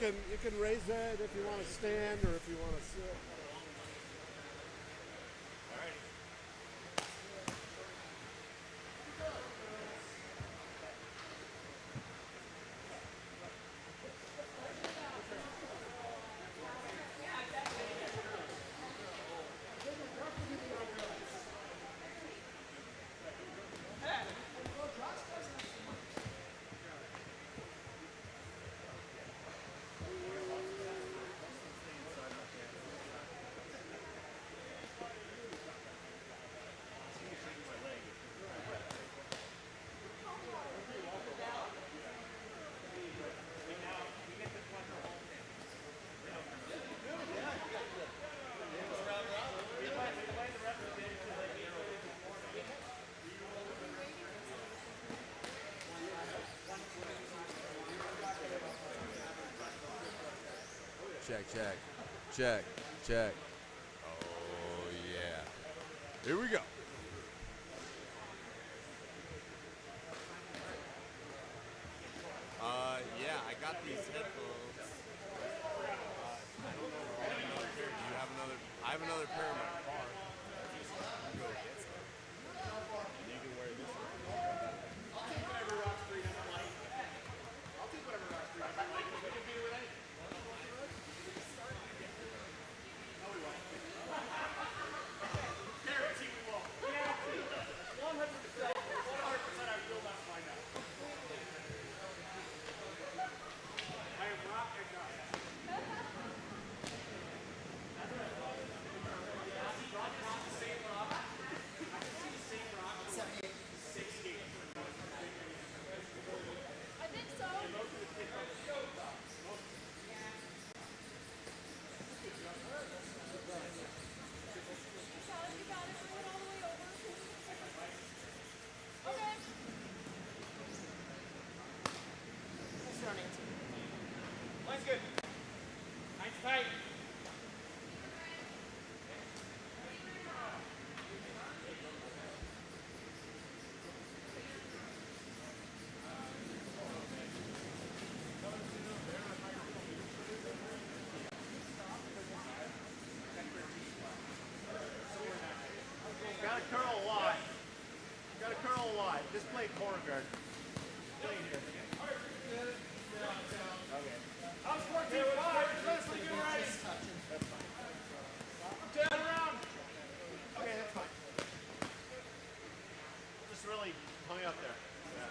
can raise that if you want to stand or if you want to sit. Check. Oh, yeah. Here we go. Yeah, I got these headphones. I don't know. Do you have another? I have another pair in my car. Go get some. You can wear this one. I'll take whatever Rock's 300 like. I'll take whatever Rock's 300 like. We can beat it with anything. No, we won't. Guarantee we won't. Guarantee. 100%. 100% I will not find out. I am rock agnostic. I think so. You got it. Bring it all the way over. Okay. Nice run, Nancy. Line's good. Line's tight. Gotta curl wide. Gotta curl wide. Just play corner guard. Play here. Okay. I was 14-5. Wrestling you right. Down around. Okay, that's fine. Just really hung up there. Yeah.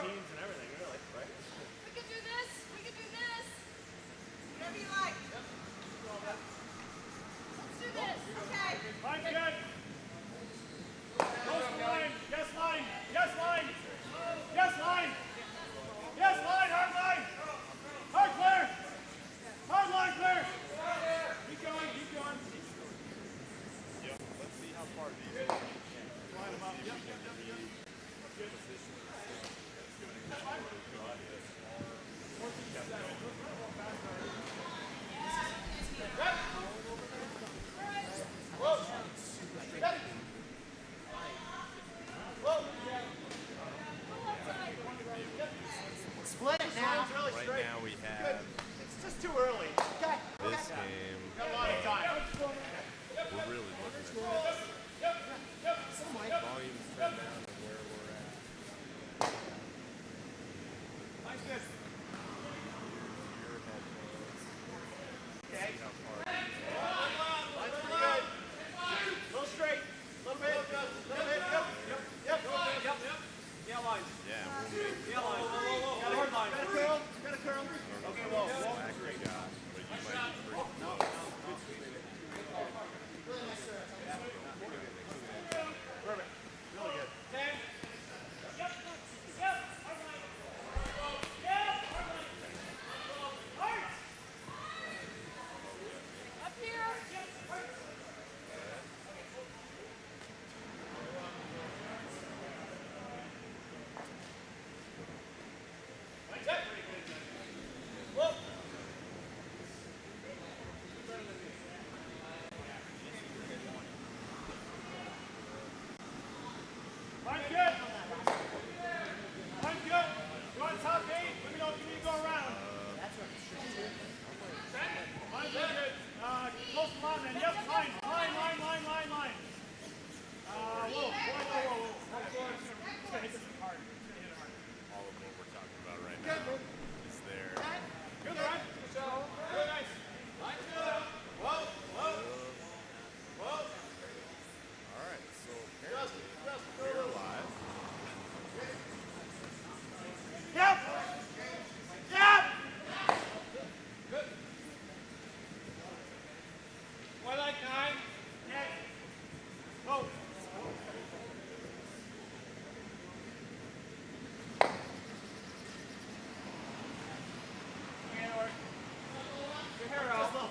Teams and everything, really, right? We can do this. We can do this. Whatever you like. Let's do this. Okay. Line's good. Close the line. Yes, line. Yes, line. Yes, line. Yes, line. Hard line. Hard clear. Hard line clear. Keep going. Keep going.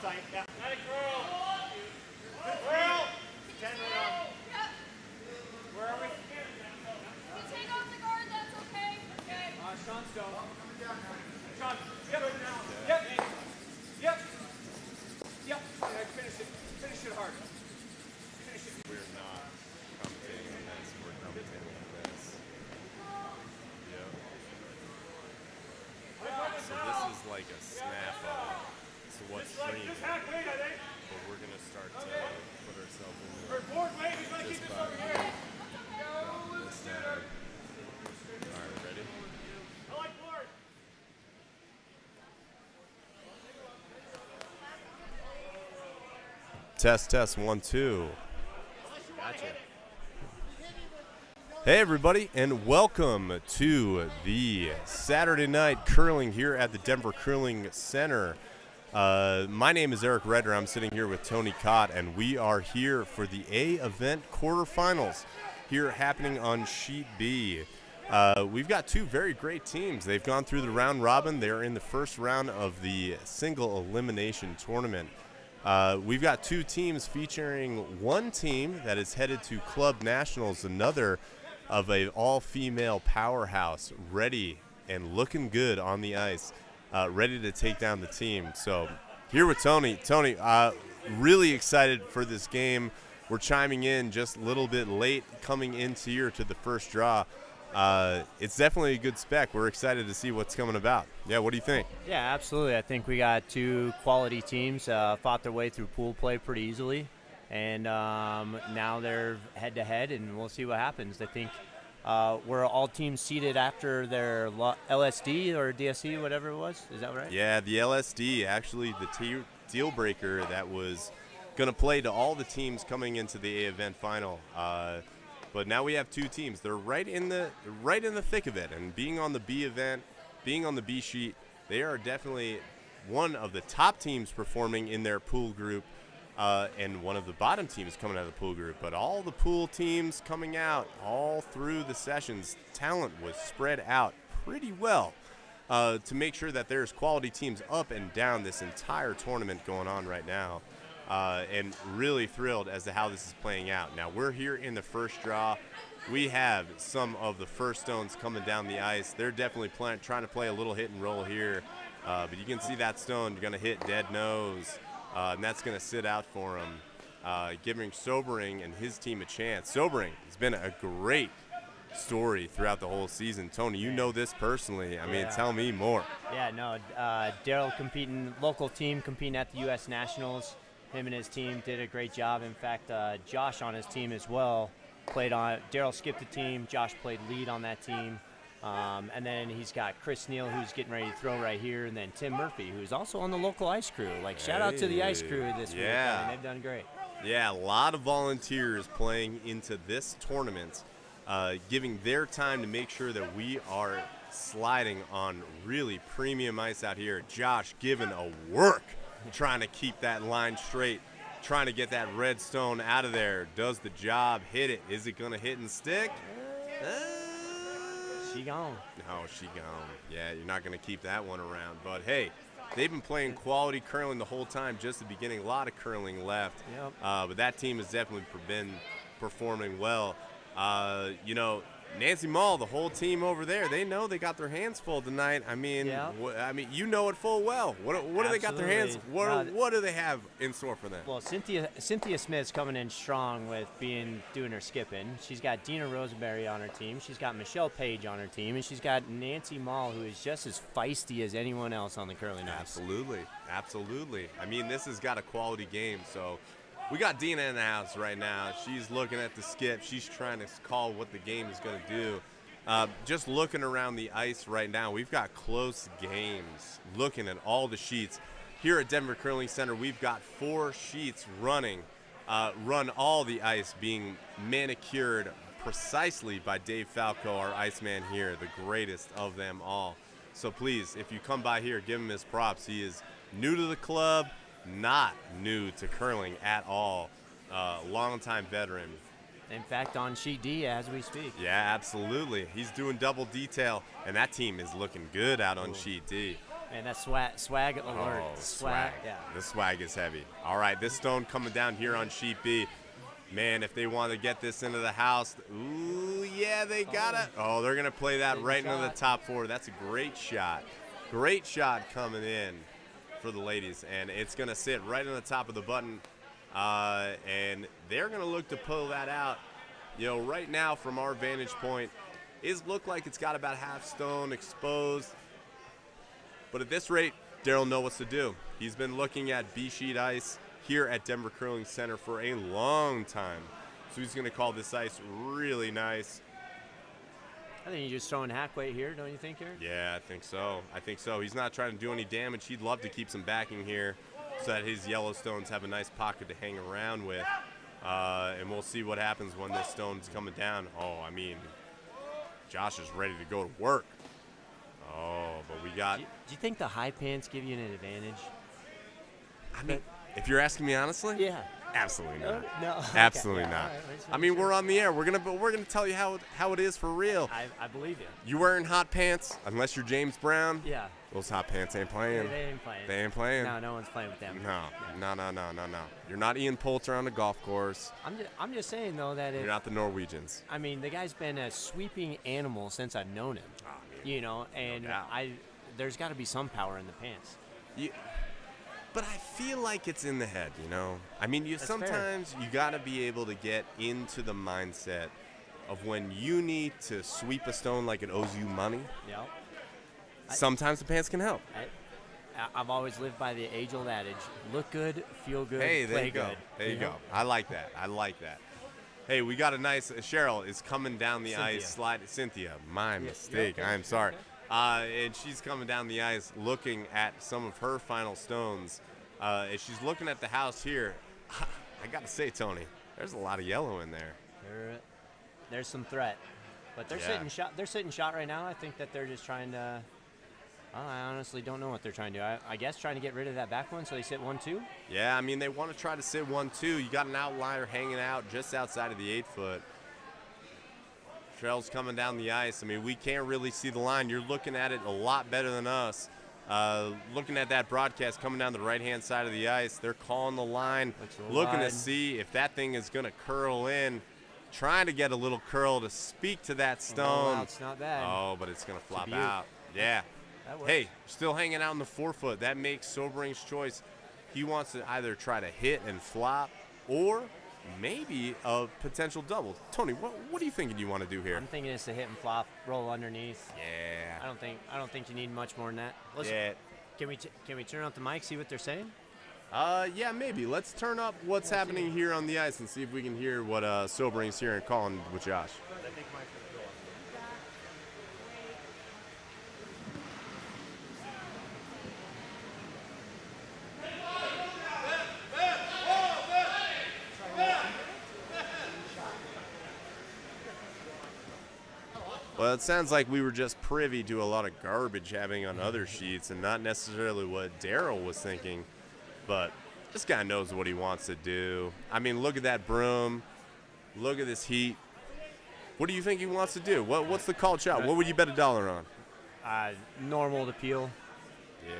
tight. Yeah. Let it curl. Curl. 10 around. Yep. Where are we? If you take off the guard, that's okay. Okay. Sean's go. Sean. Yep. Yep. Yep. Yep. Yeah, finish it. Finish it hard. Finish it. We're not commentating on this. We're commentating on this. Yep. So this is like a snap to what's streamed. Just half weight, I think. But we're going to start to put ourselves in Or board weight. He's going to keep this over here. this down. All right, ready? I like board. Test, 1, 2. Gotcha. Hey everybody, and welcome to the Saturday night curling here at the Denver Curling Center. My name is Eric Redder. I'm sitting here with Tony Cott, and we are here for the A event quarterfinals here happening on Sheet B. We've got two very great teams. They've gone through the round robin. They're in the first round of the single elimination tournament. We've got two teams featuring one team that is headed to Club Nationals, another of a all-female powerhouse, ready and looking good on the ice, ready to take down the team. So here with Tony. Tony, really excited for this game. We're chiming in just a little bit late coming into here to the first draw. It's definitely a good spec. We're excited to see what's coming about. Yeah, what do you think? Yeah, absolutely. I think we got two quality teams, fought their way through pool play pretty easily, and now they're head-to-head, and we'll see what happens. I think we're all teams seeded after their LSD or DSC, whatever it was. Is that right? Yeah, the LSD, actually the deal breaker that was going to play to all the teams coming into the A event final. But now we have two teams. They're right in the thick of it. And being on the B event, being on the B sheet, they are definitely one of the top teams performing in their pool group, and one of the bottom teams coming out of the pool group. But all the pool teams coming out all through the sessions, talent was spread out pretty well to make sure that there's quality teams up and down this entire tournament going on right now. And really thrilled as to how this is playing out. Now, we're here in the first draw. We have some of the first stones coming down the ice. They're definitely trying to play a little hit and roll here. But you can see that stone going to hit dead nose, and that's going to sit out for him, giving Sobering and his team a chance. Sobering has been a great story throughout the whole season. Tony, you know this personally. I mean, tell me more. Yeah, no, Daryl competing, local team competing at the U.S. Nationals. Him and his team did a great job. In fact, Josh on his team as well played on. Daryl skipped the team. Josh played lead on that team. And then he's got Chris Neal, who's getting ready to throw right here, and then Tim Murphy, who's also on the local ice crew. Like, shout out to the ice crew this week. I mean, they've done great. Yeah, a lot of volunteers playing into this tournament, giving their time to make sure that we are sliding on really premium ice out here. Josh giving a work, trying to keep that line straight, trying to get that red stone out of there. Does the job, hit it. Is it going to hit and stick? She gone. No, she gone. Yeah, you're not going to keep that one around. But, hey, they've been playing quality curling the whole time, just the beginning. A lot of curling left. Yep. But that team has definitely been performing well. You know, Nancy Mall, the whole team over there, they know they got their hands full tonight. I mean, you know it full well. What do they got their hands? What do they have in store for them? Well, Cynthia Smith's coming in strong with doing her skipping. She's got Dina Rosenberry on her team. She's got Michelle Page on her team, and she's got Nancy Mall, who is just as feisty as anyone else on the curling ice. Absolutely. I mean, this has got a quality game, so. We got Dina in the house right now. She's looking at the skip. She's trying to call what the game is going to do. Just looking around the ice right now, we've got close games. Looking at all the sheets. Here at Denver Curling Center, we've got 4 sheets running. Run all the ice being manicured precisely by Dave Falco, our Iceman here, the greatest of them all. So please, if you come by here, give him his props. He is new to the club. Not new to curling at all. Longtime veteran. In fact, on Sheet D as we speak. Yeah, absolutely. He's doing double detail, and that team is looking good out on Sheet D. Man, that swag alert. Oh, swag. Yeah. The swag is heavy. All right, this stone coming down here on sheet B. Man, if they want to get this into the house, ooh, yeah, they got it. Oh, they're going to play that right into the top 4. That's a great shot. Great shot coming in for the ladies, and it's going to sit right on the top of the button, and they're going to look to pull that out. You know, right now from our vantage point, it look like it's got about half stone exposed, but at this rate, Daryl knows what to do. He's been looking at B-sheet ice here at Denver Curling Center for a long time, so he's going to call this ice really nice. I think you're just throwing hack weight here, don't you think, Eric? Yeah, I think so. I think so. He's not trying to do any damage. He'd love to keep some backing here so that his Yellowstones have a nice pocket to hang around with. And we'll see what happens when this stone's coming down. Oh, I mean, Josh is ready to go to work. Oh, but we got... Do you think the high pants give you an advantage? I mean, if you're asking me honestly, Yeah. absolutely not. No. Absolutely Okay, yeah, not. all right, let's I make mean, sure. we're on the air. We're gonna tell you how it is for real. I believe you. You wearing hot pants? Unless you're James Brown, Yeah. those hot pants ain't playing. They ain't playing. They ain't playing. No one's playing with them. No. You're not Ian Poulter on the golf course. I'm just saying, though, that You're if, not the Norwegians. I mean, the guy's been a sweeping animal since I've known him. Oh, man. You know, and doubt. there's got to be some power in the pants. But I feel like it's in the head, you know? I mean, That's sometimes you got to be able to get into the mindset of when you need to sweep a stone like it owes you money. Yep. Sometimes the pants can help. I've always lived by the age-old adage: look good, feel good, Hey, there play you go. good. There you go. I like that. Hey, we got a nice Cheryl is coming down the Cynthia. ice. Cynthia, my mistake. okay. I am sorry. And she's coming down the ice looking at some of her final stones. And she's looking at the house here. I got to say, Tony, there's a lot of yellow in there. There's some threat, but they're Yeah. sitting shot. They're sitting shot right now. I think that they're just trying to. I honestly don't know what they're trying to do. I guess trying to get rid of that back one, so they sit 1-2. Yeah, I mean, they want to try to sit 1-2. You got an outlier hanging out just outside of the 8-foot. Cheryl's coming down the ice. I mean, we can't really see the line. You're looking at it a lot better than us. Looking at that broadcast coming down the right-hand side of the ice, they're calling the line, Looks a little looking to wide. see if that thing is going to curl in, trying to get a little curl to speak to that Oh, stone. wow, it's not bad. Oh, but it's going to flop beaut. out. Yeah. That works. Hey, still hanging out in the 4-foot. That makes Sobering's choice. He wants to either try to hit and flop or maybe a potential double. Tony, what are you thinking you want to do here? I'm thinking it's a hit and flop, roll underneath. Yeah. I don't think you need much more than that. Listen, Yeah. Can we turn up the mic, see what they're saying? Yeah, maybe. Let's turn up what's happening here on the ice and see if we can hear what Sobering's here and calling with Josh. Well, it sounds like we were just privy to a lot of garbage happening on other sheets and not necessarily what Daryl was thinking. But this guy knows what he wants to do. I mean, look at that broom. Look at this heat. What do you think he wants to do? What's the called shot? What would you bet $1 on? Normal to peel.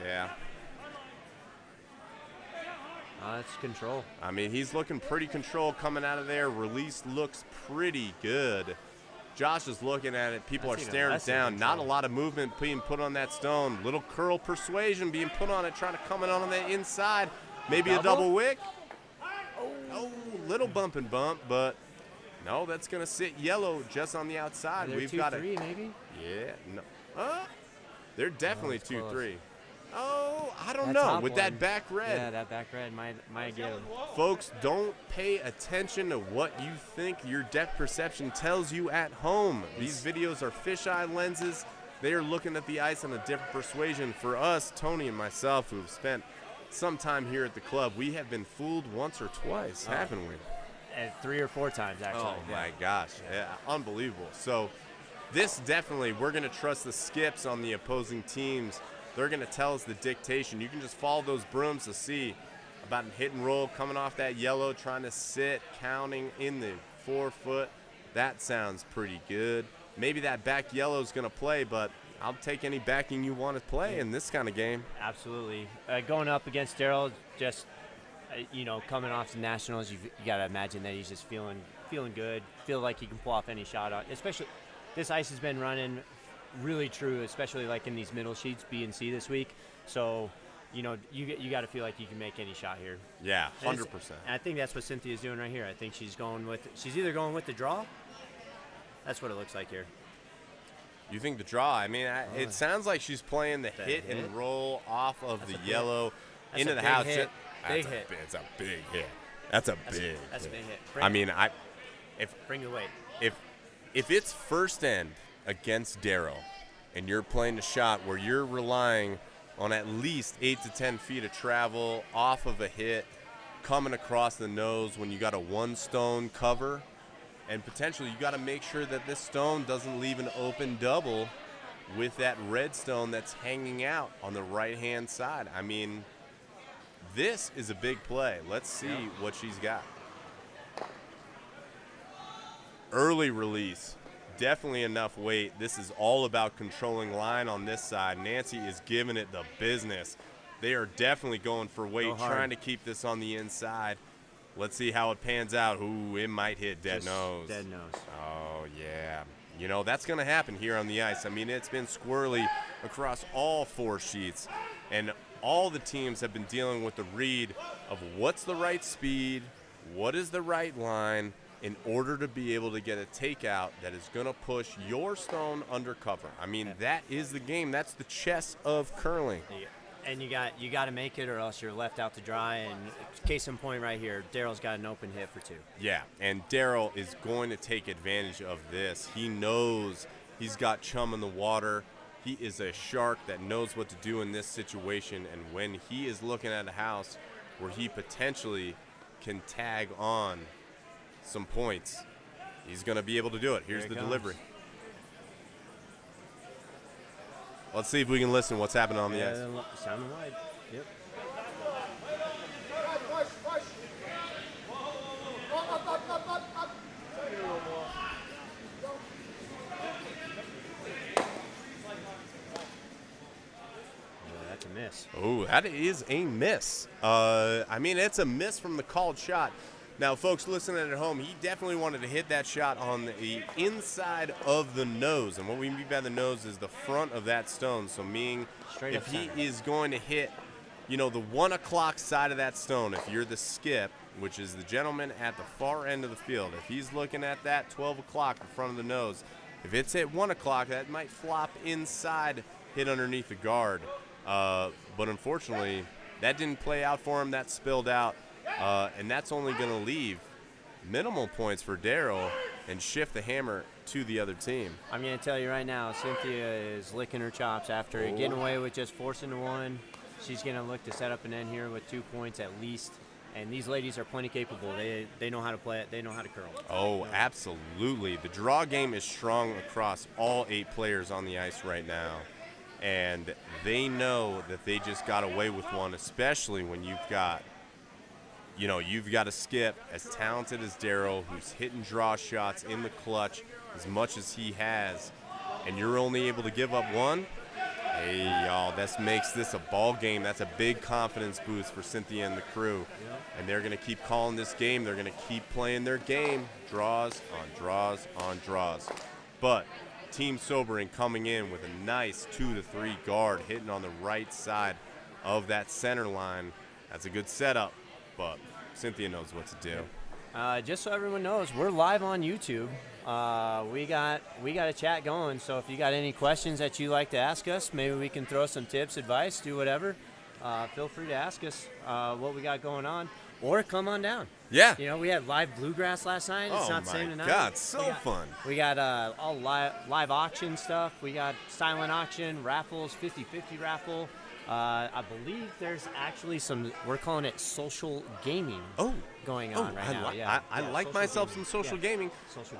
Yeah. It's control. I mean, he's looking pretty controlled coming out of there. Release looks pretty good. Josh is looking at it. People That's are even staring less than down. Not a control. lot of movement being put on that stone. Little curl persuasion being put on it, trying to come in on the inside. Maybe a double wick. Oh, little bump and bump, but no, that's going to sit yellow just on the outside. They're We've 2-3 got it. maybe. Yeah. No. They're definitely it's close. 2-3. Oh, I don't That know. top With that one. back red. Yeah, that back red might get him. Folks, don't pay attention to what you think your depth perception tells you at home. These videos are fisheye lenses. They are looking at the ice on a different persuasion. For us, Tony and myself, who've spent some time here at the club, we have been fooled once or twice, haven't we? 3 or 4 times actually. Oh, my gosh. Yeah, unbelievable. So this definitely, we're going to trust the skips on the opposing teams. They're going to tell us the dictation. You can just follow those brooms to see about a hit and roll coming off that yellow, trying to sit, counting in the 4-foot. That sounds pretty good. Maybe that back yellow is going to play, but I'll take any backing you want to play in this kind of game. Absolutely. Going up against Daryl, just coming off the Nationals, you got to imagine that he's just feeling good, feel like he can pull off any shot. Especially, this ice has been running really true, especially like in these middle sheets, B and C this week. So, you got to feel like you can make any shot here. Yeah, 100%. And I think that's what Cynthia's doing right here. I think she's either going with the draw. That's what it looks like here. You think the draw? I mean, it sounds like she's playing the hit and roll off of the yellow into the house. Big hit. It's a big hit. That's a big hit. That's a big hit. Bring the weight. If it's first end against Daryl, and you're playing a shot where you're relying on at least 8 to 10 feet of travel off of a hit, coming across the nose when you got a one stone cover, and potentially you got to make sure that this stone doesn't leave an open double with that red stone that's hanging out on the right-hand side. I mean, this is a big play. Let's see what she's got. Early release. Definitely enough weight. This is all about controlling line on this side. Nancy is giving it the business. They are definitely going for weight, trying to keep this on the inside. Let's see how it pans out. Ooh, it might hit dead nose. Dead nose. Oh, yeah. That's going to happen here on the ice. I mean, it's been squirrely across all 4 sheets, and all the teams have been dealing with the read of what's the right speed, what is the right line, in order to be able to get a takeout that is going to push your stone under cover. I mean, that is the game. That's the chess of curling. Yeah. And you got to make it, or else you're left out to dry. And case in point right here, Daryl's got an open hit for 2. Yeah, and Daryl is going to take advantage of this. He knows he's got chum in the water. He is a shark that knows what to do in this situation. And when he is looking at a house where he potentially can tag on some points, he's going to be able to do it. Here's the delivery. Let's see if we can listen what's happening on the ice. Sounding wide. Yep. That's a miss. Oh, that is a miss. I mean, it's a miss from the called shot. Now, folks listening at home, he definitely wanted to hit that shot on the inside of the nose. And what we mean by the nose is the front of that stone. So meaning if he is going to hit, the 1 o'clock side of that stone, if you're the skip, which is the gentleman at the far end of the field, if he's looking at that 12 o'clock in front of the nose, if it's hit 1 o'clock, that might flop inside, hit underneath the guard. But unfortunately, that didn't play out for him. That spilled out. And that's only going to leave minimal points for Daryl and shift the hammer to the other team. I'm going to tell you right now, Cynthia is licking her chops after getting away with just forcing the one. She's going to look to set up an end here with 2 points at least. And these ladies are plenty capable. They know how to play it. They know how to curl. Oh, absolutely. The draw game is strong across all 8 players on the ice right now. And they know that they just got away with one, especially when you've got a skip as talented as Daryl, who's hitting draw shots in the clutch as much as he has, and you're only able to give up one. Hey, y'all, this makes this a ball game. That's a big confidence boost for Cynthia and the crew. Yep. And they're going to keep calling this game. They're going to keep playing their game. Draws on draws on draws. But Team Sobering coming in with a nice 2 to 3 guard hitting on the right side of that center line. That's a good setup, but Cynthia knows what to do. Just so everyone knows, we're live on YouTube. We got a chat going, so if you got any questions that you'd like to ask us, maybe we can throw some tips, advice, do whatever. Feel free to ask us what we got going on, or come on down. Yeah. We had live bluegrass last night. It's not the same tonight. Oh, my God, so fun. We got all live auction stuff. We got silent auction, raffles, 50-50 raffle. I believe there's actually we're calling it social gaming going on right now. I like myself gaming. some social gaming. Social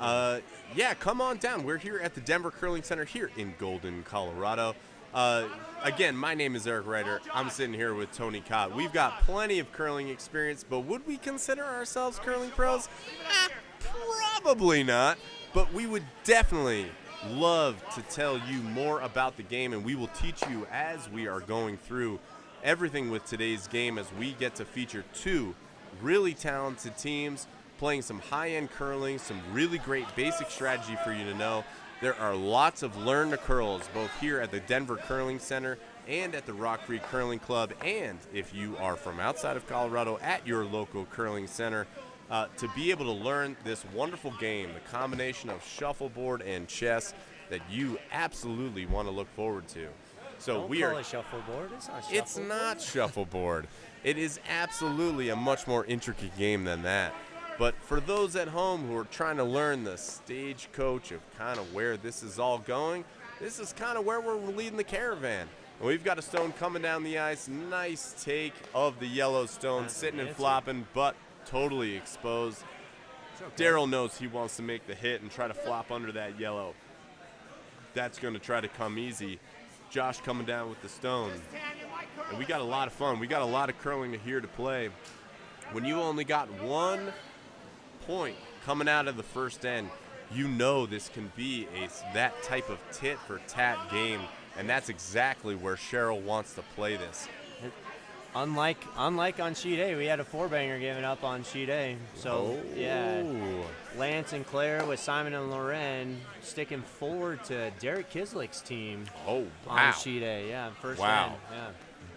gaming. Come on down. We're here at the Denver Curling Center here in Golden, Colorado. Again, my name is Eric Ryder. I'm sitting here with Tony Cott. We've got plenty of curling experience, but would we consider ourselves curling pros? Probably not, but we would definitely love to tell you more about the game, and we will teach you as we are going through everything with today's game, as we get to feature two really talented teams playing some high-end curling, some really great basic strategy for you to know. There are lots of learn to curls both here at the Denver Curling Center and at the Rock Creek Curling Club, and if you are from outside of Colorado, at your local curling center, to be able to learn this wonderful game, the combination of shuffleboard and chess that you absolutely want to look forward to. So Don't we call are. it shuffleboard. It's not shuffleboard. It's not shuffleboard. It is absolutely a much more intricate game than that. But for those at home who are trying to learn the stagecoach of kind of where this is all going, this is kind of where we're leading the caravan. And we've got a stone coming down the ice. Nice take of the yellow stone, sitting and flopping, but totally exposed. Daryl knows he wants to make the hit and try to flop under that yellow. That's going to try to come easy. Josh coming down with the stone. And we got a lot of fun. We got a lot of curling here to play. When you only got 1 point coming out of the first end, you know this can be that type of tit for tat game, and that's exactly where Cheryl wants to play this. Unlike on sheet A, we had a 4-banger given up on sheet A. So yeah, Lance and Claire with Simon and Loren sticking forward to Derek Kislick's team. Oh, wow. On sheet A, yeah, first Wow. end, yeah.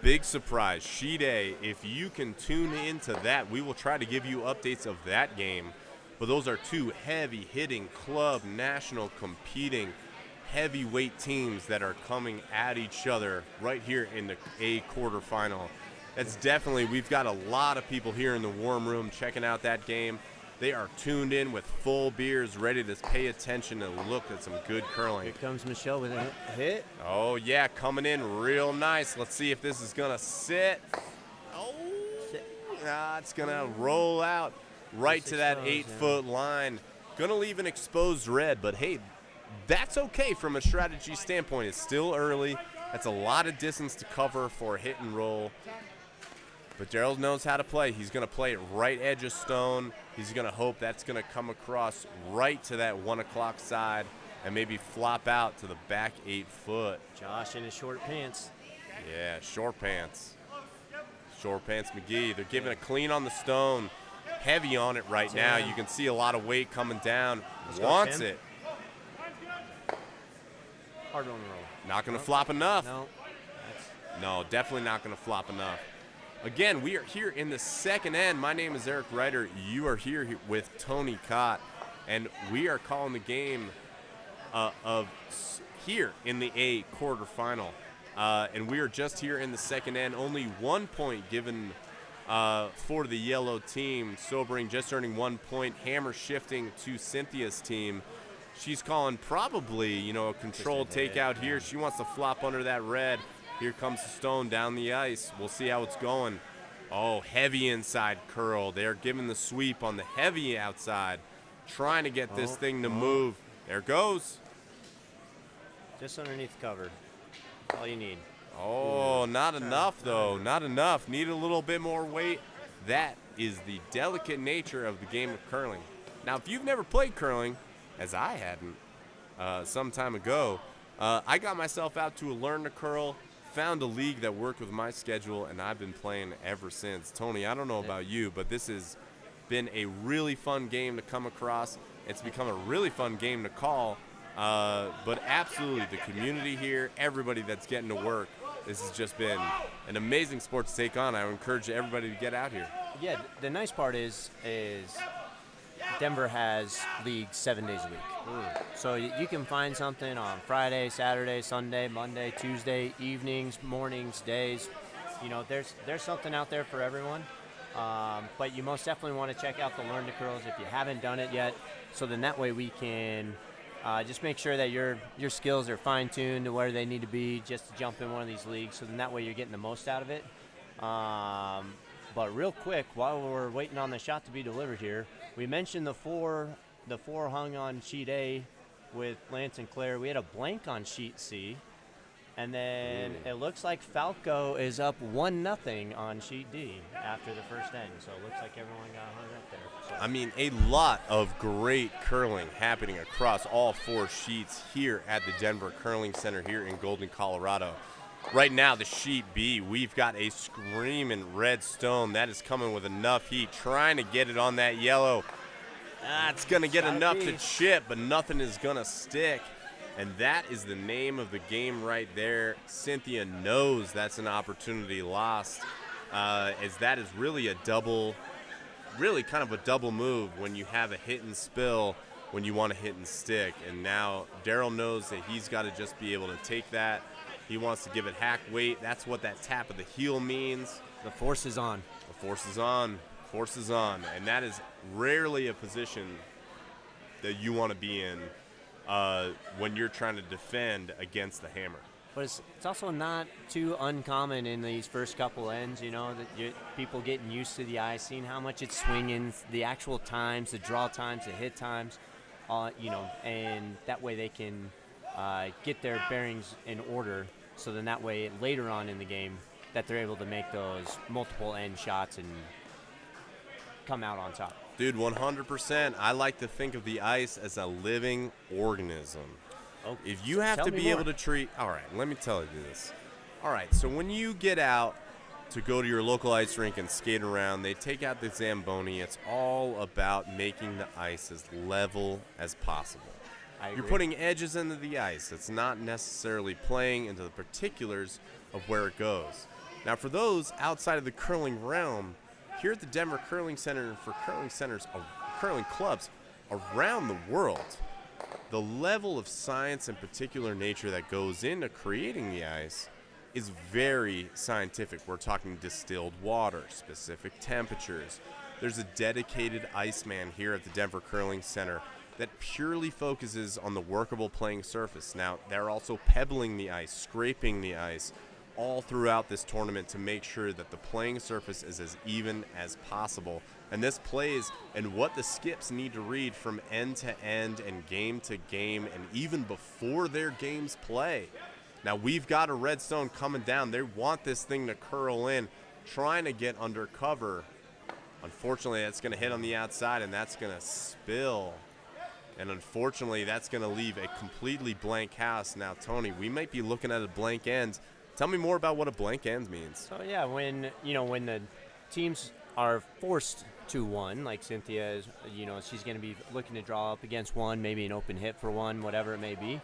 Big surprise. Sheet A, if you can tune into that, we will try to give you updates of that game. But those are two heavy-hitting club, national competing heavyweight teams that are coming at each other right here in the A quarterfinal. That's definitely, we've got a lot of people here in the warm room checking out that game. They are tuned in with full beers, ready to pay attention and look at some good curling. Here comes Michelle with a hit. Oh, yeah, coming in real nice. Let's see if this is going to sit. Oh, it's going to roll out right to that 8-foot line. Going to leave an exposed red, but hey, that's okay from a strategy standpoint. It's still early. That's a lot of distance to cover for a hit and roll. But Daryl knows how to play. He's going to play it right edge of stone. He's going to hope that's going to come across right to that 1 o'clock side and maybe flop out to the back 8 foot. Josh in his short pants. Yeah, short pants. Short pants McGee. They're giving a clean on the stone. Heavy on it right now. You can see a lot of weight coming down. Wants it. Hard on the roll. Not going to flop enough. No. No, definitely not going to flop enough. Again, we are here in the second end. My name is Eric Ryder. You are here with Tony Cott, and we are calling the game of here in the A quarterfinal. And we are just here in the second end. Only 1 point given for the yellow team. Sobering just earning 1 point. Hammer shifting to Cynthia's team. She's calling probably, a controlled takeout here. She wants to flop under that red. Here comes the stone down the ice. We'll see how it's going. Oh, heavy inside curl. They're giving the sweep on the heavy outside, trying to get this thing to move. There it goes. Just underneath cover. That's all you need. Oh, not enough, though. Not enough. Need a little bit more weight. That is the delicate nature of the game of curling. Now, if you've never played curling, as I hadn't some time ago, I got myself out to a Learn to Curl, found a league that worked with my schedule, and I've been playing ever since. Tony, I don't know about you, but this has been a really fun game to come across. It's become a really fun game to call. But absolutely, the community here, everybody that's getting to work, this has just been an amazing sport to take on. I would encourage everybody to get out here. Yeah, the nice part is Denver has leagues 7 days a week. So you can find something on Friday, Saturday, Sunday, Monday, Tuesday, evenings, mornings, days. There's something out there for everyone. But you most definitely want to check out the Learn to Curls if you haven't done it yet. So then that way we can just make sure that your skills are fine-tuned to where they need to be just to jump in one of these leagues. So then that way you're getting the most out of it. But real quick, while we're waiting on the shot to be delivered here, we mentioned the four hung on sheet A with Lance and Claire. We had a blank on sheet C. And then it looks like Falco is up 1-0 on sheet D after the first end. So it looks like everyone got hung up there. So. I mean, a lot of great curling happening across all 4 sheets here at the Denver Curling Center here in Golden, Colorado. Right now, the sheet B, we've got a screaming red stone that is coming with enough heat, trying to get it on that yellow. It's going to get enough to chip, but nothing is going to stick. And that is the name of the game right there. Cynthia knows that's an opportunity lost, as that is really kind of a double move when you have a hit and spill when you want to hit and stick. And now Daryl knows that he's got to just be able to take that. He wants to give it hack weight. That's what that tap of the heel means. The force is on. The force is on. Force is on. And that is rarely a position that you want to be in when you're trying to defend against the hammer. But it's also not too uncommon in these first couple ends, that people getting used to the ice, seeing how much it's swinging, the actual times, the draw times, the hit times, and that way they can get their bearings in order. So then that way later on in the game that they're able to make those multiple end shots and come out on top. Dude, 100%. I like to think of the ice as a living organism. Oh, if you have to be more. able to treat, all right, let me tell you this. All right, so when you get out to go to your local ice rink and skate around, they take out the Zamboni. It's all about making the ice as level as possible. You're putting edges into the ice. It's not necessarily playing into the particulars of where it goes. Now, for those outside of the curling realm, here at the Denver Curling Center and for curling centers, curling clubs around the world, the level of science and particular nature that goes into creating the ice is very scientific. We're talking distilled water, specific temperatures. There's a dedicated iceman here at the Denver Curling Center that purely focuses on the workable playing surface. Now, they're also pebbling the ice, scraping the ice all throughout this tournament to make sure that the playing surface is as even as possible. And this plays and what the skips need to read from end to end and game to game and even before their games play. Now, we've got a red stone coming down. They want this thing to curl in, trying to get under cover. Unfortunately, that's going to hit on the outside, and that's going to spill. And unfortunately, that's going to leave a completely blank house. Now, Tony, we might be looking at a blank end. Tell me more about what a blank end means. So, yeah, when the teams are forced to one, like Cynthia is, she's going to be looking to draw up against one, maybe an open hit for one, whatever it may be.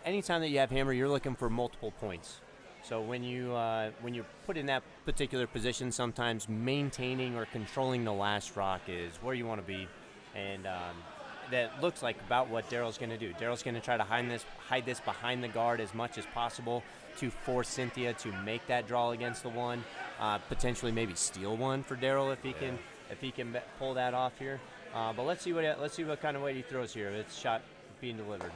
Anytime that you have hammer, you're looking for multiple points. So when you're put in that particular position, sometimes maintaining or controlling the last rock is where you want to be. And that looks like about what Daryl's going to do. Daryl's going to try to hide this behind the guard as much as possible to force Cynthia to make that draw against the one, potentially maybe steal one for Daryl if he can pull that off here. But let's see what kind of weight he throws here. It's shot being delivered.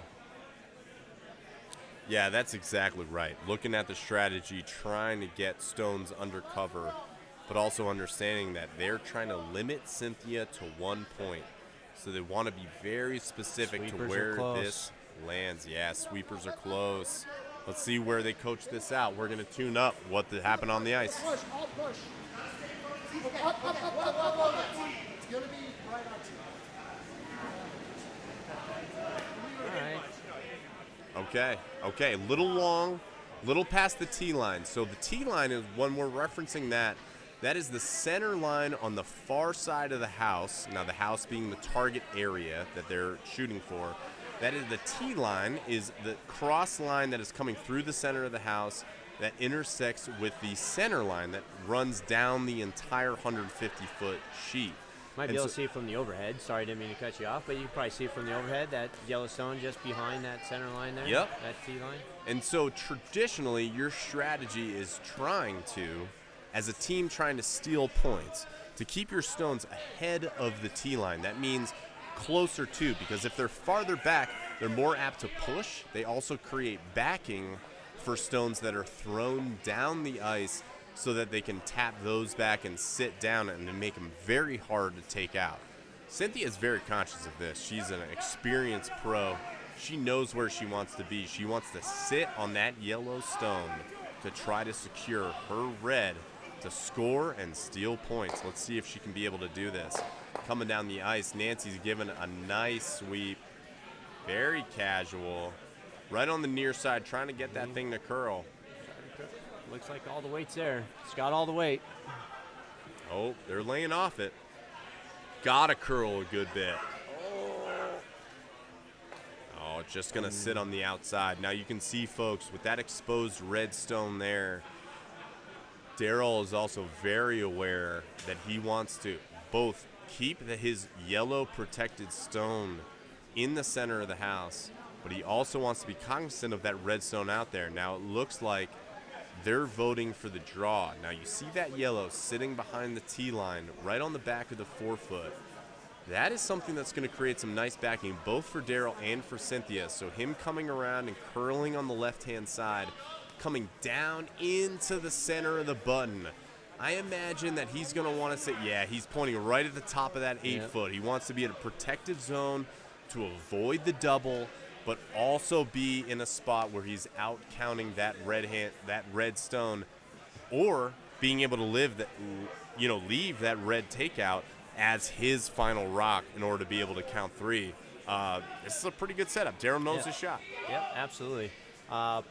Yeah, that's exactly right. Looking at the strategy, trying to get stones under cover, but also understanding that they're trying to limit Cynthia to 1 point. So they want to be very specific Sweepers to where this lands. Yeah, sweepers are close. Let's see where they coach this out. We're going to tune up what happened on the ice. Push, all push. Up. It's going to be right on to All right. Okay, a little long, little past the T line. So the T line is, when we're referencing that is the center line on the far side of the house. Now the house being the target area that they're shooting for. That is the T line, is the cross line that is coming through the center of the house that intersects with the center line that runs down the entire 150-foot sheet. Might be able to see it from the overhead. Sorry, didn't mean to cut you off, but you can probably see it from the overhead, that yellow stone just behind that center line there. Yep. That T line. And so traditionally, your strategy is trying to, as a team trying to steal points, to keep your stones ahead of the T line. That means closer to, because if they're farther back, they're more apt to push. They also create backing for stones that are thrown down the ice so that they can tap those back and sit down and make them very hard to take out. Cynthia is very conscious of this. She's an experienced pro. she knows where she wants to be. She wants to sit on that yellow stone to try to secure her red to score and steal points. Let's see if she can be able to do this. Coming down the ice, Nancy's given a nice sweep. Very casual. Right on the near side, trying to get that thing to curl. Looks like all the weight's there. It's got all the weight. Oh, they're laying off it. Gotta curl a good bit. Oh, it's just going to sit on the outside. Now you can see, folks, with that exposed red stone there, Daryl is also very aware that he wants to both keep his yellow protected stone in the center of the house, but he also wants to be cognizant of that red stone out there. Now it looks like they're voting for the draw. Now you see that yellow sitting behind the tee line right on the back of the 4-foot. That is something that's going to create some nice backing both for Daryl and for Cynthia. So him coming around and curling on the left-hand side, coming down into the center of the button. I imagine that he's going to want to say, yeah, he's pointing right at the top of that 8-foot. He wants to be in a protective zone to avoid the double, but also be in a spot where he's out counting that red stone, or being able to leave that red takeout as his final rock in order to be able to count 3. This is a pretty good setup. Daryl knows his shot. Yep, absolutely.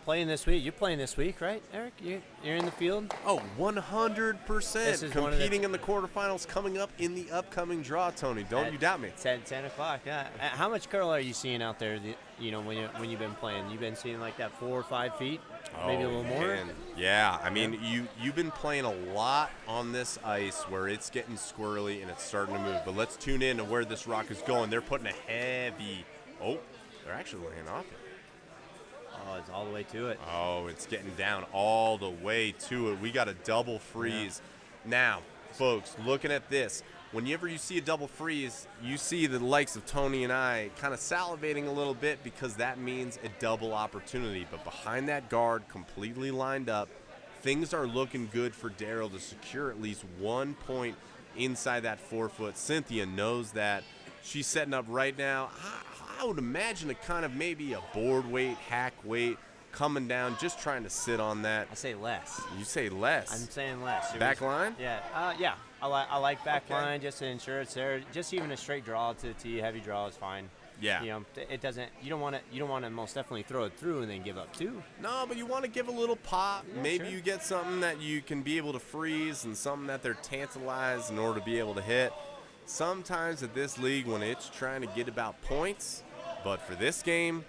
Playing this week. You're playing this week, right, Eric? You're in the field? Oh, 100%. Competing in the quarterfinals coming up in the upcoming draw, Tony. Don't you doubt me. 10 o'clock, yeah. How much curl are you seeing out there, when you've been playing? You've been seeing like that 4 or 5 feet? Maybe a little more? Man. Yeah, I mean, you've been playing a lot on this ice where it's getting squirrely and it's starting to move. But let's tune in to where this rock is going. They're putting a heavy – oh, they're actually laying off it. Oh, it's all the way to it. Oh, it's getting down all the way to it. We got a double freeze. Yeah. Now, folks, looking at this, whenever you see a double freeze, you see the likes of Tony and I kind of salivating a little bit because that means a double opportunity. But behind that guard, completely lined up, things are looking good for Daryl to secure at least 1 point inside that 4-foot. Cynthia knows that. She's setting up right now. I would imagine a kind of maybe a board weight, hack weight, coming down, just trying to sit on that. I say less. You say less. I'm saying less. Back line? Yeah. Yeah. I like back line just to ensure it's there. Just even a straight draw to the tee, heavy draw is fine. Yeah. It doesn't. You don't want to most definitely throw it through and then give up too. No, but you want to give a little pop. Yeah, maybe sure. you get something that you can be able to freeze and something that they're tantalized in order to be able to hit. Sometimes at this league, when it's trying to get about points, but for this game,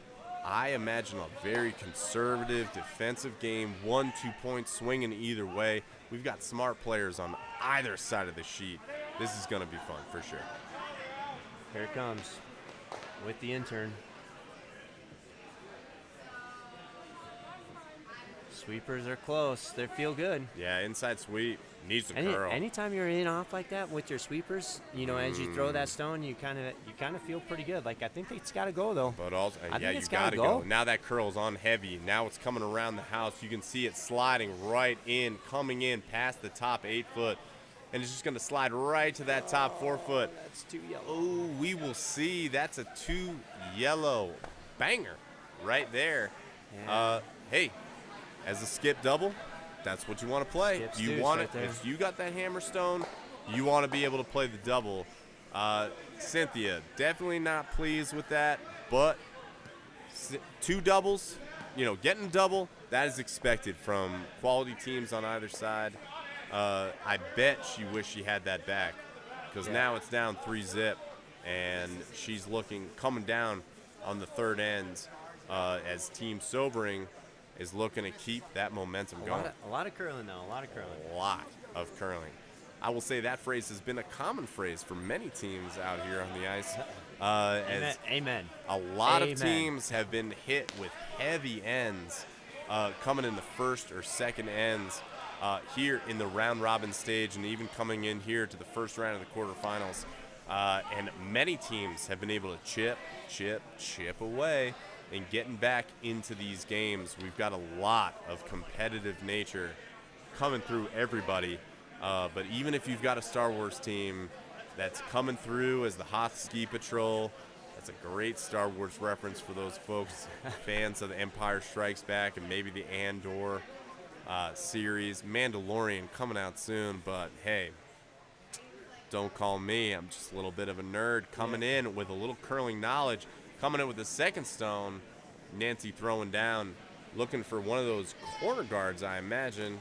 I imagine a very conservative defensive game, 1-2 points swinging either way. We've got smart players on either side of the sheet. This is going to be fun for sure. Here it comes with the intern. Sweepers are close. They feel good. Yeah, inside sweep. Needs to curl. Anytime you're in off like that with your sweepers, as you throw that stone, you kind of feel pretty good. Like I think it's got to go though. But also, yeah, you got to go. Now that curl's on heavy. Now it's coming around the house. You can see it sliding right in, coming in past the top 8-foot, and it's just going to slide right to that top 4-foot. That's 2 yellow. Oh, we will see. That's a 2 yellow banger right there. Yeah. Hey, as a skip double, that's what you want to play. Skip You Stoosh want right it. there. If you got that hammer stone, you want to be able to play the double. Cynthia, definitely not pleased with that, but 2 doubles, getting a double, that is expected from quality teams on either side. I bet she wished she had that back because now it's down 3-zip, and she's coming down on the third end as Team Sobering is looking to keep that momentum going. A lot of curling, though. A lot of curling. A lot of curling. I will say that phrase has been a common phrase for many teams out here on the ice. Amen. A lot of teams have been hit with heavy ends coming in the first or second ends here in the round-robin stage, and even coming in here to the first round of the quarterfinals. And many teams have been able to chip away and getting back into these games. We've got a lot of competitive nature coming through everybody. But even if you've got a Star Wars team that's coming through as the Hoth Ski Patrol, That's a great Star Wars reference for those folks, fans of The Empire Strikes Back and maybe the Andor series. Mandalorian coming out soon, but hey, don't call me. I'm just a little bit of a nerd coming in with a little curling knowledge. Coming in with the second stone, Nancy throwing down, looking for one of those corner guards, I imagine.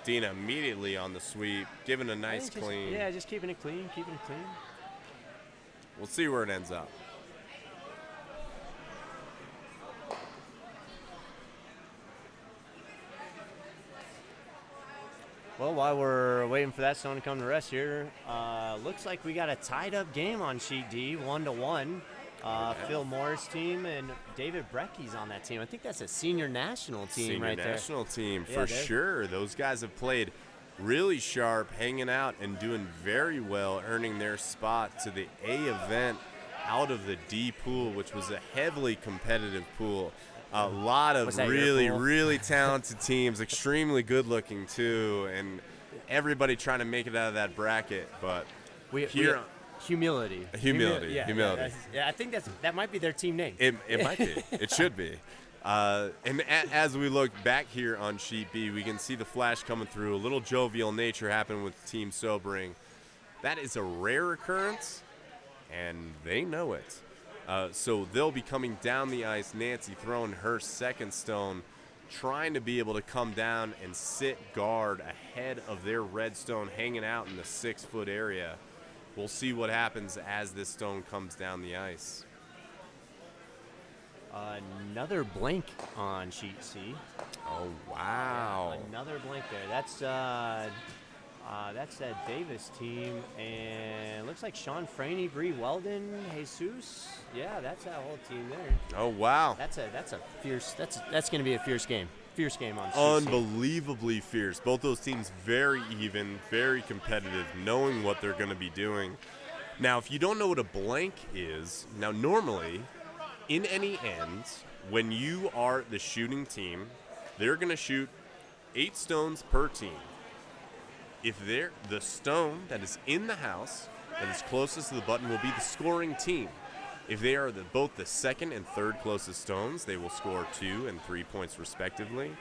Dina immediately on the sweep, giving a nice clean. Yeah, just keeping it clean, keeping it clean. We'll see where it ends up. Well, while we're waiting for that stone to come to rest here, looks like we got a tied-up game on Sheet D, 1-1. Phil Moore's team and David Brecky's on that team. I think that's a senior national team right there. Senior national team, Yeah, for sure. Those guys have played really sharp, hanging out and doing very well, earning their spot to the A event out of the D pool, which was a heavily competitive pool. A lot of Was that your really, pool? really talented teams, extremely good-looking too, and everybody trying to make it out of that bracket. But here, humility. Humility. Yeah, I think that might be their team name. it might be. It should be. And as we look back here on Sheet B, we can see the flash coming through. A little jovial nature happened with Team Sobering. That is a rare occurrence, and they know it. So they'll be coming down the ice. Nancy throwing her second stone, trying to be able to come down and sit guard ahead of their red stone hanging out in the 6-foot area. We'll see what happens as this stone comes down the ice. Another blank on Sheet C. Oh, wow. Another blank there. That's that Davis team, and it looks like Sean Franey, Bree Weldon, Jesus. Yeah, that's that whole team there. Oh, wow. That's a fierce. That's going to be a fierce game. Fierce game on Sheet C. Unbelievably fierce. Both those teams very even, very competitive, knowing what they're going to be doing. Now, if you don't know what a blank is, now normally in any end, when you are the shooting team, they're going to shoot 8 stones per team. If they're the stone that is in the house that is closest to the button will be the scoring team. If they are both the second and third closest stones, they will score 2 and 3 points respectively.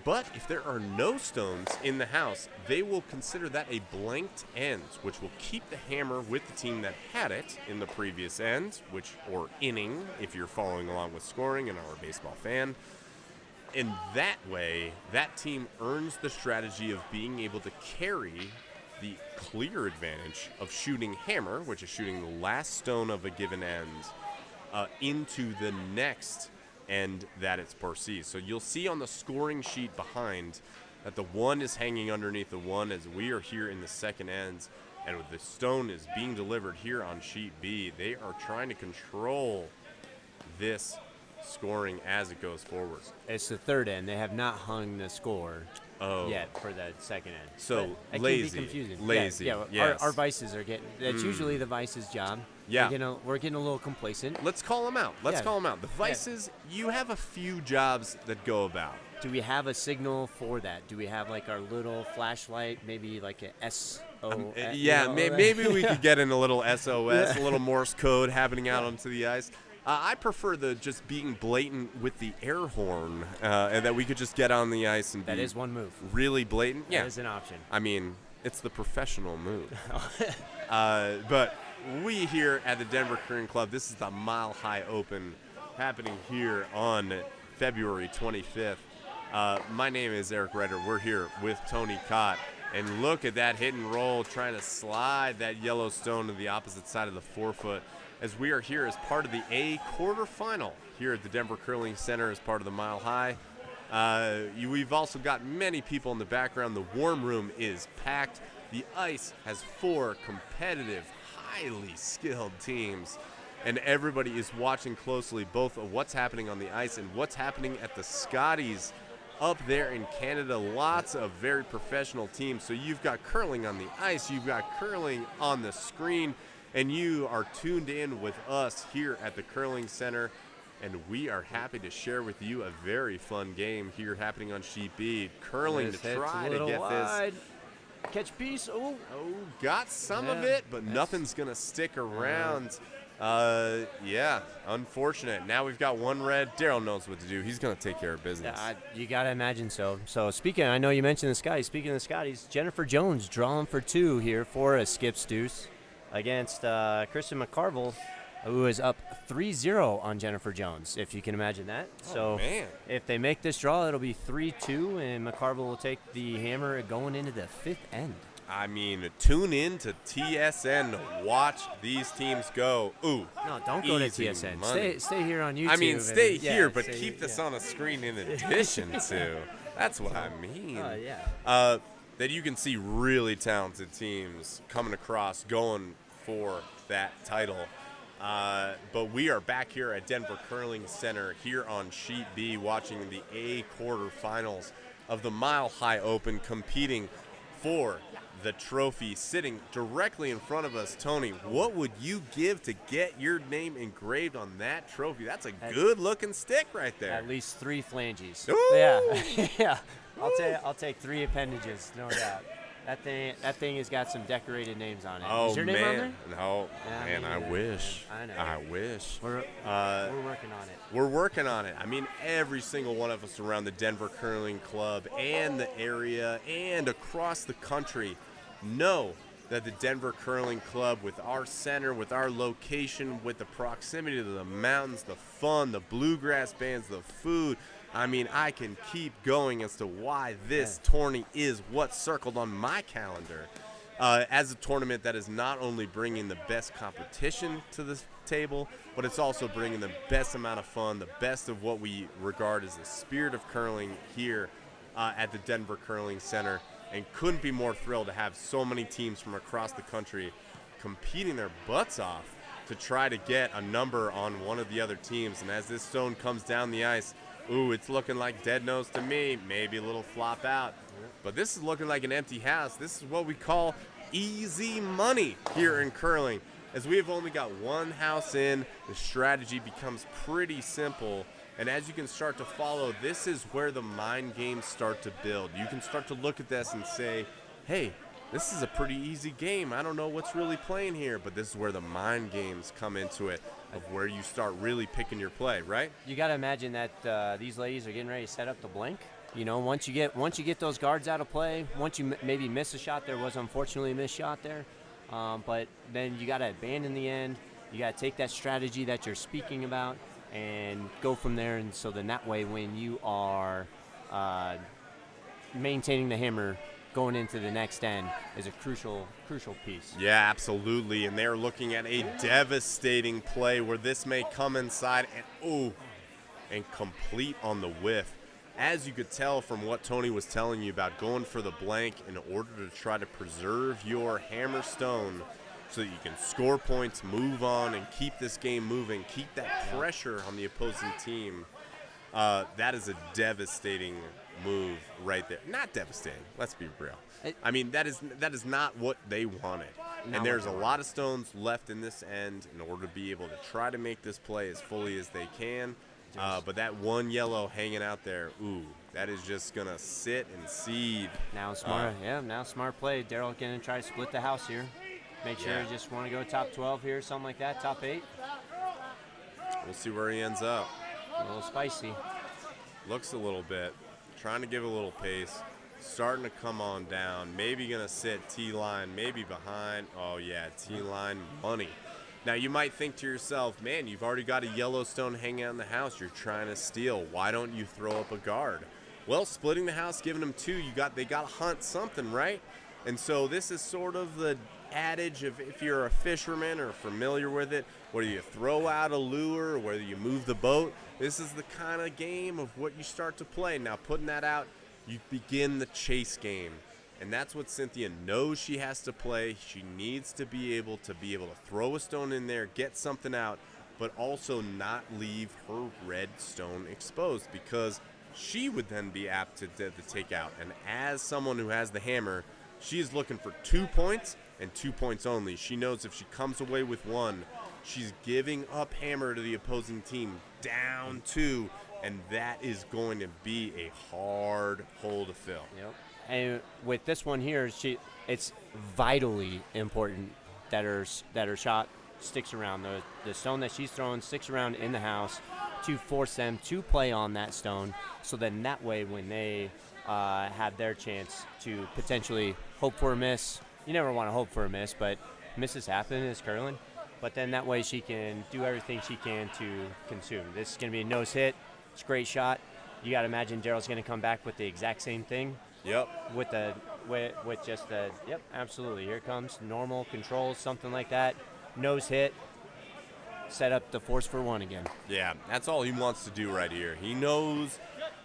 But if there are no stones in the house, they will consider that a blanked end, which will keep the hammer with the team that had it in the previous end, or inning if you're following along with scoring and are a baseball fan. And that way, that team earns the strategy of being able to carry the clear advantage of shooting hammer, which is shooting the last stone of a given end, into the next end that it's perceived. So you'll see on the scoring sheet behind that the 1 is hanging underneath the 1 as we are here in the second end, and with the stone is being delivered here on Sheet B, they are trying to control this scoring as it goes forward. It's the third end. They have not hung the score yet for that second end. So But it lazy. can be confusing. Lazy. Yeah, yes. our vices are getting. That's usually the vices' job. Yeah. We're getting a little complacent. Let's call them out. Let's Yeah. call them out. The vices, you have a few jobs that go about. Do we have a signal for that? Do we have like our little flashlight, maybe like a SO? Maybe we could get in a little SOS, a little Morse code happening out onto the ice. I prefer the just being blatant with the air horn, and that we could just get on the ice and That be is one move. really blatant. That is an option. I mean, it's the professional move. But we here at the Denver Curling Club, this is the Mile High Open happening here on February 25th. My name is Eric Reiter. We're here with Tony Cott. And look at that hit and roll, trying to slide that yellow stone to the opposite side of the 4-foot. As we are here as part of the A quarterfinal here at the Denver Curling Center as part of the Mile High. We've also got many people in the background. The warm room is packed. The ice has 4 competitive, highly skilled teams. And everybody is watching closely both of what's happening on the ice and what's happening at the Scotties up there in Canada. Lots of very professional teams. So you've got curling on the ice, you've got curling on the screen, and you are tuned in with us here at the Curling Center. And we are happy to share with you a very fun game here happening on Sheet B. Curling to try to get wide. Catch piece. Oh, got some of Yeah, it, but nothing's going to stick around. Yeah, unfortunate. Now we've got one red. Daryl knows what to do. He's going to take care of business. You got to imagine so. So speaking, I know you mentioned the Scotties. Speaking of the Scotties, Jennifer Jones drawing for 2 here for a Skips deuce against Kristen McCarville, who is up 3-0 on Jennifer Jones, if you can imagine that. So man. if they make this draw, it'll be 3-2, and McCarville will take the hammer going into the 5th end. I mean, tune in to TSN to watch these teams go. Ooh. No, don't go to easy TSN. money. Stay here on YouTube. I mean, stay and, here, but stay- keep this yeah. on a screen in addition to. That's what I mean. Yeah. That you can see really talented teams coming across, going for that title. But we are back here at Denver Curling Center here on Sheet B, watching the A quarterfinals of the Mile High Open, competing for the trophy. Sitting directly in front of us, Tony, what would you give to get your name engraved on that trophy? That's a good-looking stick right there. At least 3 flanges. Ooh. Yeah, yeah. I'll take 3 appendages, no doubt. That thing has got some decorated names on it. Oh, Is your name on there? No, Yeah, man, I yeah, wish. I know. I wish. We're working on it. We're working on it. I mean, every single one of us around the Denver Curling Club and the area and across the country know that the Denver Curling Club, with our center, with our location, with the proximity to the mountains, the fun, the bluegrass bands, the food, I mean, I can keep going as to why this tourney is what's circled on my calendar. As a tournament that is not only bringing the best competition to this table, but it's also bringing the best amount of fun, the best of what we regard as the spirit of curling here at the Denver Curling Center. And couldn't be more thrilled to have so many teams from across the country competing their butts off to try to get a number on one of the other teams. And as this stone comes down the ice, ooh, it's looking like dead nose to me, maybe a little flop out. But this is looking like an empty house. This is what we call easy money here in curling. As we have only got one house in, the strategy becomes pretty simple. And as you can start to follow, this is where the mind games start to build. You can start to look at this and say, hey, this is a pretty easy game. I don't know what's really playing here, but this is where the mind games come into it, of where you start really picking your play, right? You got to imagine that these ladies are getting ready to set up the blank. You know, once you get those guards out of play, once you maybe miss a shot, there was unfortunately a missed shot there, but then you got to abandon the end. You got to take that strategy that you're speaking about and go from there. And so then that way, when you are maintaining the hammer going into the next end, is a crucial piece. Yeah, absolutely. And they're looking at a devastating play where this may come inside and complete on the whiff. As you could tell from what Tony was telling you about going for the blank in order to try to preserve your hammer stone so that you can score points, move on, and keep this game moving, keep that pressure on the opposing team. That is a devastating move right there. Not devastating, let's be real. I mean, that is not what they wanted. And there's a lot of stones left in this end in order to be able to try to make this play as fully as they can. But that one yellow hanging out there, that is just going to sit and seed. Now smart play. Daryl going to try to split the house here. Make sure you just want to go top 12 here, something like that, top 8. We'll see where he ends up. A little spicy. Looks a little bit. Trying to give a little pace. Starting to come on down. Maybe going to sit T-line, maybe behind. Oh, yeah, T-line money. Now, you might think to yourself, man, you've already got a Yellowstone hanging out in the house. You're trying to steal. Why don't you throw up a guard? Well, splitting the house, giving them 2, they got to hunt something, right? And so this is sort of the adage of, if you're a fisherman or familiar with it, whether you throw out a lure or whether you move the boat, this is the kind of game of what you start to play. Now, putting that out, you begin the chase game. And that's what Cynthia knows she has to play. She needs to be able to throw a stone in there, get something out, but also not leave her red stone exposed, because she would then be apt to take out. And as someone who has the hammer, she is looking for 2 points and 2 points only. She knows if she comes away with 1, she's giving up hammer to the opposing team down 2, and that is going to be a hard hole to fill. Yep. And with this one here, it's vitally important that her shot sticks around. The stone that she's throwing sticks around in the house to force them to play on that stone. So then that way, when they have their chance to potentially hope for a miss, you never want to hope for a miss, but misses happen. It's curling. But then that way she can do everything she can to consume. This is going to be a nose hit. It's a great shot. You got to imagine Daryl's going to come back with the exact same thing. Yep. With just the, yep, absolutely. Here it comes. Normal controls, something like that. Nose hit. Set up the force for one again. Yeah, that's all he wants to do right here. He knows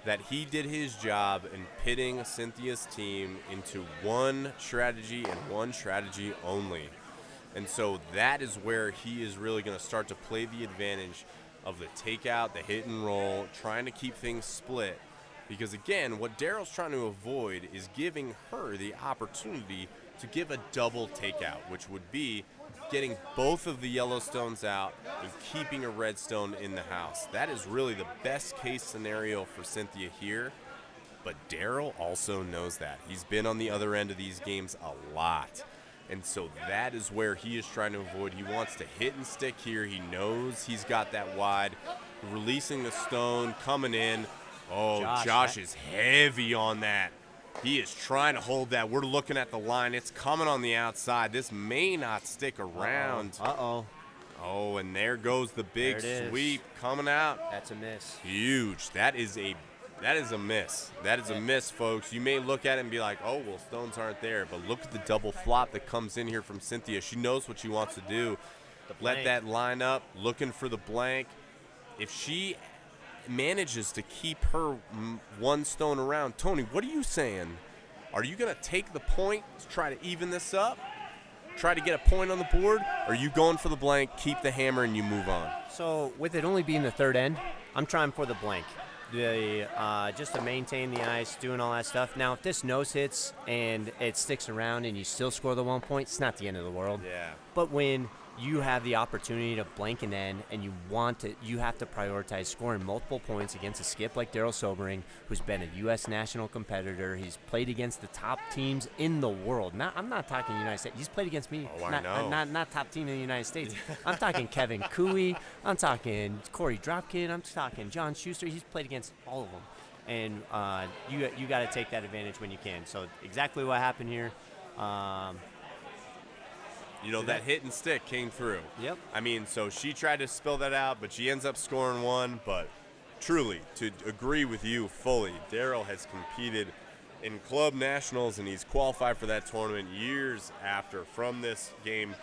that he did his job in pitting Cynthia's team into one strategy and one strategy only. And so that is where he is really going to start to play the advantage of the takeout, the hit and roll, trying to keep things split. Because, again, what Daryl's trying to avoid is giving her the opportunity to give a double takeout, which would be getting both of the yellow stones out and keeping a red stone in the house. That is really the best case scenario for Cynthia here. But Daryl also knows that. He's been on the other end of these games a lot. And so that is where he is trying to avoid. He wants to hit and stick here. He knows he's got that wide. Releasing the stone, coming in. Oh, Josh is heavy on that. He is trying to hold that. We're looking at the line. It's coming on the outside. This may not stick around. Uh-oh. Oh, and there goes the big sweep coming out. That's a miss. Huge. That is a miss. That is a miss, folks. You may look at it and be like, oh, well, stones aren't there. But look at the double flop that comes in here from Cynthia. She knows what she wants to do. Let that line up, looking for the blank. If she manages to keep her one stone around, Tony, what are you saying? Are you going to take the point to try to even this up? Try to get a point on the board? Or are you going for the blank, keep the hammer, and you move on? So with it only being the third end, I'm trying for the blank. Just to maintain the ice, doing all that stuff. Now, if this nose hits and it sticks around and you still score the 1 point, it's not the end of the world. Yeah. But when you have the opportunity to blank an end and you have to prioritize scoring multiple points against a skip like Daryl Sobering, who's been a U.S. national competitor. He's played against the top teams in the world. I'm not talking United States. He's played against me. Oh, I know. Not top team in the United States. I'm talking Kevin Cooey. I'm talking Corey Dropkin. I'm talking John Schuster. He's played against all of them. And you got to take that advantage when you can. So exactly what happened here. That hit and stick came through. Yep. I mean, so she tried to spill that out, but she ends up scoring one. But truly, to agree with you fully, Daryl has competed in club nationals, and he's qualified for that tournament years after from this game.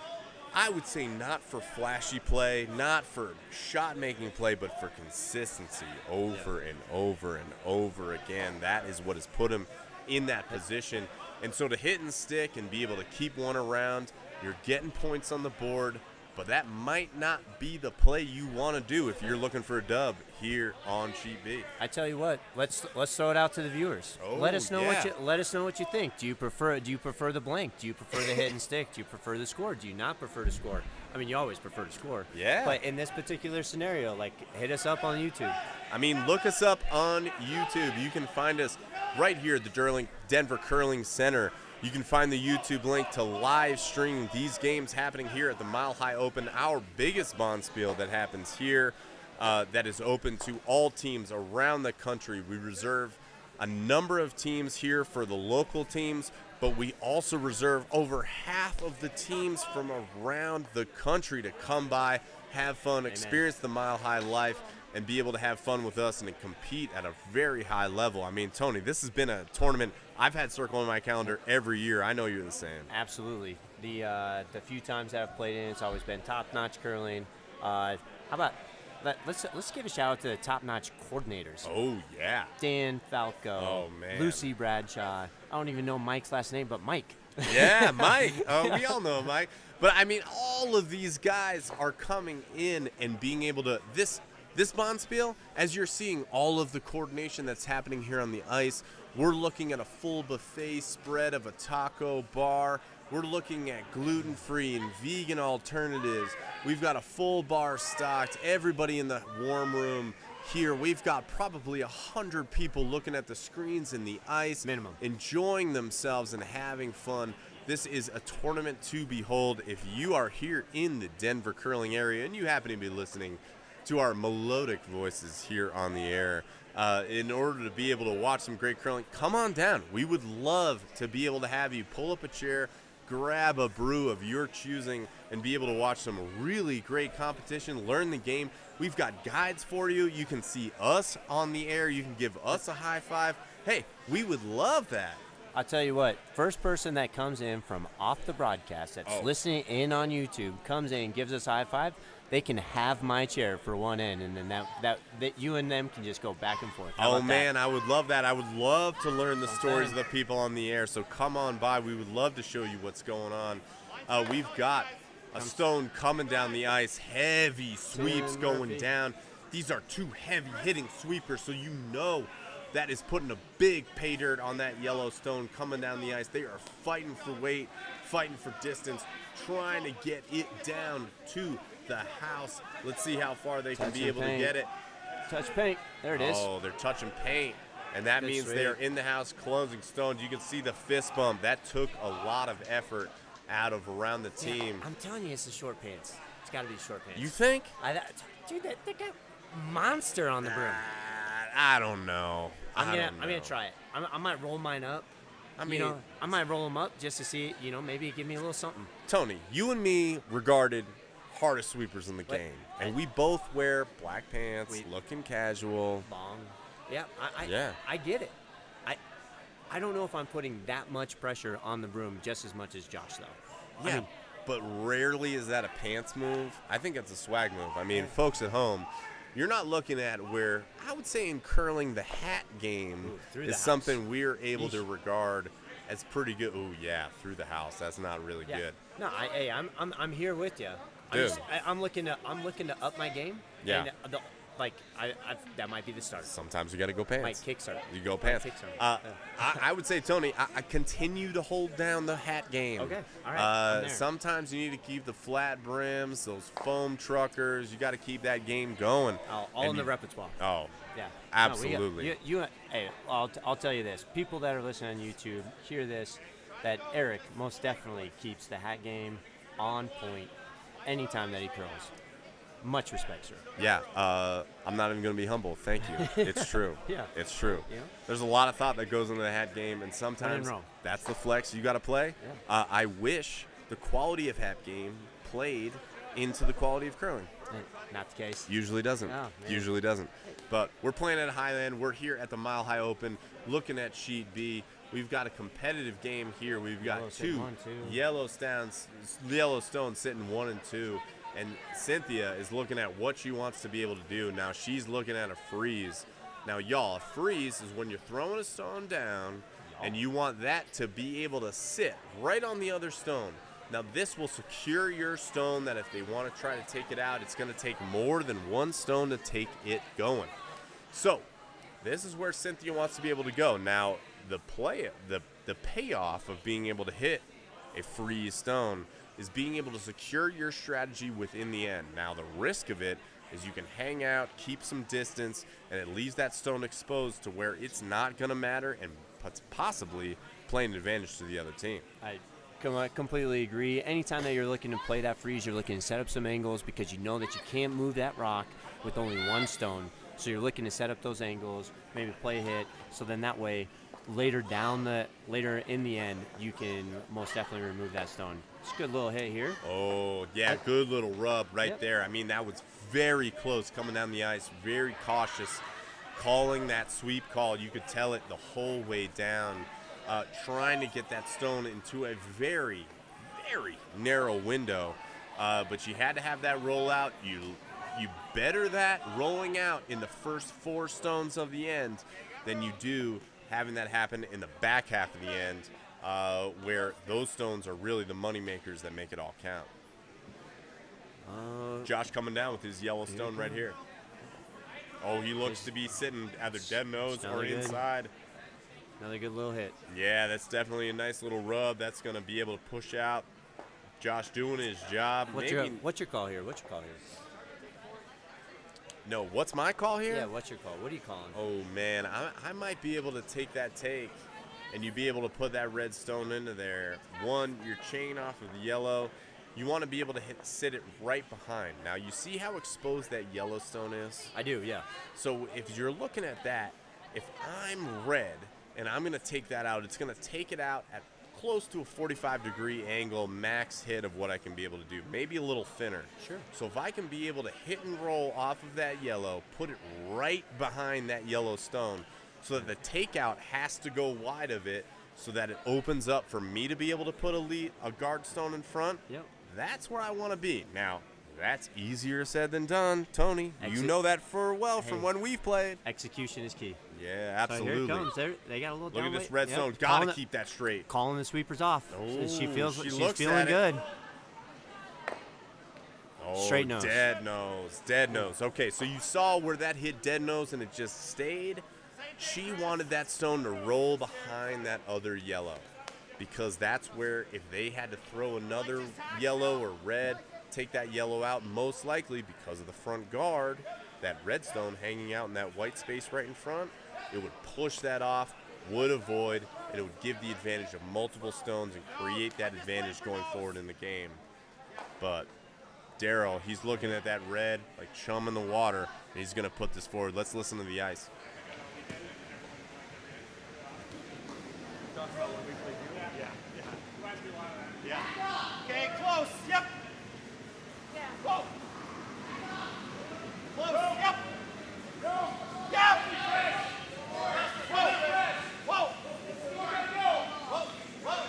I would say not for flashy play, not for shot-making play, but for consistency over and over and over again. That is what has put him in that position. And so to hit and stick and be able to keep one around, you're getting points on the board, but that might not be the play you want to do if you're looking for a dub here on Sheet B. I tell you what, let's throw it out to the viewers. Let us know what you think. Do you prefer the blank? Do you prefer the hit and stick? Do you prefer the score? Do you not prefer to score? I mean, you always prefer to score. Yeah. But in this particular scenario, hit us up on YouTube. I mean, look us up on YouTube. You can find us right here at the Denver Curling Center. You can find the YouTube link to live stream these games happening here at the Mile High Open, our biggest bonspiel that happens here, that is open to all teams around the country. We reserve a number of teams here for the local teams, but we also reserve over half of the teams from around the country to come by, have fun, experience the Mile High life, and be able to have fun with us and compete at a very high level. I mean, Tony, this has been a tournament I've had circled on my calendar every year. I know you're the same. Absolutely. The few times that I've played in, it's always been top-notch curling. How about let's give a shout out to the top-notch coordinators. Oh yeah. Dan Falco. Oh man. Lucy Bradshaw. I don't even know Mike's last name, but Mike. Yeah, Mike. We all know Mike. But I mean, all of these guys are coming in and being able to this bonspiel, as you're seeing all of the coordination that's happening here on the ice. We're looking at a full buffet spread of a taco bar. We're looking at gluten-free and vegan alternatives. We've got a full bar stocked. Everybody in the warm room here. We've got probably 100 people looking at the screens and the ice. Minimum. Enjoying themselves and having fun. This is a tournament to behold. If you are here in the Denver curling area and you happen to be listening to our melodic voices here on the air, in order to be able to watch some great curling, come on down. We would love to be able to have you pull up a chair, grab a brew of your choosing, and be able to watch some really great competition, learn the game. We've got guides for you. You can see us on the air. You can give us a high five. Hey, we would love that. I'll tell you what, first person that comes in from off the broadcast that's listening in on YouTube comes in, gives us a high five, they can have my chair for one end, and then that you and them can just go back and forth. How about man, that? I would love that. I would love to learn the stories of the people on the air. So come on by. We would love to show you what's going on. We've got a stone coming down the ice, heavy sweeps going down. These are two heavy-hitting sweepers, so you know that is putting a big pay dirt on that yellow stone coming down the ice. They are fighting for weight, fighting for distance, trying to get it down to the house. Let's see how far they can be able to get it. Touch paint. There it is. Oh, they're touching paint. And that means they're in the house closing stones. You can see the fist bump. That took a lot of effort out of around the team. Yeah, I'm telling you, it's the short pants. It's got to be short pants. You think? Dude, that guy monster on the brim. I don't know. I'm gonna try it. I might roll mine up. I might roll them up just to see. Maybe give me a little something. Tony, you and me regarded hardest sweepers in the game, and we both wear black pants, looking casual. Long. Yeah. I get it. I don't know if I'm putting that much pressure on the broom just as much as Josh though. Yeah. But rarely is that a pants move. I think it's a swag move. I mean, folks at home, you're not looking at where I would say in curling the hat game is something we're able to regard as pretty good. Oh yeah, through the house. That's not really good. No, I'm here with you. Dude. I'm looking to up my game. Yeah. And that might be the start. Sometimes you got to go pants. Might kickstart. You go pants. I would say, Tony, I continue to hold down the hat game. Okay. All right. Sometimes you need to keep the flat brims, those foam truckers. You got to keep that game going. All in the repertoire. Oh, yeah. Absolutely. Hey, I'll tell you this. People that are listening on YouTube hear this, that Eric most definitely keeps the hat game on point anytime that he curls. Much respect, sir. Yeah, I'm not even going to be humble. Thank you. It's true. Yeah. It's true. Yeah. There's a lot of thought that goes into the hat game, and sometimes that's the flex you got to play. Yeah. I wish the quality of hat game played into the quality of curling. Not the case. Usually doesn't. Oh, Usually doesn't. But we're playing at Highland. We're here at the Mile High Open looking at Sheet B. We've got a competitive game here. We've got two Yellowstones sitting 1 and 2. And Cynthia is looking at what she wants to be able to do. Now she's looking at a freeze. Now, y'all, a freeze is when you're throwing a stone down and you want that to be able to sit right on the other stone. Now, this will secure your stone that if they want to try to take it out, it's going to take more than one stone to take it going. So, this is where Cynthia wants to be able to go. Now, the payoff of being able to hit a freeze stone is being able to secure your strategy within the end. Now, the risk of it is you can hang out, keep some distance, and it leaves that stone exposed to where it's not going to matter and possibly play an advantage to the other team. I completely agree. Anytime that you're looking to play that freeze, you're looking to set up some angles because you know that you can't move that rock with only one stone. So you're looking to set up those angles, maybe play a hit, so then that way later in the end, you can most definitely remove that stone. It's a good little hit here. Oh, yeah, good little rub right there. I mean, that was very close coming down the ice, very cautious, calling that sweep call. You could tell it the whole way down, trying to get that stone into a very, very narrow window. But you had to have that roll out. You better that rolling out in the first 4 stones of the end than you do having that happen in the back half of the end, where those stones are really the money makers that make it all count. Josh coming down with his yellow stone right here. Oh, he looks to be sitting either dead nose or inside. Another good little hit. Yeah, that's definitely a nice little rub. That's going to be able to push out. Josh doing his job. What's your call here? No, what's my call here? Yeah, what's your call? What are you calling? Oh, man, I might be able to take that take. and you be able to put that red stone into there, one, you're chaining off of the yellow. You want to be able to sit it right behind. Now, you see how exposed that yellow stone is? I do, yeah. So if you're looking at that, if I'm red and I'm going to take that out, it's going to take it out at close to a 45-degree angle, max hit of what I can be able to do, maybe a little thinner. Sure. So if I can be able to hit and roll off of that yellow, put it right behind that yellow stone so that the takeout has to go wide of it so that it opens up for me to be able to put a guard stone in front, Yep. that's where I want to be. Now, that's easier said than done, Tony. You know that for well from when we've played. Execution is key. Yeah, So absolutely. here it comes. They got a little Look down at this weight. red Yep. stone. Got Calling to it- keep that straight. Calling the sweepers off. Oh, She feels she she's looks feeling at it. good. Oh, Straight nose. Dead nose. Dead nose. Okay, so you saw where that hit dead nose and it just stayed. She wanted that stone to roll behind that other yellow because that's where if they had to throw another yellow or red, take that yellow out, most likely because of the front guard, that red stone hanging out in that white space right in front, it would push that off, would avoid, and it would give the advantage of multiple stones and create that advantage going forward in the game. But Daryl, he's looking at that red like chum in the water, and he's going to put this forward. Let's listen to the ice. Okay, close. Yep. Whoa. Close. Yep. Yep. Whoa. Whoa. Whoa.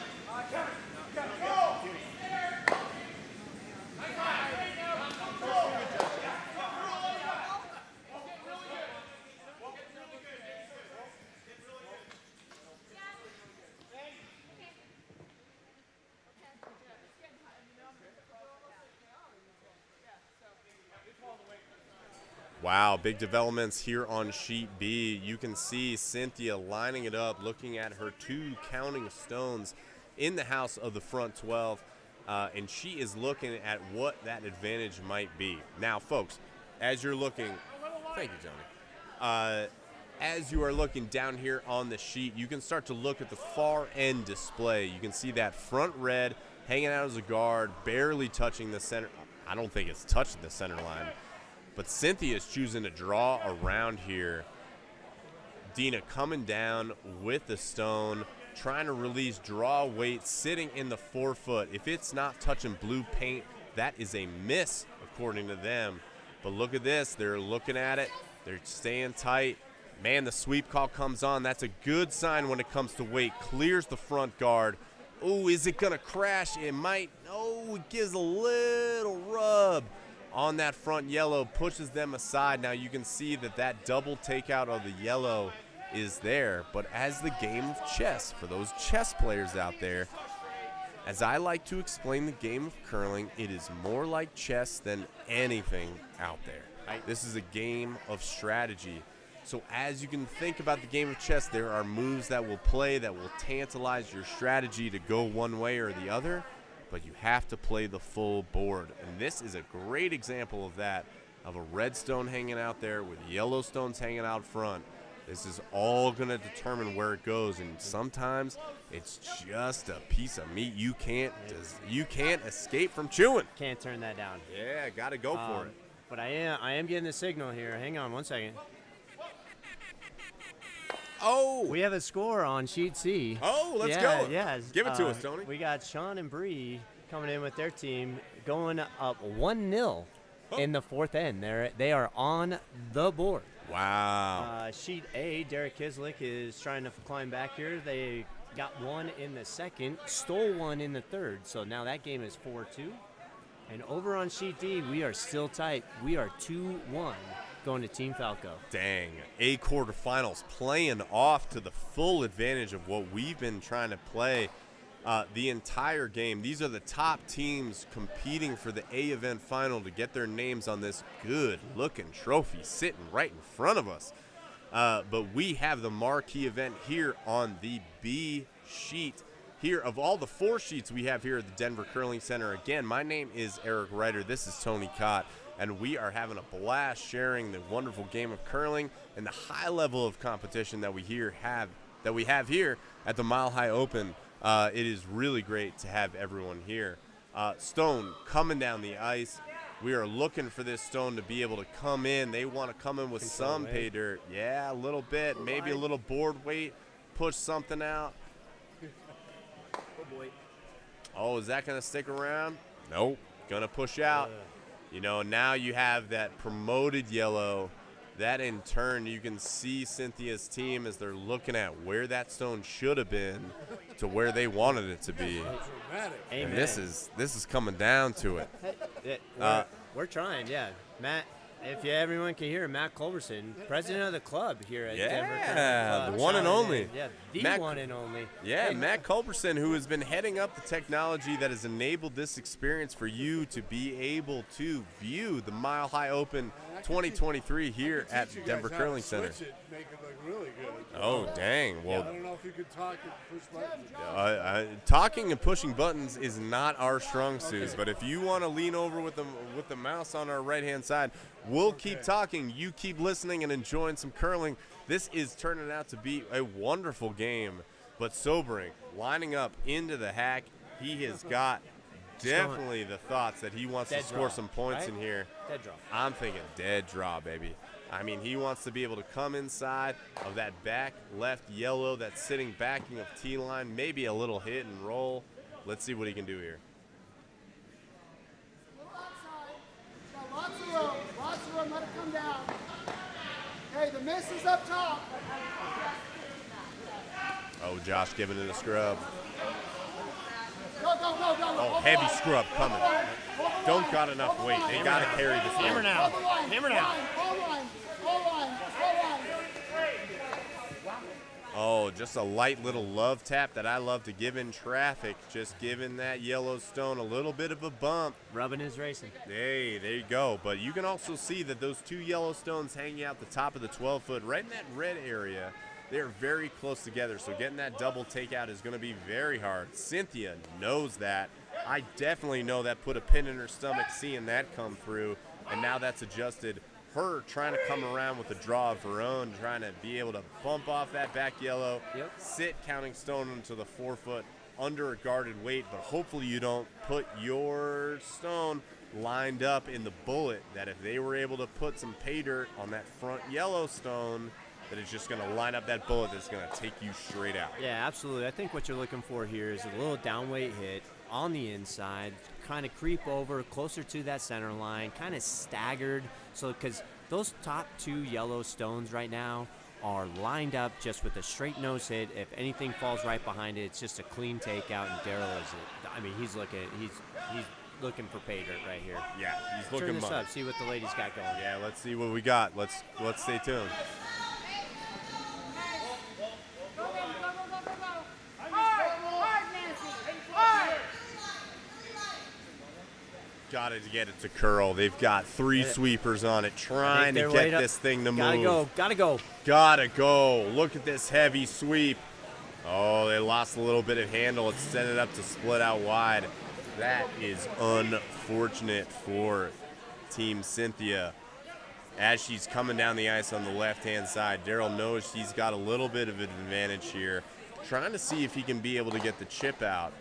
Wow, big developments here on sheet B. You can see Cynthia lining it up, looking at her 2 counting stones in the house of the front 12, and she is looking at what that advantage might be. Now, folks, as you're looking, thank you, Tony. As you are looking down here on the sheet, you can start to look at the far end display. You can see that front red hanging out as a guard, barely touching the center. I don't think it's touching the center line. But Cynthia is choosing to draw around here. Dina coming down with the stone, trying to release draw weight, sitting in the 4 foot. If it's not touching blue paint, that is a miss according to them. But look at this. They're looking at it. They're staying tight. Man, the sweep call comes on. That's a good sign when it comes to weight. Clears the front guard. Oh, is it going to crash? It might. Oh, it gives a little rub on that front yellow, pushes them aside. Now you can see that that double takeout of the yellow is there. But as the game of chess, for those chess players out there, as I like to explain the game of curling, it is more like chess than anything out there. This is a game of strategy. So as you can think about the game of chess, there are moves that will play that will tantalize your strategy to go one way or the other, but you have to play the full board. And this is a great example of that, of a red stone hanging out there with yellow stones hanging out front. This is all going to determine where it goes, and sometimes it's just a piece of meat you can't escape from chewing. Can't turn that down. Yeah, got to go for it. But I am getting the signal here. Hang on 1 second. Oh, We have a score on sheet C. oh, let's yeah, go. Yeah, Give it to us, Tony. We got Sean and Bree coming in with their team, going up 1-0 in the 4th end. They are on the board. Wow. Sheet A, Derek Kislick is trying to climb back here. They got one in the 2nd, stole one in the 3rd. So now that game is 4-2. And over on sheet D, we are still tight. We are 2-1 going to Team Falco. Dang. A quarterfinals playing off to the full advantage of what we've been trying to play the entire game. These are the top teams competing for the A event final to get their names on this good-looking trophy sitting right in front of us. But we have the marquee event here on the B sheet. Here, of all the 4 sheets we have here at the Denver Curling Center, again, my name is Eric Reiter. This is Tony Cott, and we are having a blast sharing the wonderful game of curling and the high level of competition that we here have that we have here at the Mile High Open. It is really great to have everyone here. Stone coming down the ice. We are looking for this stone to be able to come in. They want to come in with some pay dirt. Yeah, a little bit, maybe a little board weight, push something out. Oh, boy. Oh, is that going to stick around? Nope. Going to push out. You know, now you have that promoted yellow. That in turn, you can see Cynthia's team as they're looking at where that stone should have been to where they wanted it to be. And this is coming down to it. We're trying, yeah. Matt, if everyone can hear, Matt Culberson, president of the club here at Denver Curling Club. The one and only. Yeah, the Matt, one and only. Yeah, Matt Culberson, who has been heading up the technology that has enabled this experience for you to be able to view the Mile High Open 2023 here at Denver Curling Center. Make it look really good. Oh, dang. Well, I don't know if you could talk and push buttons. talking and pushing buttons is not our strong suit, but if you want to lean over with the mouse on our right-hand side, we'll keep talking. You keep listening and enjoying some curling. This is turning out to be a wonderful game, but sobering. Lining up into the hack, he has got definitely the thoughts that he wants to score some points in here. Dead draw. I'm thinking dead draw, baby. I mean, he wants to be able to come inside of that back left yellow that's sitting backing of T-line, maybe a little hit and roll. Let's see what he can do here. Lots of room, let it come down. Hey, the miss is up top. Oh, Josh giving it a scrub. Go. Oh, heavy scrub coming. Don't got enough weight. They got to carry this Hammer one. now. Hammer now. Hold line. Oh, just a light little love tap that I love to give in traffic. Just giving that Yellowstone a little bit of a bump. Rubbing his racing. Hey, there you go. But you can also see that those two Yellowstones hanging out the top of the 12-foot, right in that red area, they're very close together. So getting that double takeout is going to be very hard. Cynthia knows that. I definitely know that put a pin in her stomach seeing that come through. And now that's adjusted her trying to come around with a draw of her own, trying to be able to bump off that back yellow, sit counting stone into the 4-foot under a guarded weight, but hopefully you don't put your stone lined up in the bullet, that if they were able to put some pay dirt on that front yellow stone, that it's just going to line up that bullet that's going to take you straight out. Yeah, absolutely. I think what you're looking for here is a little downweight hit on the inside, kind of creep over closer to that center line, kind of staggered. So, because those top two yellow stones right now are lined up just with a straight nose hit. If anything falls right behind it, it's just a clean takeout. And Daryl is, I mean, he's looking for pay dirt right here. Yeah, he's looking. Turn this up, see what the ladies got going. Yeah, let's see what we got. Let's stay tuned. Got to get it to curl. They've got three sweepers on it, trying to get this thing to move. Gotta go. Look at this heavy sweep. Oh, they lost a little bit of handle. It sent it up to split out wide. That is unfortunate for Team Cynthia. As she's coming down the ice on the left-hand side, Daryl knows he's got a little bit of an advantage here, trying to see if he can be able to get the chip out.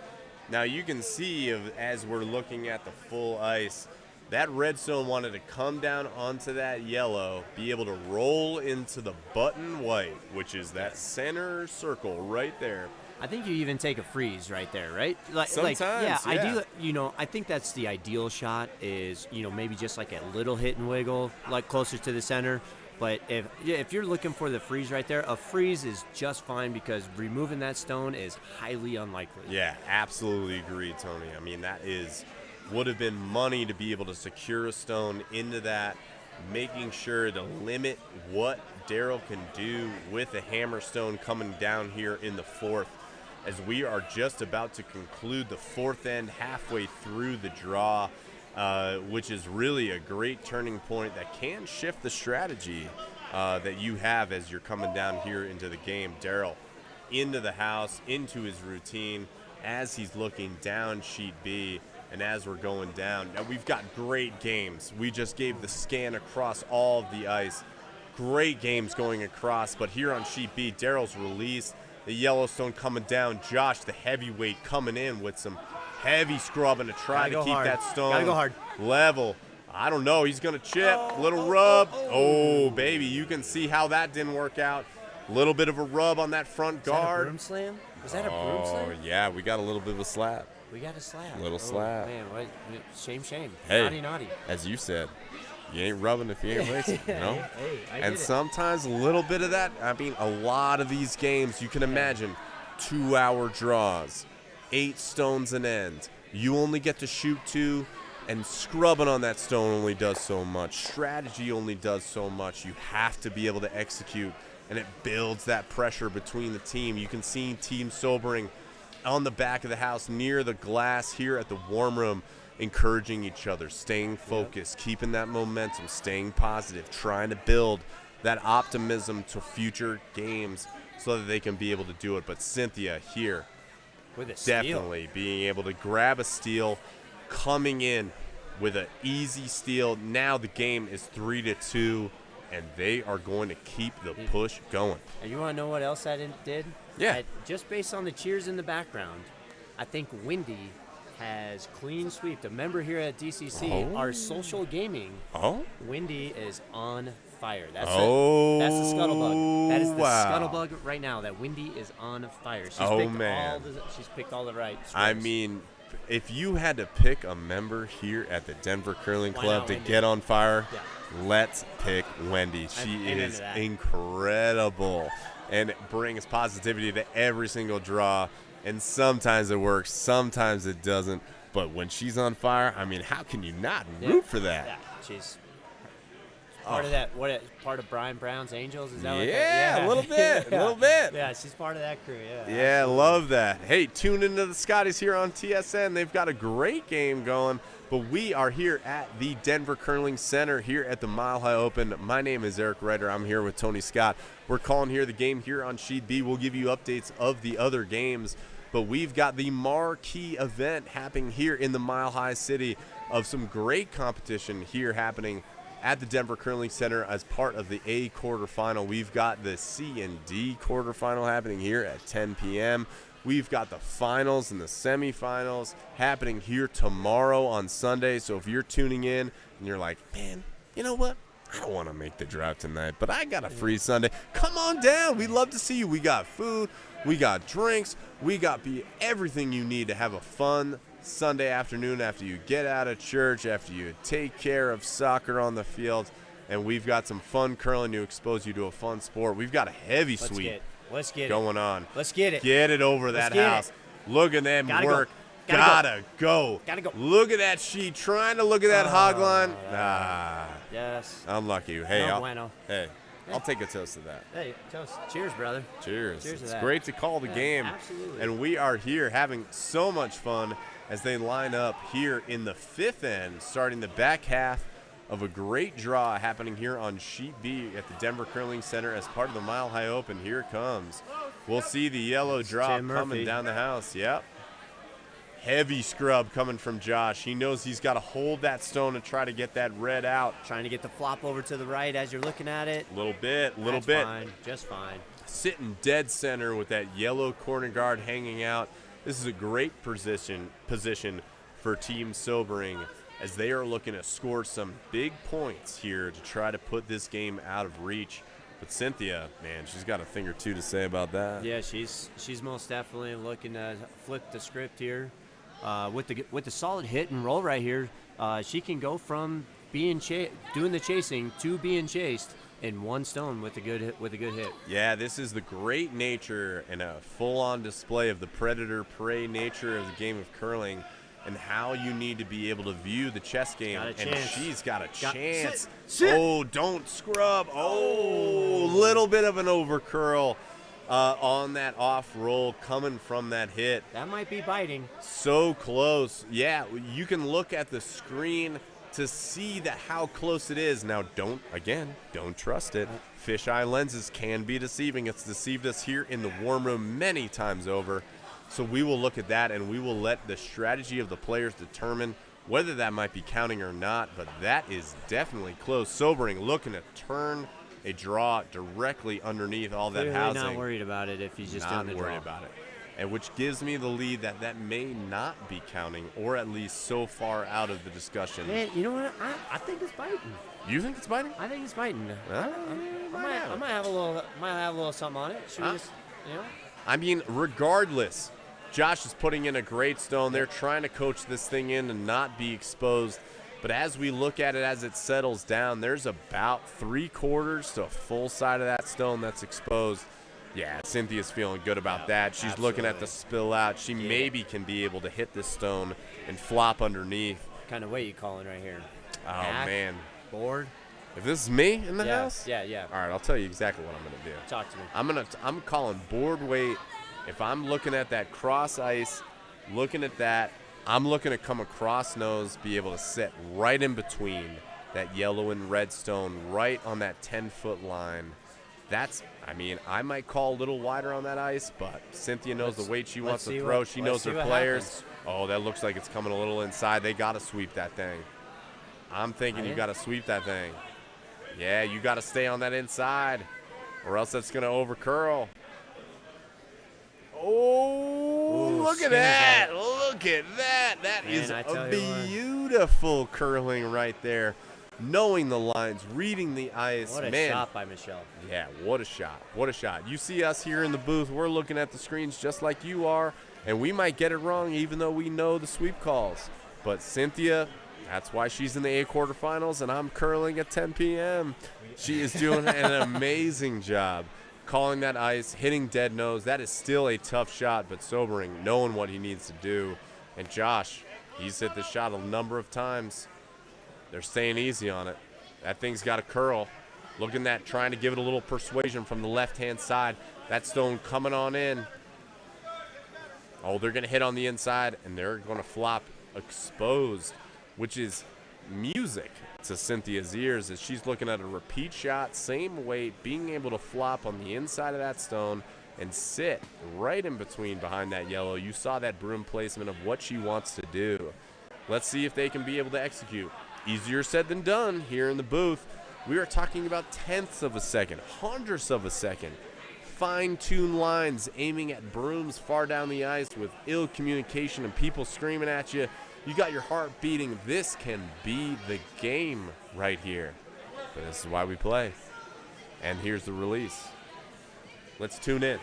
Now you can see as we're looking at the full ice, that redstone wanted to come down onto that yellow, be able to roll into the button white, which is that center circle right there. I think you even take a freeze right there, right? Sometimes, yeah. I think that's the ideal shot is, maybe just like a little hit and wiggle, like closer to the center. But if you're looking for the freeze right there, a freeze is just fine because removing that stone is highly unlikely. Yeah, absolutely agree, Tony. I mean, would have been money to be able to secure a stone into that, making sure to limit what Daryl can do with a hammer stone coming down here in the fourth, as we are just about to conclude the fourth end halfway through the draw. Which is really a great turning point that can shift the strategy that you have as you're coming down here into the game. Daryl into the house, into his routine as he's looking down sheet B, and as we're going down. Now we've got great games. We just gave the scan across all of the ice. Great games going across, but here on sheet B, Daryl's release the Yellowstone coming down. Josh, the heavyweight, coming in with some heavy scrubbing to try to keep that stone Gotta go hard. level. I don't know. He's going to chip. Little rub. Oh, baby. You can see how that didn't work out. Little bit of a rub on that front Was that a guard. broom slam? Was that a broom slam? Oh, yeah. We got a little bit of a slap. We got a slap. Little slap. Man, what? Shame. Hey. Naughty, naughty. As you said, you ain't rubbing if you ain't racing, you know? Hey, I And did it. sometimes a little bit of that. I mean, a lot of these games, you can imagine 2-hour draws, 8 stones an end. You only get to shoot 2, and scrubbing on that stone only does so much. Strategy only does so much. You have to be able to execute, and it builds that pressure between the team. You can see Team Sobering on the back of the house near the glass here at the warm room, encouraging each other, staying focused, keeping that momentum, staying positive, trying to build that optimism to future games so that they can be able to do it. But Cynthia here, With a steal. definitely being able to grab a steal, coming in with an easy steal. Now the game is 3-2, and they are going to keep the push going. And you want to know what else I did? Yeah. Just based on the cheers in the background, I think Wendy has clean sweeped. A member here at DCC, our social gaming, Oh? Wendy is on fire. That's Oh, That's the scuttlebug. That is the wow. scuttlebug right now. That Wendy is on fire. She's Oh, picked man. She's picked all the right. I strokes. mean, if you had to pick a member here at the Denver Curling Why Club not to Wendy? get on fire, Yeah. let's pick Wendy. She I'm into is that. incredible and brings positivity to every single draw. And sometimes it works, sometimes it doesn't. But when she's on fire, I mean, how can you not root for that? Yeah, she's part of that. Part of Brian Brown's Angels? Is that what Yeah, that, a little bit, a little bit. Yeah, she's part of that crew. Yeah. Yeah, love that. Hey, tune into the Scotties here on TSN. They've got a great game going, but we are here at the Denver Curling Center here at the Mile High Open. My name is Eric Reiter. I'm here with Tony Scott. We're calling here the game here on Sheet B. We'll give you updates of the other games, but we've got the marquee event happening here in the Mile High City of some great competition here happening at the Denver Curling Center as part of the A quarterfinal. We've got the C and D quarterfinal happening here at 10 p.m. We've got the finals and the semifinals happening here tomorrow on Sunday. So if you're tuning in and you're like, man, you know what? I don't want to make the drive tonight, but I got a free Sunday. Come on down. We'd love to see you. We got food. We got drinks. We got everything you need to have a fun Sunday afternoon after you get out of church, after you take care of soccer on the field, and we've got some fun curling to expose you to a fun sport. We've got a heavy sweep Let's get it. going on. Let's get it. Get it over that Let's get house. it. Look at them Gotta go. work. Gotta go. Gotta go. Look at that sheet. Trying to look at that hog line. Yes. Unlucky. Hey, No I'll, bueno. hey, I'll take a toast to that. Hey, toast. Cheers, brother. Cheers. Cheers to It's that. great to call the Yeah, game. absolutely. And we are here having so much fun as they line up here in the fifth end, starting the back half of a great draw happening here on Sheet B at the Denver Curling Center as part of the Mile High Open. Here it comes. We'll see the yellow drop Tim coming Murphy. down the house. Yep. Heavy scrub coming from Josh. He knows he's got to hold that stone and try to get that red out. Trying to get the flop over to the right as you're looking at it. Little bit. That's fine. Just fine. Sitting dead center with that yellow corner guard hanging out. This is a great position for Team Sobering as they are looking to score some big points here to try to put this game out of reach. But Cynthia, man, she's got a thing or two to say about that. Yeah, she's most definitely looking to flip the script here. With the solid hit and roll right here, she can go from being doing the chasing to being chased in one stone with a good hit. Yeah, this is the great nature and a full-on display of the predator-prey nature of the game of curling and how you need to be able to view the chess game. Got a And chance. she's got a Got- chance. sit. Oh, don't scrub. Oh, little bit of an overcurl on that off roll coming from that hit. That might be biting. So close. Yeah, you can look at the screen to see that how close it is. Now, don't trust it. Fisheye lenses can be deceiving. It's deceived us here in the warm room many times over. So we will look at that, and we will let the strategy of the players determine whether that might be counting or not, but that is definitely close. Sobering looking to turn a draw directly underneath all that Clearly housing. not worried about it if he's just Not doing the worried draw. about it. And which gives me the lead that may not be counting, or at least so far out of the discussion. Man, you know what? I think it's biting. You think it's biting? I think it's biting. Might I might have a little something on it. Should we just, you know? I mean, regardless, Josh is putting in a great stone. They're trying to coach this thing in and not be exposed. But as we look at it as it settles down, there's about 3/4 to a full side of that stone that's exposed. Yeah, Cynthia's feeling good about that. She's looking at the spill out. She maybe can be able to hit this stone and flop underneath. What kind of weight you calling right here? Oh, Hack? man. Board? If this is me in the Yeah, house? yeah. All right, I'll tell you exactly what I'm going to do. Talk to me. I'm calling board weight. If I'm looking at that cross ice, looking at that, I'm looking to come across nose, be able to sit right in between that yellow and red stone, right on that 10-foot line. I might call a little wider on that ice, but Cynthia knows the weight she wants to throw. She knows her players. Oh, that looks like it's coming a little inside. They got to sweep that thing. I'm thinking you got to sweep that thing. Yeah, you got to stay on that inside, or else that's going to over-curl. Oh, look at that. Look at that. That is a beautiful curling right there. Knowing the lines, reading the ice. What a shot by Michelle. Yeah, what a shot. What a shot. You see us here in the booth. We're looking at the screens just like you are, and we might get it wrong even though we know the sweep calls. But Cynthia, that's why she's in the A quarterfinals, and I'm curling at 10 p.m. She is doing an amazing job calling that ice, hitting dead nose. That is still a tough shot, but sobering, knowing what he needs to do. And Josh, he's hit the shot a number of times. They're staying easy on it. That thing's got a curl. Looking at trying to give it a little persuasion from the left-hand side. That stone coming on in. Oh, they're going to hit on the inside, and they're going to flop exposed, which is music to Cynthia's ears as she's looking at a repeat shot, same weight, being able to flop on the inside of that stone and sit right in between behind that yellow. You saw that broom placement of what she wants to do. Let's see if they can be able to execute. Easier said than done here in the booth. We are talking about tenths of a second, hundredths of a second. Fine-tuned lines aiming at brooms far down the ice with ill communication and people screaming at you. You got your heart beating. This can be the game right here. But this is why we play. And here's the release. Let's tune in.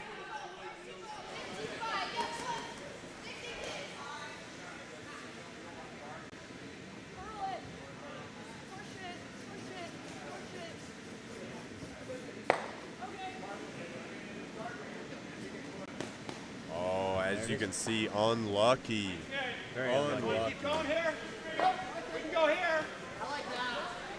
As you can see, unlucky. Very unlucky. Keep going here. We can go here.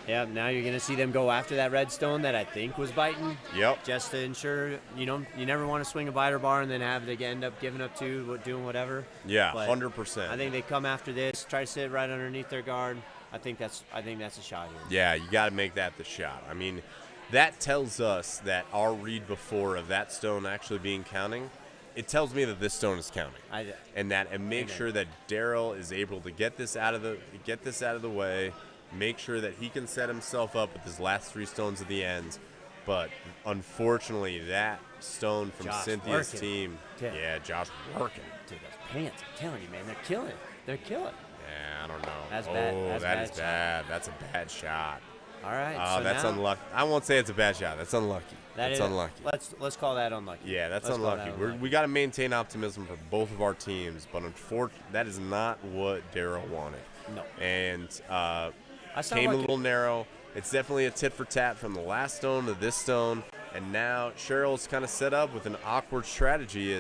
Yeah, now you're going to see them go after that red stone that I think was biting. Yep. Just to ensure, you never want to swing a biter bar and then have they end up giving up doing whatever. Yeah, But 100%. I think they come after this, try to sit right underneath their guard. I think that's a shot here. Yeah, you got to make that the shot. I mean, that tells us that our read before of that stone actually being counting, it tells me that this stone is counting, and make sure that Daryl is able to get this out of the way, make sure that he can set himself up with his last 3 stones at the end. But unfortunately, that stone from Josh Cynthia's working. team, Josh working. Dude, those pants, I'm telling you, man, they're killing. They're killing. Yeah, I don't know. That's bad. Oh, That's that is bad. That's a bad shot. All right. Oh, so that's now, unlucky. I won't say it's a bad shot. That's unlucky. That's unlucky. Let's call that unlucky. Yeah, that's Let's call unlucky. that unlucky. We got to maintain optimism for both of our teams, but unfortunately, that is not what Daryl wanted. No. And sound came like a little narrow. It's definitely a tit for tat from the last stone to this stone, and now Cheryl's kind of set up with an awkward strategy.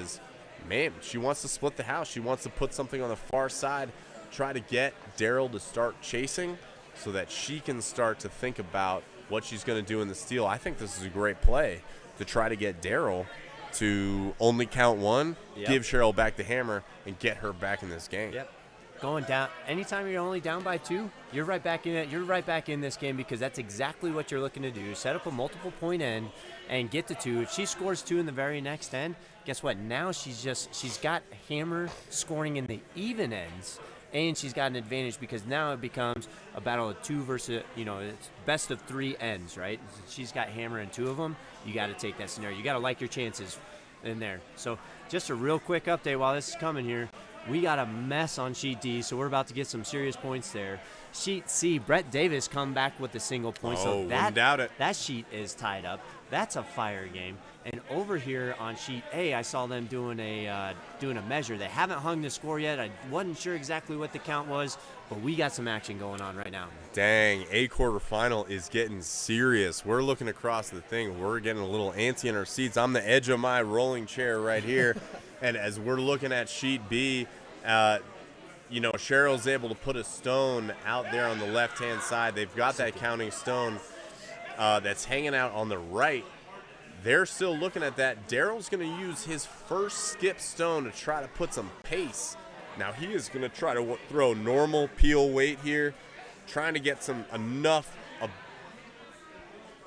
She wants to split the house. She wants to put something on the far side, try to get Daryl to start chasing, so that she can start to think about what she's going to do in the steal. I think this is a great play to try to get Daryl to only count 1, give Cheryl back the hammer, and get her back in this game. Yep. Going down. Anytime you're only down by 2, you're right back in it. You're right back in this game because that's exactly what you're looking to do. Set up a multiple point end and get to 2. If she scores 2 in the very next end, guess what? Now she's got hammer scoring in the even ends. and she's got an advantage because now it becomes a battle of 2 versus, it's best of 3 ends, right? She's got hammer in 2 of them. You got to take that scenario. You got to like your chances in there. So just a real quick update while this is coming here. We got a mess on sheet D, so we're about to get some serious points there. Sheet C, Brett Davis come back with a single point. So wouldn't doubt it. That sheet is tied up. That's a fire game. And over here on sheet A, I saw them doing a measure. They haven't hung the score yet. I wasn't sure exactly what the count was, but we got some action going on right now. Dang, A quarterfinal is getting serious. We're looking across the thing. We're getting a little antsy in our seats. I'm the edge of my rolling chair right here. And as we're looking at sheet B, Cheryl's able to put a stone out there on the left-hand side. They've got that counting stone that's hanging out on the right. They're still looking at that. Daryl's going to use his first skip stone to try to put some pace. Now he is going to try to throw normal peel weight here, trying to get enough.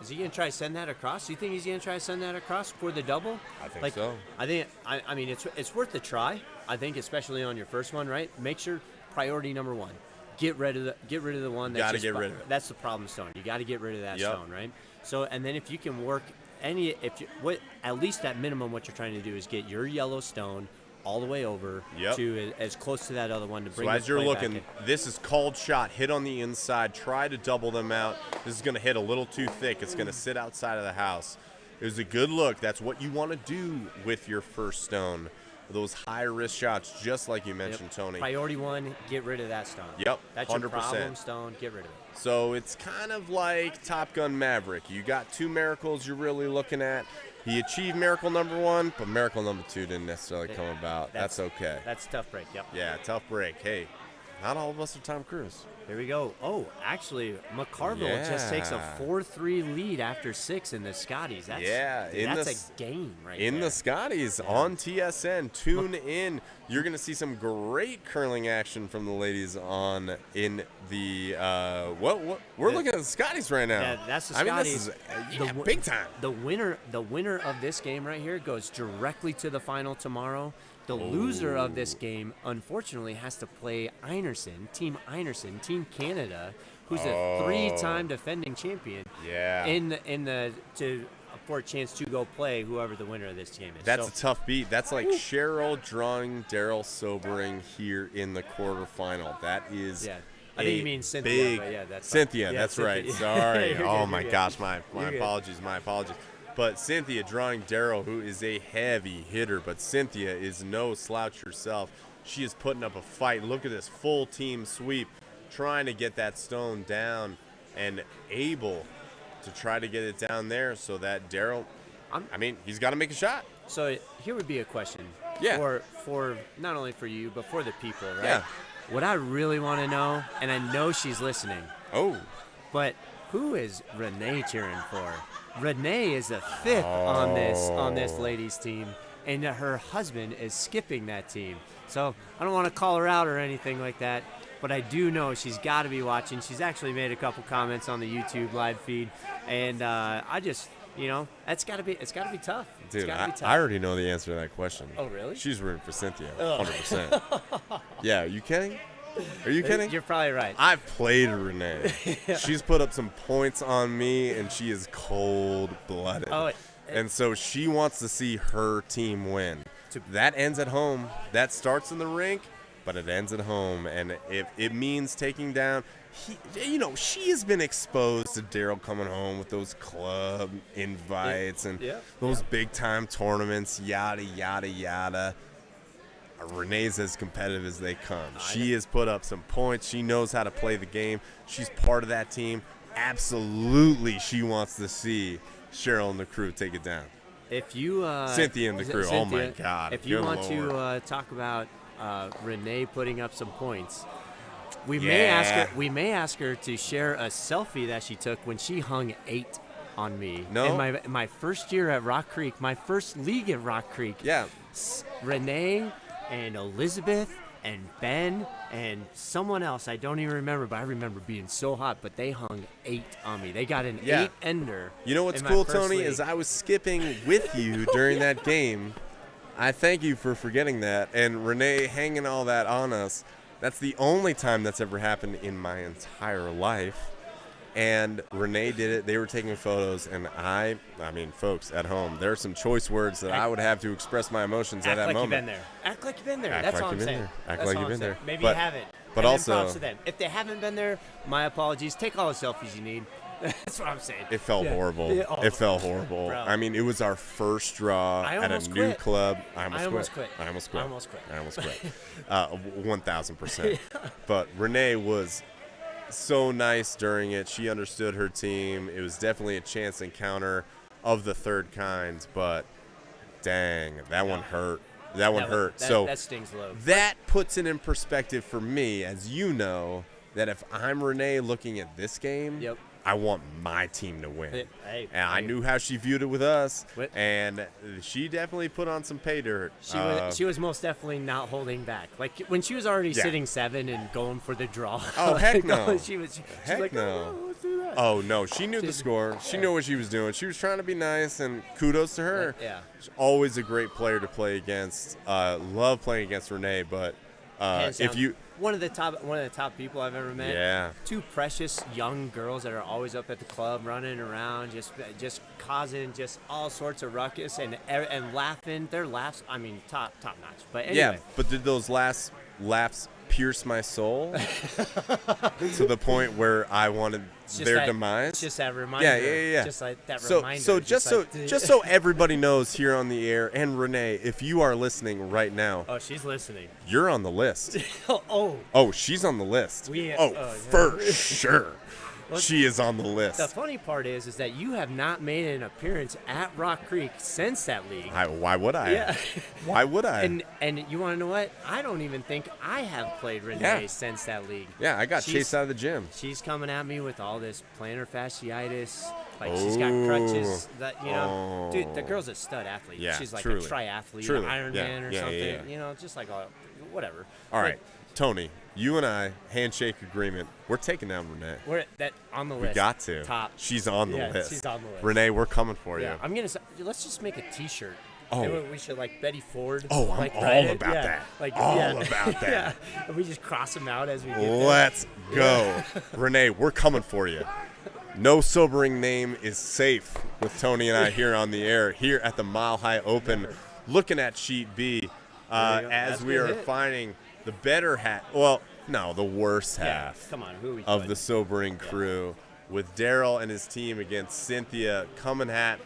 Is he going to try to send that across? Do you think he's going to try to send that across for the double? I think so. I mean, it's worth a try. I think, especially on your first one, right? Make sure priority number 1. Get rid of the one. Got to get rid of it. That's the problem stone. You got to get rid of that stone, right? So, and then if you can work at least at minimum, what you're trying to do is get your yellow stone all the way over to as close to that other one to bring. So as you're looking, this is called shot, hit on the inside, try to double them out. This is going to hit a little too thick. It's going to sit outside of the house. It was a good look. That's what you want to do with your first stone. Those high-risk shots, just like you mentioned, Tony. Priority 1, get rid of that stone. Yep, that's 100%. Your problem stone, get rid of it. So it's kind of like Top Gun Maverick. You got 2 miracles you're really looking at. He achieved miracle number 1, but miracle number 2 didn't necessarily come about. That's okay. That's a tough break, yep. Yeah, tough break. Hey, not all of us are Tom Cruise. Here we go. Oh, actually, McCarville just takes a 4-3 lead after 6 in the Scotties. That's a game right there. In the Scotties on TSN. Tune in. You're going to see some great curling action from the ladies in the we're looking at the Scotties right now. Yeah, that's the Scotties. This is big time. The winner of this game right here goes directly to the final tomorrow. The loser of this game, unfortunately, has to play Team Canada, who's a 3-time defending champion. Yeah. For a chance to go play whoever the winner of this game is. That's a tough beat. That's like Cheryl drawing Daryl Sobering here in the quarterfinal. That is. Yeah. I think you mean Cynthia. Cynthia. That's Cynthia. right. Sorry. Oh my gosh. My apologies. My apologies. But Cynthia drawing Daryl, who is a heavy hitter, but Cynthia is no slouch herself. She is putting up a fight. Look at this full team sweep, trying to get that stone down and able to try to get it down there so that Daryl, he's got to make a shot. So here would be a question for not only for you, but for the people, right? Yeah. What I really want to know, and I know she's listening. Oh. But who is Renee cheering for? Renee is a 5th on this ladies team, and her husband is skipping that team. So I don't want to call her out or anything like that, but I do know she's got to be watching. She's actually made a couple comments on the YouTube live feed, and I just, it's got to be tough. Dude, I already know the answer to that question. Oh, really? She's rooting for Cynthia, 100%. Yeah, are you kidding? Are you kidding? You're probably right. I've played Renee. She's put up some points on me, and she is cold-blooded. And so she wants to see her team win. That ends at home. That starts in the rink, but it ends at home. And if it means taking down, she has been exposed to Daryl coming home with those club invites and those big-time tournaments, yada, yada, yada. Renee's as competitive as they come. She has put up some points. She knows how to play the game. She's part of that team. Absolutely, she wants to see Cheryl and the crew take it down. If you Cynthia and the crew. Cynthia, oh my God! If you want to talk about Renee putting up some points, we may ask her to share a selfie that she took when she hung 8 on me. No. In my first year at Rock Creek, my first league at Rock Creek. Yeah. Renee and Elizabeth and Ben and someone else, I don't even remember, but I remember being so hot, but they hung 8 on me. They got an 8-ender. You know what's cool, Tony, is I was skipping with you during that game. I thank you for forgetting that, and Renee hanging all that on us. That's the only time that's ever happened in my entire life. And Renee did it. They were taking photos, and I mean, folks at home, there are some choice words that I would have to express my emotions at that Act like moment. you've been there. Act like you've been there. Act That's like all I'm you've been saying. there. Act That's like all you've I'm been saying. there. Maybe But- you haven't. but And then also- props to them. If they haven't been there, my apologies. Take all the selfies you need. That's what I'm saying. It felt horrible. Yeah, oh. It felt horrible. Bro. I mean, it was our first draw I at a almost new quit. club. I almost almost quit. quit. I almost I quit. almost quit. I almost quit. 1,000%. But Renee was so nice during it. She understood her team. It was definitely a chance encounter of the third kind, but dang, that one hurt. That one hurt. So that stings low. that puts it in perspective for me, as you know, that if I'm Renee looking at this game, Yep. I want my team to win. Hey, And I knew how she viewed it with us, What? and she definitely put on some pay dirt. She was most definitely not holding back. Like when she was already Yeah. sitting 7 and going for the draw. Oh, heck no. She was Heck like, no. oh, let's do that. Oh, no, she knew the score. She knew what she was doing. She was trying to be nice, and kudos to her. Yeah. She's always a great player to play against. Love playing against Renee, but Hands if down, you – one of the top people I've ever met. Yeah. Two precious young girls that are always up at the club, running around, just causing just all sorts of ruckus and laughing. Their laughs, I mean, top notch. But anyway, Yeah, but did those last laughs pierce my soul to the point where I wanted it's just their that- demise? It's just that reminder. Yeah. Just like that So, reminder. so just so like, just so everybody knows here on the air, and Renee, if you are listening right now, Oh, she's listening. you're on the list. Oh, Oh, she's on the list. We- oh, yeah. for sure, she is on the list. the funny part is that you have not made an appearance at Rock Creek since that league. Why would I? Yeah. Why would I? And you want to know what? I don't even think I have played Renee Yeah. since that league. yeah, I got She's- chased out of the gym. She's coming at me with all this plantar fasciitis. Like she's got crutches. That dude, the girl's a stud athlete. Yeah, she's like truly. a triathlete, Truly. Ironman Yeah, or yeah, something. yeah. You know, just like whatever. All But right, Tony, you and I handshake agreement. We're taking down Renee. we're that on the We list. got to. Top. She's on the Yeah, list. she's on the list. Renee, we're coming for Yeah, you. I'm gonna. Let's just make a T-shirt. Oh. And we should like Betty Ford. Oh, I'm like, all write it. about Yeah, that. Like All yeah. about that. Yeah. And we just cross them out as we get there. Let's go. Renee, we're coming for you. No sobering name is safe with Tony and I here on the air, here at the Mile High Open, looking at Sheet B There you go. as That's we good are hit. finding the better half. Well, no, the worst Yeah, half come on, who are we of putting? the sobering crew with Daryl and his team against Cynthia coming at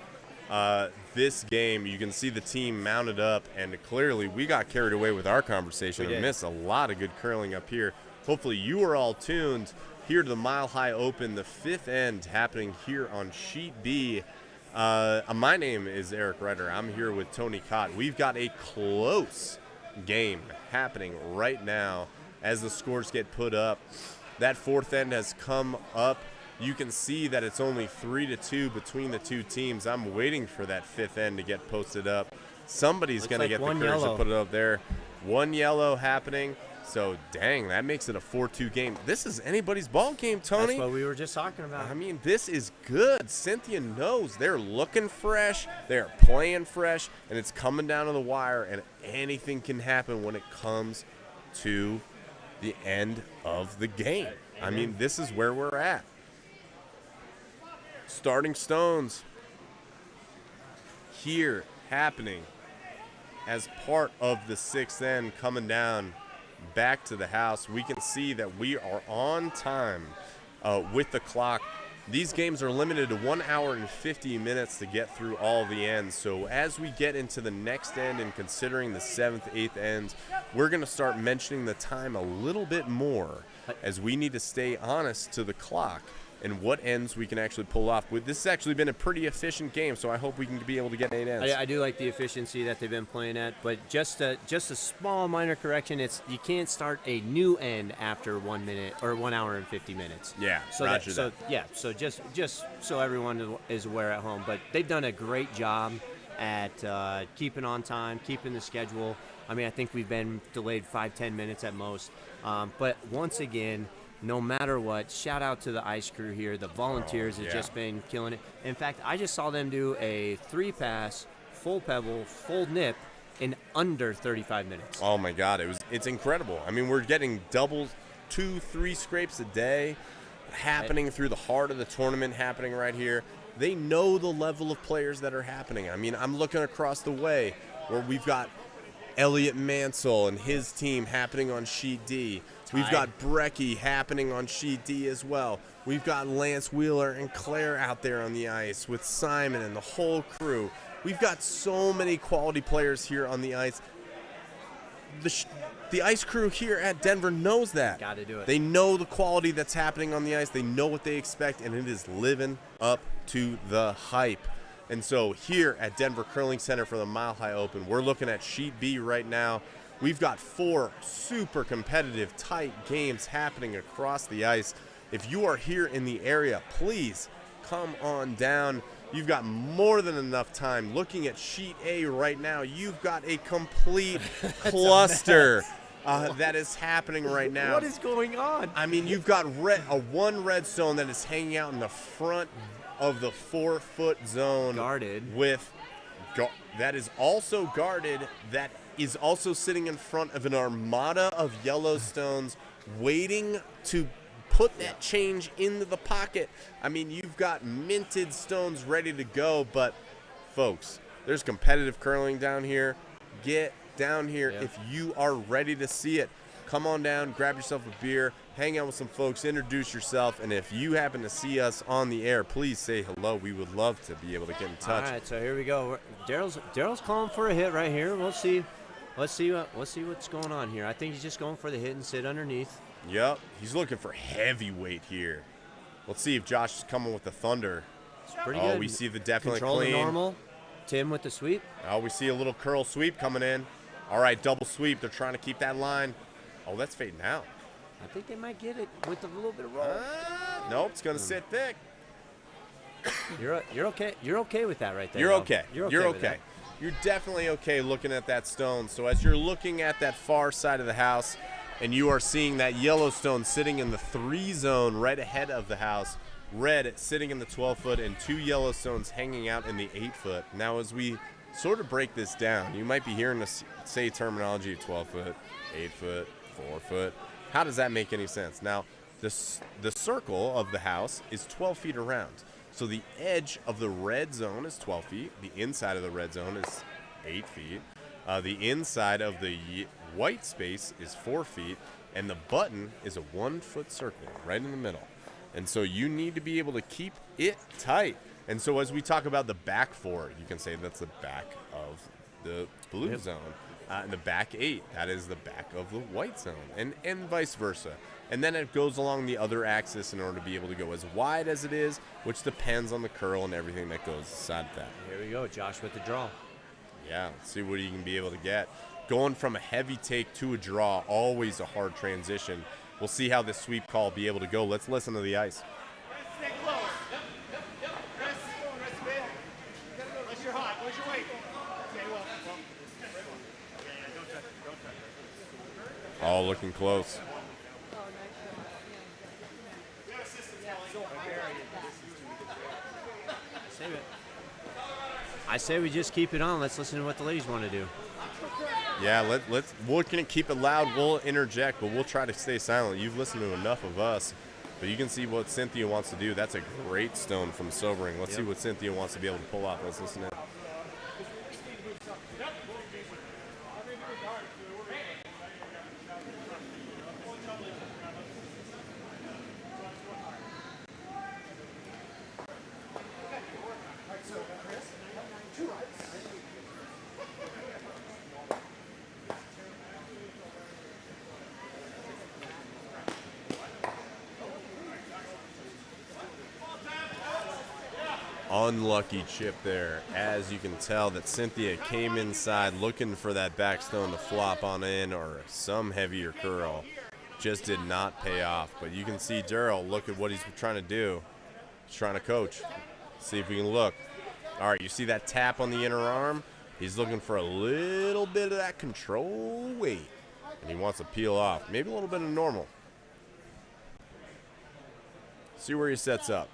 this game. You can see the team mounted up, and clearly we got carried away with our conversation We and did. missed a lot of good curling up here. Hopefully you are all tuned here to the Mile High Open, the fifth end happening here on Sheet B. My name is Eric Ryder. I'm here with Tony Cott. We've got a close game happening right now as the scores get put up. That fourth end has come up. You can see that it's only 3-2 between the two teams. I'm waiting for that fifth end to get posted up. Somebody's Looks going to like get the one courage yellow. to put it up there. One yellow happening. So, dang, that makes it a 4-2 game. This is anybody's ball game, Tony. That's what we were just talking about. I mean, this is good. Cynthia knows they're looking fresh, they're playing fresh, and it's coming down to the wire, and anything can happen when it comes to the end of the game. I mean, this is where we're at. Starting stones here happening as part of the sixth end coming down back to the house. We can see that we are on time with the clock. These games are limited to 1 hour and 50 minutes to get through all the ends. So as we get into the next end and considering the seventh, eighth ends, we're going to start mentioning the time a little bit more as we need to stay honest to the clock and what ends we can actually pull off. This has actually been a pretty efficient game, so I hope we can be able to get 8 ends. I do like the efficiency that they've been playing at, but just a small minor correction. It's you can't start a new end after 1 minute or 1 hour and 50 minutes. Yeah, So roger so that. yeah, so just so everyone is aware at home, but they've done a great job at keeping on time, keeping the schedule. I mean, I think we've been delayed 5-10 minutes at most, but once again. No matter what, shout out to the ice crew here. The volunteers have just been killing it. In fact, I just saw them do a 3-pass, full pebble, full nip, in under 35 minutes. Oh my God, it's incredible. I mean, we're getting double, 2-3 scrapes a day happening through the heart of the tournament, happening right here. They know the level of players that are happening. I mean, I'm looking across the way where we've got Elliot Mansell and his team happening on sheet D. We've got Brecky happening on sheet D as well. We've got Lance Wheeler and Claire out there on the ice with Simon and the whole crew. We've got so many quality players here on the ice. The ice crew here at Denver knows that. Got to do it. They know the quality that's happening on the ice. They know what they expect, and it is living up to the hype. And so here at Denver Curling Center for the Mile High Open, we're looking at sheet B right now. We've got 4 super competitive, tight games happening across the ice. If you are here in the area, please come on down. You've got more than enough time. Looking at sheet A right now, you've got a complete cluster that is happening right now. What is going on? I mean, you've got one red stone that is hanging out in the front of the 4-foot zone. Guarded. That is also guarded. That is also sitting in front of an armada of Yellowstones waiting to put that change into the pocket. I mean, you've got minted stones ready to go, but folks, there's competitive curling down here. Get down here if you are ready to see it. Come on down, grab yourself a beer, hang out with some folks, introduce yourself, and if you happen to see us on the air, please say hello. We would love to be able to get in touch. All right, so here we go. Daryl's calling for a hit right here. We'll see. Let's see what's going on here. I think he's just going for the hit and sit underneath. Yep, he's looking for heavyweight here. Let's see if Josh is coming with the thunder. It's pretty good. Oh, we see the definitely Control clean. the normal. Tim with the sweep. Oh, we see a little curl sweep coming in. All right, double sweep. They're trying to keep that line. Oh, that's fading out. I think they might get it with a little bit of roll. Nope, it's going to sit thick. You're okay. You're okay with that right there. You're though. okay. You're You're with okay. that. You're definitely okay looking at that stone. So as you're looking at that far side of the house and you are seeing that Yellowstone sitting in the 3 zone right ahead of the house, red sitting in the 12-foot and 2 Yellowstones hanging out in the 8-foot. Now as we sort of break this down, you might be hearing us say terminology of 12-foot, 8-foot, 4-foot. How does that make any sense? Now, the circle of the house is 12 feet around. So the edge of the red zone is 12 feet. The inside of the red zone is 8 feet. The inside of the white space is 4 feet. And the button is a 1-foot circle right in the middle. And so you need to be able to keep it tight. And so as we talk about the back 4, you can say that's the back of the blue zone. And the back 8, that is the back of the white zone, and vice versa. And then it goes along the other axis in order to be able to go as wide as it is, which depends on the curl and everything that goes inside that. Here we go, Josh with the draw. Yeah, let's see what you can be able to get. Going from a heavy take to a draw, always a hard transition. We'll see how this sweep call will be able to go. Let's listen to the ice. Stay close. Rest a bit. Unless you're hot. Where's your weight? Stay well. Oh, looking close. Save it. I say we just keep it on. Let's listen to what the ladies want to do. Yeah, we're going to keep it loud. We'll interject, but we'll try to stay silent. You've listened to enough of us, but you can see what Cynthia wants to do. That's a great stone from Sobering. Let's see what Cynthia wants to be able to pull off. Let's listen to it. Unlucky chip there. As you can tell that Cynthia came inside looking for that backstone to flop on in or some heavier curl. Just did not pay off. But you can see Daryl, look at what he's trying to do. He's trying to coach. See if we can look. All right, you see that tap on the inner arm? He's looking for a little bit of that control weight. And he wants to peel off. Maybe a little bit of normal. See where he sets up.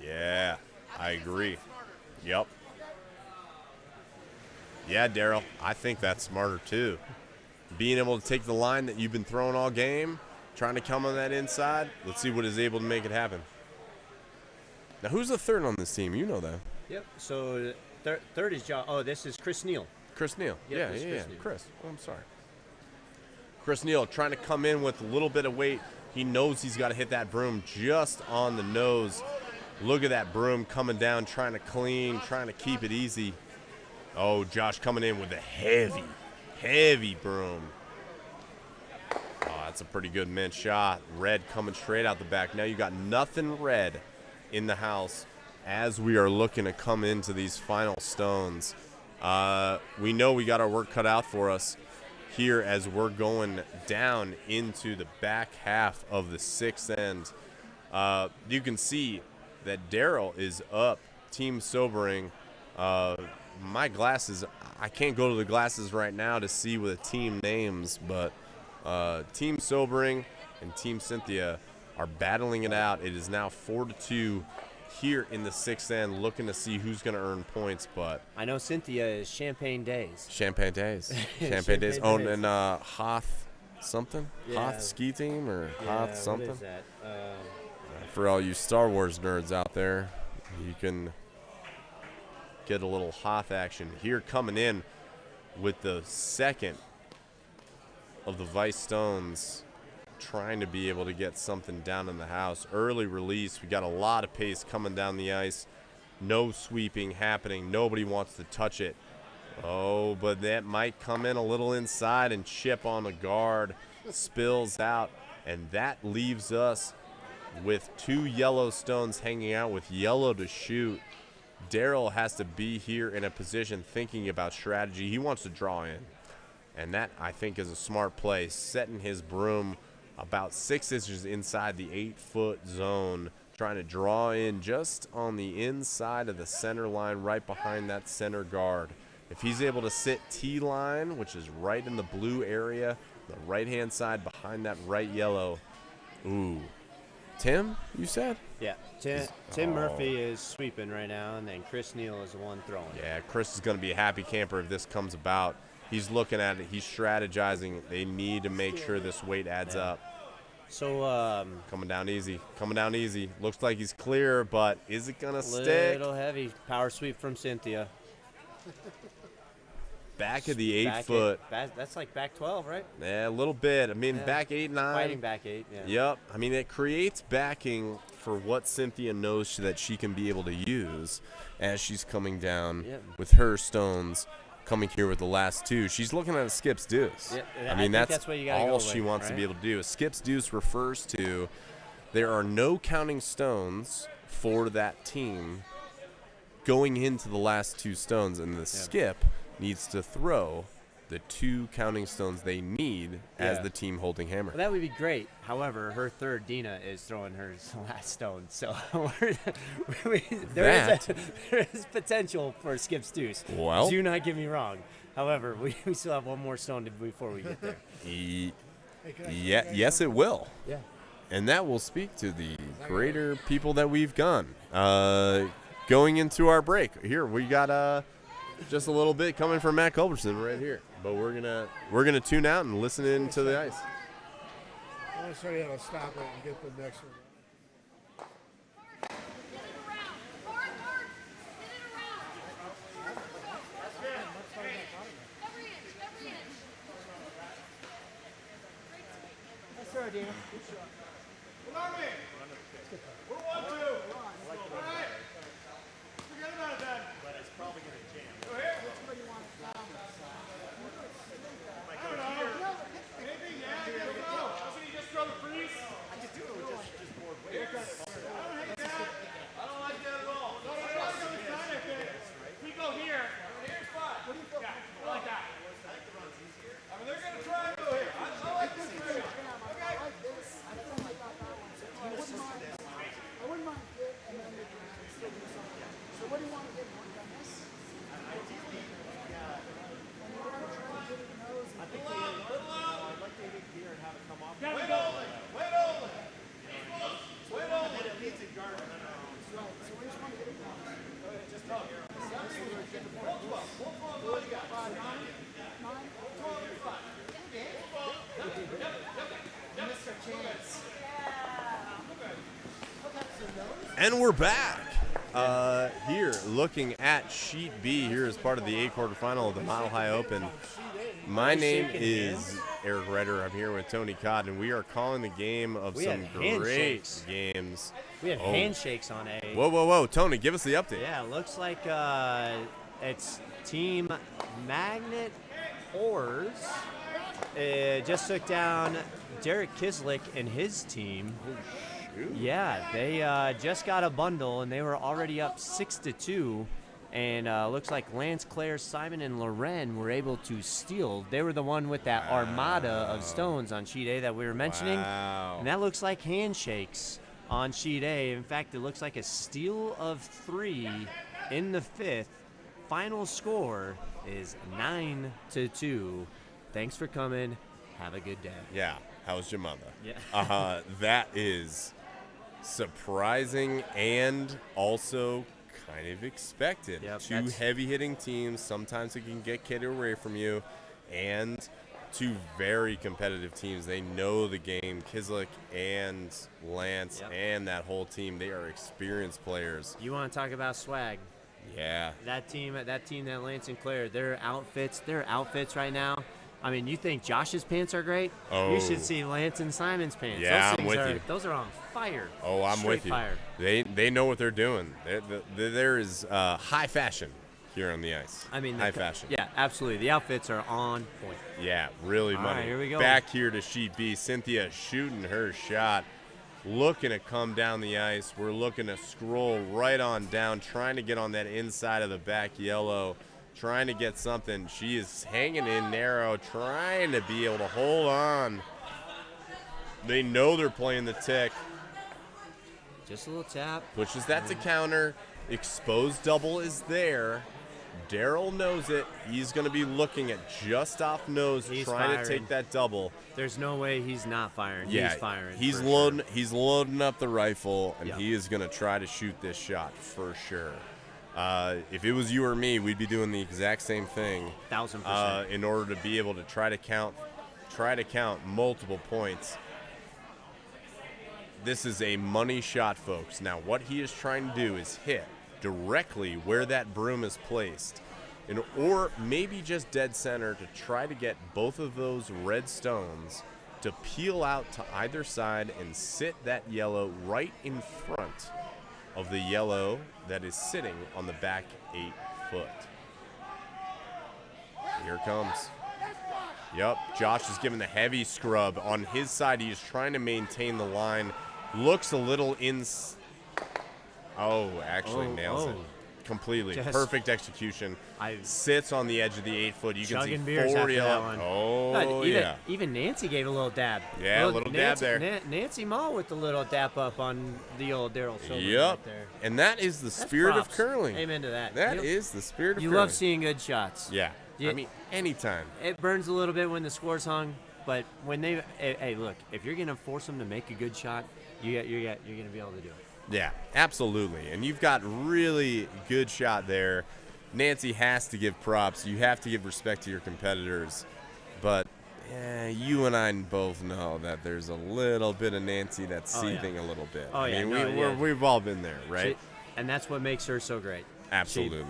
Yeah, I agree. Yep. Yeah, Daryl, I think that's smarter too. Being able to take the line that you've been throwing all game, trying to come on that inside. Let's see what is able to make it happen. Now, who's the third on this team? You know that. Yep. So third is Josh. Oh, this is Chris Neal. Chris Neal. Yep, this is Chris Neal. Chris. Oh, I'm sorry. Chris Neal trying to come in with a little bit of weight. He knows he's got to hit that broom just on the nose. Look at that broom coming down, trying to clean, trying to keep it easy. Oh, Josh coming in with a heavy, heavy broom. Oh, that's a pretty good mint shot. Red coming straight out the back. Now you got nothing red in the house as we are looking to come into these final stones. We know we got our work cut out for us here as we're going down into the back half of the sixth end. You can see that Daryl is up, team sobering. My glasses, I can't go to the glasses right now to see with the team names, but Team Sobering and Team Cynthia are battling it out. It is now 4-2 here in the sixth end, looking to see who's going to earn points. But I know Cynthia is Champagne Days. Champagne Days. Champagne Days. Oh, Days. and Hoth something? Yeah. Hoth ski team or Yeah, Hoth something? What is that? For all you Star Wars nerds out there, you can get a little Hoth action here, coming in with the second of the Vice Stones, trying to be able to get something down in the house. Early release. We got a lot of pace coming down the ice. No sweeping happening. Nobody wants to touch it. Oh, but that might come in a little inside and chip on the guard. Spills out, and that leaves us with two yellow stones hanging out with yellow to shoot. Daryl has to be here in a position thinking about strategy. He wants to draw in, and that, I think, is a smart play, setting his broom about 6 inches inside the 8-foot zone, trying to draw in just on the inside of the center line right behind that center guard. If he's able to sit T-line, which is right in the blue area, the right-hand side behind that right yellow, ooh. Tim, you said? Yeah. Tim Murphy is sweeping right now, and then Chris Neal is the one throwing. Yeah, Chris is going to be a happy camper if this comes about. He's looking at it. He's strategizing. They need to make sure this weight adds up. So Coming down easy. Coming down easy. Looks like he's clear, but is it going to a stick? little heavy. Power sweep from Cynthia. Back of the Back 8-foot. That's like back 12, right? Yeah, a little bit. I mean, Yeah. back 8, 9. Fighting back 8. Yeah. Yep. I mean, it creates backing for what Cynthia knows that she can be able to use as she's coming down Yep. with her stones, coming here with the last two. She's looking at a skip's deuce. Yep. I I mean, think that's that's what you gotta all go she with, wants to right? be able to do. A skip's deuce refers to there are no counting stones for that team going into the last two stones, and the skip needs to throw the two counting stones they need as Yeah. the team holding hammer. Well, that would be great. However, her third, Dina, is throwing her last stone. So there is potential for skip's deuce. Well. Do not get me wrong. However, we still have one more stone before we get there. Yeah, yes, it will. Yeah. And that will speak to the greater people that we've gone. Going into our break, here we got just a little bit coming from Matt Culberson right here. But we're gonna tune out and listen in to the ice. I want to show you how to stop it and get the next one. Get it around. Hard. Get it around. Every inch. That's her, Dina. I wouldn't mind it, and then we can still do something. So what do you want to get? You want to do this? And we're going to try to get it nose and And we're back here looking at Sheet B here as part of the A quarterfinal of the Mile High Open. My name is Eric Redder. I'm here with Tony Cotton, and we are calling the game of some great games. We have handshakes on A. Whoa. Tony, give us the update. Yeah, it looks like it's Team Magnet Ores. Just took down Derek Kislick and his team. Yeah, they just got a bundle, and they were already up 6-2. And looks like Lance, Claire, Simon, and Loren were able to steal. They were the one with that armada of stones on Sheet A that we were mentioning. Wow. And that looks like handshakes on Sheet A. In fact, it looks like a steal of 3 in the 5th. Final score is 9-2. Thanks for coming. Have a good day. Yeah, how's your mother? Yeah. That is surprising and also kind of expected. Yep, two heavy-hitting teams. Sometimes it can get carried away from you. And two very competitive teams. They know the game. Kislick and Lance and that whole team, they are experienced players. You want to talk about swag? Yeah. That team, that Lance and Claire, their outfits right now. I mean, you think Josh's pants are great? Oh. You should see Lance and Simon's pants. Yeah, Those I'm with things you. Those are on fire. Oh, I'm Straight with you. Fire. They know what they're doing. There is high fashion here on the ice. I mean, high fashion. Yeah, absolutely. The outfits are on point. Yeah, really All money. right, here we go. Back here to Sheet B. Cynthia shooting her shot, looking to come down the ice. We're looking to scroll right on down, trying to get on that inside of the back yellow, trying to get something. She is hanging in narrow, trying to be able to hold on. They know they're playing the tick. Just a little tap. Pushes that to counter. Exposed double is there. Daryl knows it. He's going to be looking at just off nose, He's trying firing. to take that double. There's no way he's not firing. Yeah, He's firing. He's for loading. Sure. He's loading up the rifle, and Yep. he is going to try to shoot this shot for sure. If it was you or me, we'd be doing the exact same thing. 1000%. In order to be able to try to count multiple points. This is a money shot, folks. Now, what he is trying to do is hit directly where that broom is placed, or maybe just dead center to try to get both of those red stones to peel out to either side and sit that yellow right in front of the yellow that is sitting on the back 8 foot. Here it comes. Yep, Josh is giving the heavy scrub. On his side, he is trying to maintain the line. Looks a little actually nails it completely. Just- Perfect execution. I- Sits on the edge of the 8 foot. You can see Chugging beers 40 after that up. one. Oh, God, yeah. Even Nancy gave a little dab. Yeah, a little dab Nancy, there. Nancy Ma with the little dap up on the old Daryl Silver Yep. right there. And that is the That's spirit props. of curling. Amen to that. That is the spirit of You curling. love seeing good shots. Yeah. You- I mean, anytime. It burns a little bit when the score's hung, but when hey, look, if you're gonna force them to make a good shot, you're gonna be able to do it. Yeah, absolutely. And you've got really good shot there. Nancy has to give props. You have to give respect to your competitors. But you and I both know that there's a little bit of Nancy that's Oh, yeah. seething a little bit. Oh, yeah, I mean, no, yeah. we've all been there, right? And that's what makes her so great. Absolutely.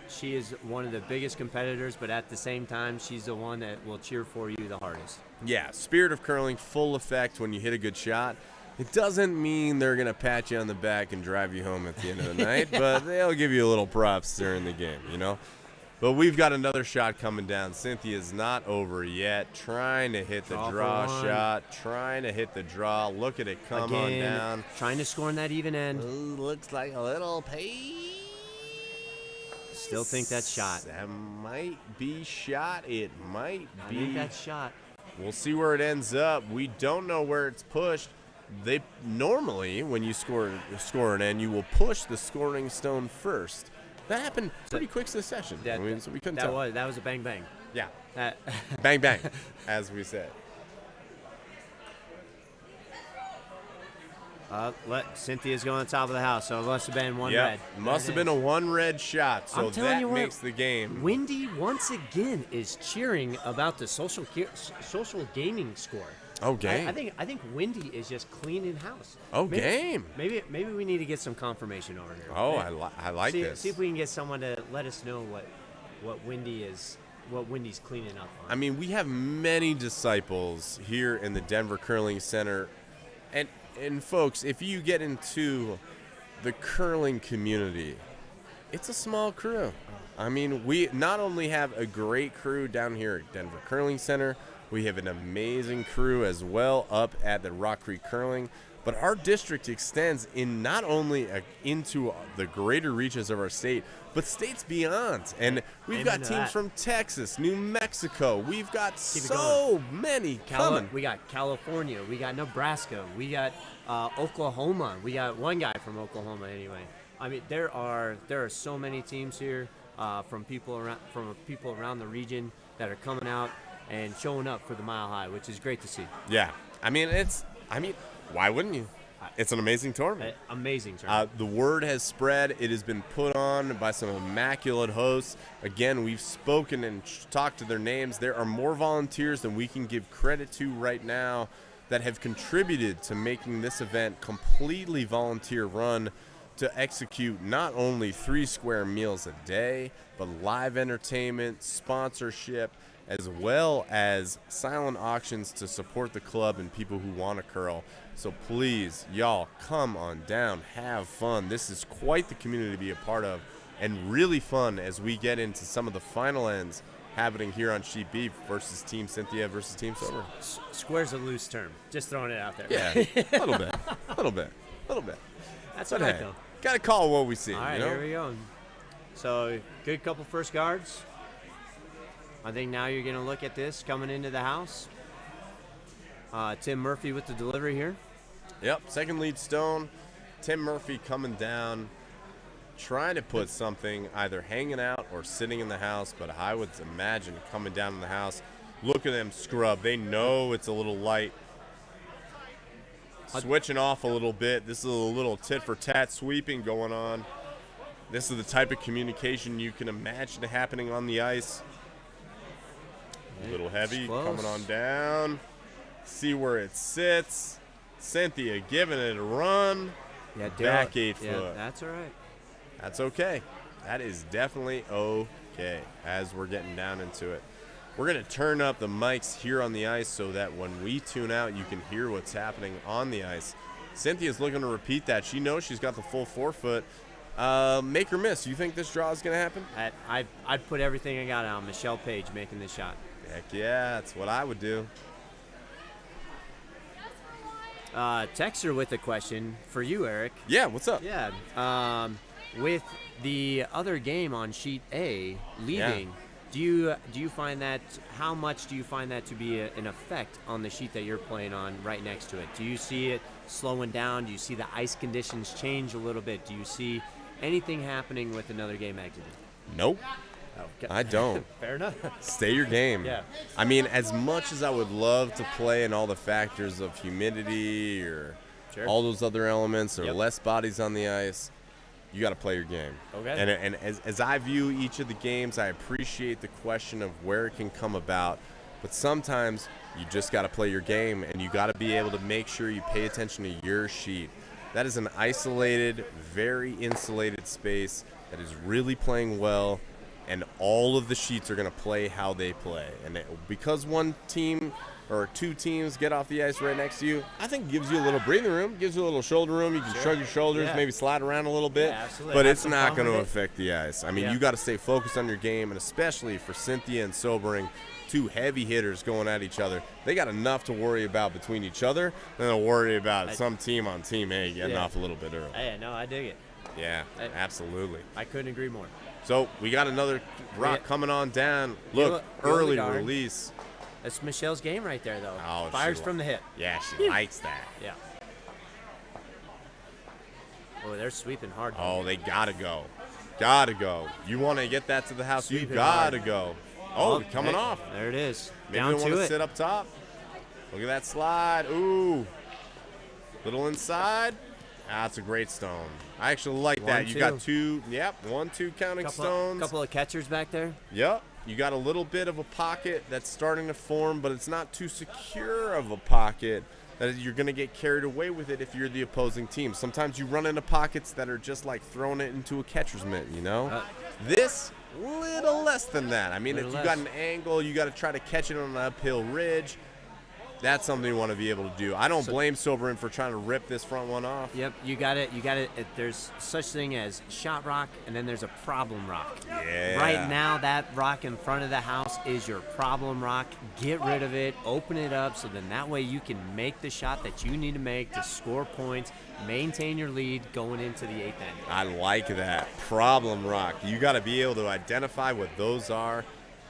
She is one of the biggest competitors, but at the same time, she's the one that will cheer for you the hardest. Yeah, spirit of curling, full effect when you hit a good shot. It doesn't mean they're going to pat you on the back and drive you home at the end of the night, but they'll give you a little props during the game, you know? But we've got another shot coming down. Cynthia's not over yet. Trying to hit the Draw for draw one. shot. Trying to hit the draw. Look at it come on Again, down. trying to score in that even end. Looks like a little pace. Still think that's shot. That might be shot. It might I be. think that's shot. We'll see where it ends up. We don't know where it's pushed. They normally, when you score an end, you will push the scoring stone first. That happened pretty quick succession. That, So we couldn't that tell. was a bang bang. Yeah, That- bang bang, as we said. Cynthia's going on top of the house, so it must have been one Yep. red. Must have been a one red shot, so I'm telling that you what, makes the game. Wendy once again is cheering about the social gaming score. Oh, game. I think Wendy is just cleaning house. Oh, game. Maybe we need to get some confirmation over here. Oh, Maybe- I like see, this. See if we can get someone to let us know what Wendy's cleaning up on. I mean, we have many disciples here in the Denver Curling Center. And folks, if you get into the curling community, it's a small crew. I mean, we not only have a great crew down here at Denver Curling Center, we have an amazing crew as well up at the Rock Creek Curling, but our district extends in not only into the greater reaches of our state, but states beyond. And we've got Amen to teams that. from Texas, New Mexico. We've got it so many coming. We got California, we got Nebraska, we got Oklahoma. We got one guy from Oklahoma anyway. I mean, there are so many teams here from people around the region that are coming out and showing up for the Mile High, which is great to see. Yeah. I mean, why wouldn't you? It's an amazing tournament. Amazing tournament. The word has spread. It has been put on by some immaculate hosts. Again, we've spoken and talked to their names. There are more volunteers than we can give credit to right now that have contributed to making this event completely volunteer run, to execute not only 3 square meals a day, but live entertainment, sponsorship, as well as silent auctions to support the club and people who want to curl. So please, y'all, come on down, have fun. This is quite the community to be a part of, and really fun as we get into some of the final ends happening here on Sheep Beef versus Team Cynthia versus Team Sober. Square's a loose term. Just throwing it out there. Yeah, a little bit. That's But all right, hey, though. gotta call what we see. All right, you know? here we go. So, good couple first guards. I think now you're going to look at this coming into the house. Tim Murphy with the delivery here. Yep, second lead stone. Tim Murphy coming down, trying to put something either hanging out or sitting in the house, but I would imagine coming down in the house. Look at them scrub. They know it's a little light. Switching off a little bit. This is a little tit-for-tat sweeping going on. This is the type of communication you can imagine happening on the ice. A little heavy, coming on down. See where it sits. Cynthia giving it a run. Yeah, Back 8 foot. Yeah, that's all right. That's okay. That is definitely okay as we're getting down into it. We're going to turn up the mics here on the ice so that when we tune out, you can hear what's happening on the ice. Cynthia's looking to repeat that. She knows she's got the full 4 foot. Make or miss. You think this draw is going to happen? I'd put everything I got on Michelle Page making this shot. Heck yeah, that's what I would do. Texter with a question for you, Eric. Yeah, what's up? Yeah. With the other game on sheet A leaving, do you find that, how much do you find that to be an effect on the sheet that you're playing on right next to it? Do you see it slowing down? Do you see the ice conditions change a little bit? Do you see anything happening with another game exiting? Nope. Okay. I don't. Fair enough. Stay your game. Yeah. I mean, as much as I would love to play in all the factors of humidity or all those other elements or less bodies on the ice, you got to play your game. Okay. And as I view each of the games, I appreciate the question of where it can come about. But sometimes you just got to play your game, and you got to be able to make sure you pay attention to your sheet. That is an isolated, very insulated space that is really playing well. And all of the sheets are going to play how they play. And because one team or 2 teams get off the ice right next to you, I think gives you a little breathing room, gives you a little shoulder room. You can shrug your shoulders, maybe slide around a little bit. Yeah, absolutely. But Have it's some not fun going to with it. affect the ice. I mean, you got to stay focused on your game, and especially for Cynthia and Sobering, 2 heavy hitters going at each other. They got enough to worry about between each other than to worry about some team on Team A getting off a little bit early. Hey, no, I dig it. Yeah, absolutely. I couldn't agree more. So we got another rock coming on down. Look, early guard. release. That's Michelle's game right there, though. Oh, Fires she from the hip. Yeah, she likes that. Yeah. Oh, they're sweeping hard. Oh, they gotta go. Gotta go. You want to get that to the house, you Sweeping gotta hard. go. Oh, coming hey, off. There it is. Maybe Down they want to to it. sit up top. Look at that slide. Ooh. Little inside. That's a great stone. I actually like that. You got 2, 1-2 counting stones. Couple of catchers back there. Yep. You got a little bit of a pocket that's starting to form, but it's not too secure of a pocket that you're going to get carried away with it if you're the opposing team. Sometimes you run into pockets that are just like throwing it into a catcher's mitt, you know? This, little less than that. I mean, if you got an angle, you got to try to catch it on an uphill ridge. That's something you want to be able to do. I don't blame Soberin for trying to rip this front one off. Yep, you got it. There's such thing as shot rock, and then there's a problem rock. Yeah. Right now, that rock in front of the house is your problem rock. Get rid of it. Open it up so then that way you can make the shot that you need to make to score points, maintain your lead going into the 8th inning. I like that. Problem rock. You got to be able to identify what those are.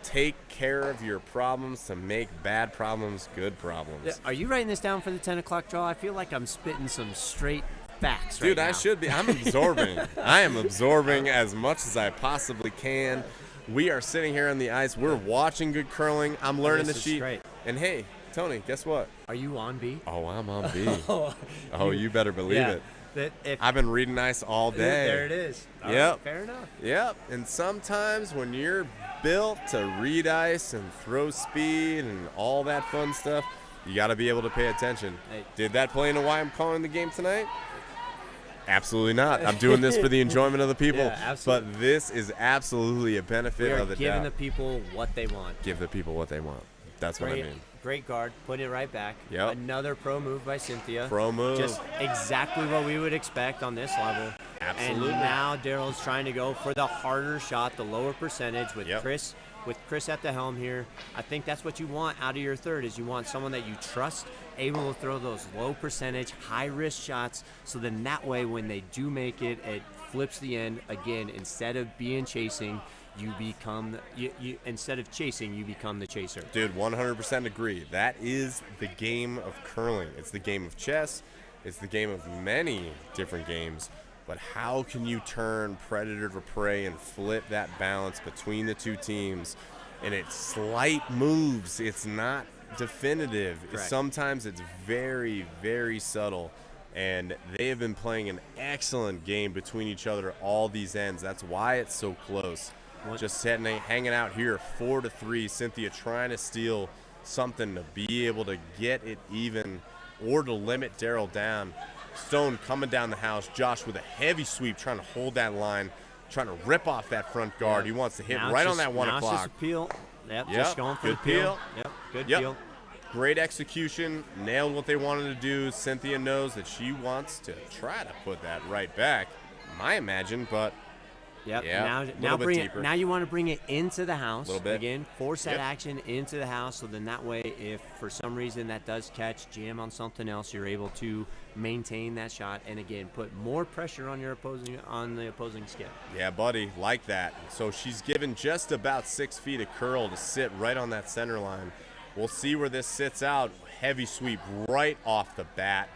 Take care of your problems to make bad problems good problems. Are you writing this down for the 10 o'clock draw? I feel like I'm spitting some straight facts Dude, right now. I should be. I'm absorbing. I am absorbing as much as I possibly can. We are sitting here on the ice. We're watching good curling. I'm learning the This is sheet. great. And hey, Tony, guess what? Are you on B? Oh, I'm on B. Oh, you better believe it. If I've been reading ice all day. There it is. All Yep. right, fair enough. Yep. And sometimes when you're built to read ice and throw speed and all that fun stuff, you got to be able to pay attention. Hey. Did that play into why I'm calling the game tonight? Absolutely not. I'm doing this for the enjoyment of the people. Yeah, absolutely. But this is absolutely a benefit We are of the giving doubt. the people what they want. Give the people what they want. That's what I Great, mean. great guard. Put it right back. Yep. Another pro move by Cynthia. Pro move. Just exactly what we would expect on this level. Absolutely. And now Daryl's trying to go for the harder shot, the lower percentage with Yep. Chris. With Chris at the helm here, I think that's what you want out of your third is you want someone that you trust, able to throw those low percentage, high risk shots. So then that way when they do make it, it flips the end again. Instead of being chasing, you become instead of chasing, you become the chaser. Dude, 100% agree. That is the game of curling. It's the game of chess. It's the game of many different games. But how can you turn predator to prey and flip that balance between the two teams? And it's slight moves. It's not definitive. Correct. Sometimes it's very, very subtle. And they have been playing an excellent game between each other all these ends. That's why it's so close. Just hanging out here, 4-3. Cynthia trying to steal something to be able to get it even or to limit Daryl down. Stone coming down the house. Josh with a heavy sweep trying to hold that line, trying to rip off that front guard. He wants to hit Now right it's on that 1 now o'clock. It's just a peel. Yep, Yep, just going for good the peel. peel. Yep, good Yep. peel. Great execution. Nailed what they wanted to do. Cynthia knows that she wants to try to put that right back, I imagine, but Yep. yeah, Now bit bring deeper. it. Now you want to bring it into the house. Little bit. Again, force that Yep. action into the house. So then that way, if for some reason that does catch, jam on something else, you're able to maintain that shot and again put more pressure on the opposing skip. Yeah, buddy, like that. So she's given just about 6 feet of curl to sit right on that center line. We'll see where this sits out. Heavy sweep right off the bat.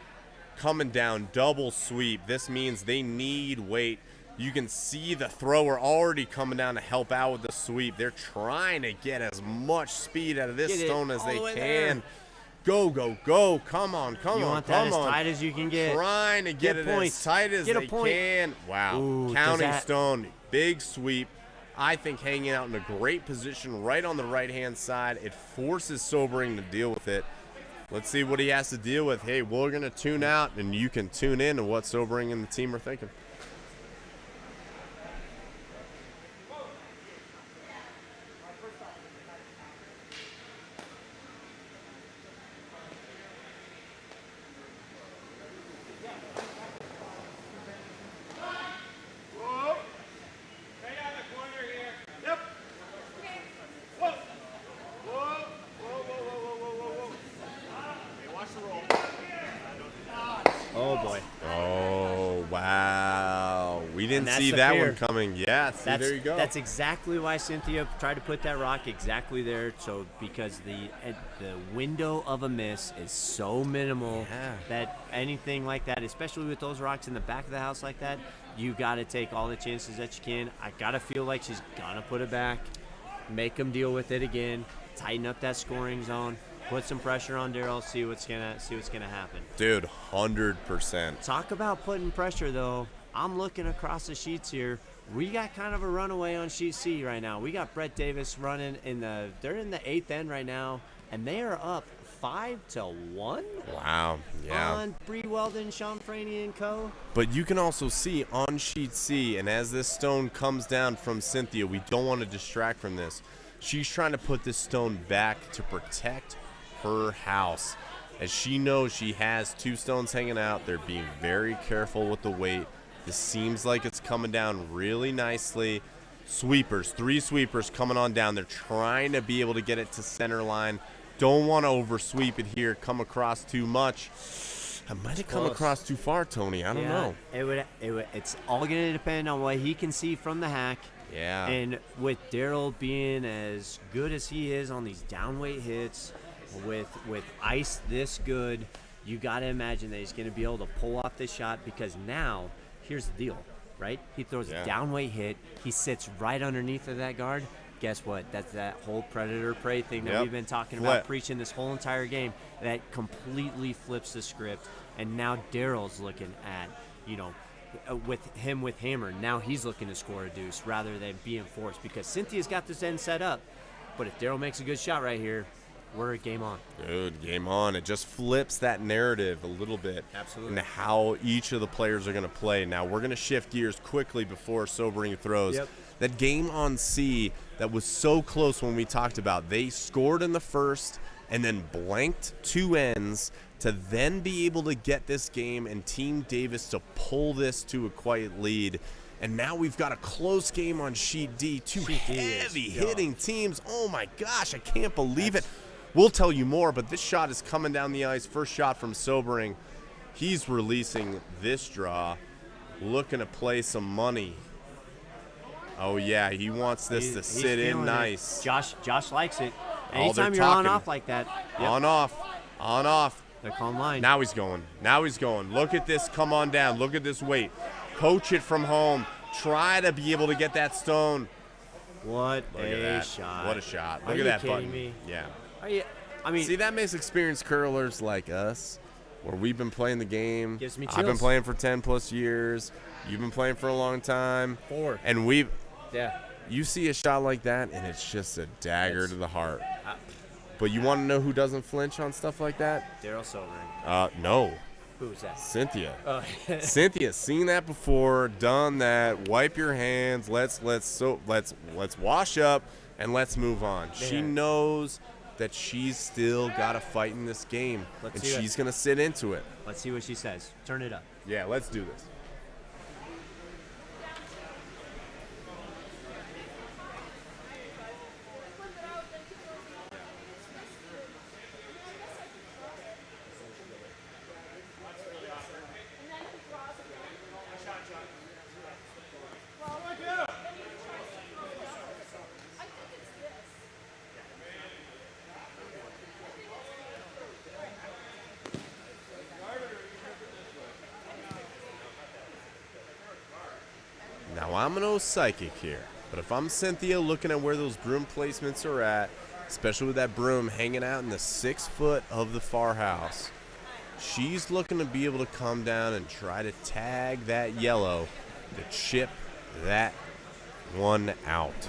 Coming down, double sweep. This means they need weight. You can see the thrower already coming down to help out with the sweep. They're trying to get as much speed out of this Get it stone as all they the way can. there. Go, go, go. Come on, come You on, want that come as on. tight as you can get. Trying to get it points. as tight as Get a they point. can. Wow. Ooh, does Counting that- stone, big sweep. I think hanging out in a great position right on the right-hand side. It forces Sobering to deal with it. Let's see what he has to deal with. Hey, we're going to tune out, and you can tune in to what Sobering and the team are thinking. Stay out of the corner here. Yep. Whoa. Whoa. Whoa, whoa, whoa, whoa, whoa, whoa. Hey, watch the roll. Oh boy. Oh, wow. We didn't that's see the that fear. one coming. Yeah, see, there you go. That's exactly why Cynthia tried to put that rock exactly there. So because the window of a miss is so minimal Yeah. that anything like that, especially with those rocks in the back of the house like that, you got to take all the chances that you can. I got to feel like she's gonna put it back, make them deal with it again, tighten up that scoring zone. put some pressure on Daryl, see what's gonna happen. Dude, 100%. Talk about putting pressure, though. I'm looking across the sheets here. We got kind of a runaway on sheet C right now. We got Brett Davis running they're in the 8th end right now, and they are up 5-1. Wow, yeah. On Bree Weldon, Sean Franey, and co. But you can also see on sheet C, and as this stone comes down from Cynthia, we don't want to distract from this. She's trying to put this stone back to protect her house. As she knows she has 2 stones hanging out, they're being very careful with the weight. This seems like it's coming down really nicely. Sweepers, 3 sweepers coming on down. They're trying to be able to get it to center line. Don't want to oversweep it here, come across too much. I might have come across too far, Tony. I don't know. It's all going to depend on what he can see from the hack. Yeah. And with Daryl being as good as he is on these downweight hits, with ice this good, you got to imagine that he's going to be able to pull off this shot, because now, here's the deal, right? He throws a downweight hit. He sits right underneath of that guard. Guess what? That's that whole predator-prey thing that we've been talking about, preaching this whole entire game. That completely flips the script. And now Daryl's looking at, with Hammer, now he's looking to score a deuce rather than being forced, because Cynthia's got this end set up. But if Daryl makes a good shot right here, we're game on. Dude, game on. It just flips that narrative a little bit. Absolutely. And how each of the players are going to play. Now, we're going to shift gears quickly before sobering throws. Yep. That game on C that was so close when we talked about, they scored in the first and then blanked 2 ends to then be able to get this game and Team Davis to pull this to a quiet lead. And now we've got a close game on sheet D. 2 heavy-hitting teams. Oh, my gosh, I can't believe it. We'll tell you more, but this shot is coming down the ice. First shot from Sobering. He's releasing this draw, looking to play some money. Oh, yeah, he wants this to sit in nice. Josh likes it. Anytime you're on-off like that. Yep. On-off. They're calling line. Now he's going. Look at this. Come on down. Look at this weight. Coach it from home. Try to be able to get that stone. What a shot. What a shot. Are Look at that you kidding button. me? Yeah. See, that makes experienced curlers like us, where we've been playing the game. Gives me I've been chills. playing for 10+ years. You've been playing for a long time. 4. And Yeah. you see a shot like that, and it's just a dagger to the heart. But you want to know who doesn't flinch on stuff like that? Daryl Sobering. No. Who's that? Cynthia. Oh. Cynthia's seen that before, done that. Wipe your hands. Let's wash up and let's move on. Yeah. She knows that she's still got to fight in this game, and she's going to sit into it. Let's see what she says. Turn it up. Yeah, let's do this. Now, I'm no psychic here, but if I'm Cynthia looking at where those broom placements are at, especially with that broom hanging out in the 6 foot of the far house, she's looking to be able to come down and try to tag that yellow to chip that one out.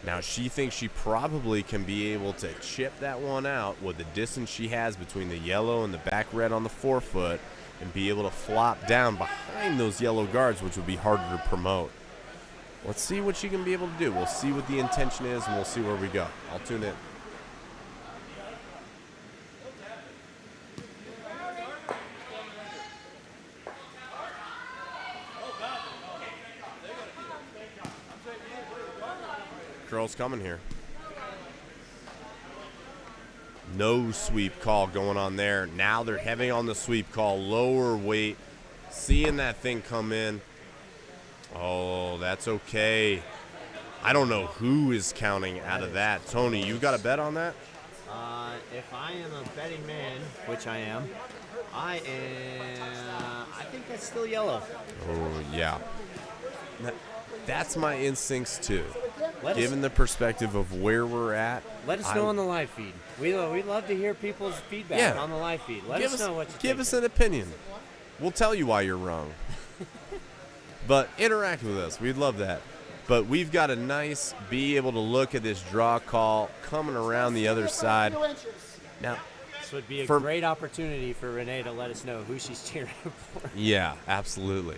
Now, she thinks she probably can be able to chip that one out with the distance she has between the yellow and the back red on the 4 foot and be able to flop down behind those yellow guards, which would be harder to promote. Let's see what she can be able to do. We'll see what the intention is, and we'll see where we go. I'll tune in. Curl's coming here. No sweep call going on there. Now they're heavy on the sweep call. Lower weight. Seeing that thing come in. Oh, that's okay. I don't know who is counting out of that. Tony, you got a bet on that? If I am a betting man, which I am, I think that's still yellow. Oh, yeah. That's my instincts, too. given the perspective of where we're at, Let us know on the live feed. We love to hear people's feedback on the live feed. Let us know what you think. Give us an opinion. We'll tell you why you're wrong. But interact with us. We'd love that. But we've got a nice be able to look at this draw call coming around the other side. Now, this would be a great opportunity for Renee to let us know who she's cheering for. Yeah, absolutely.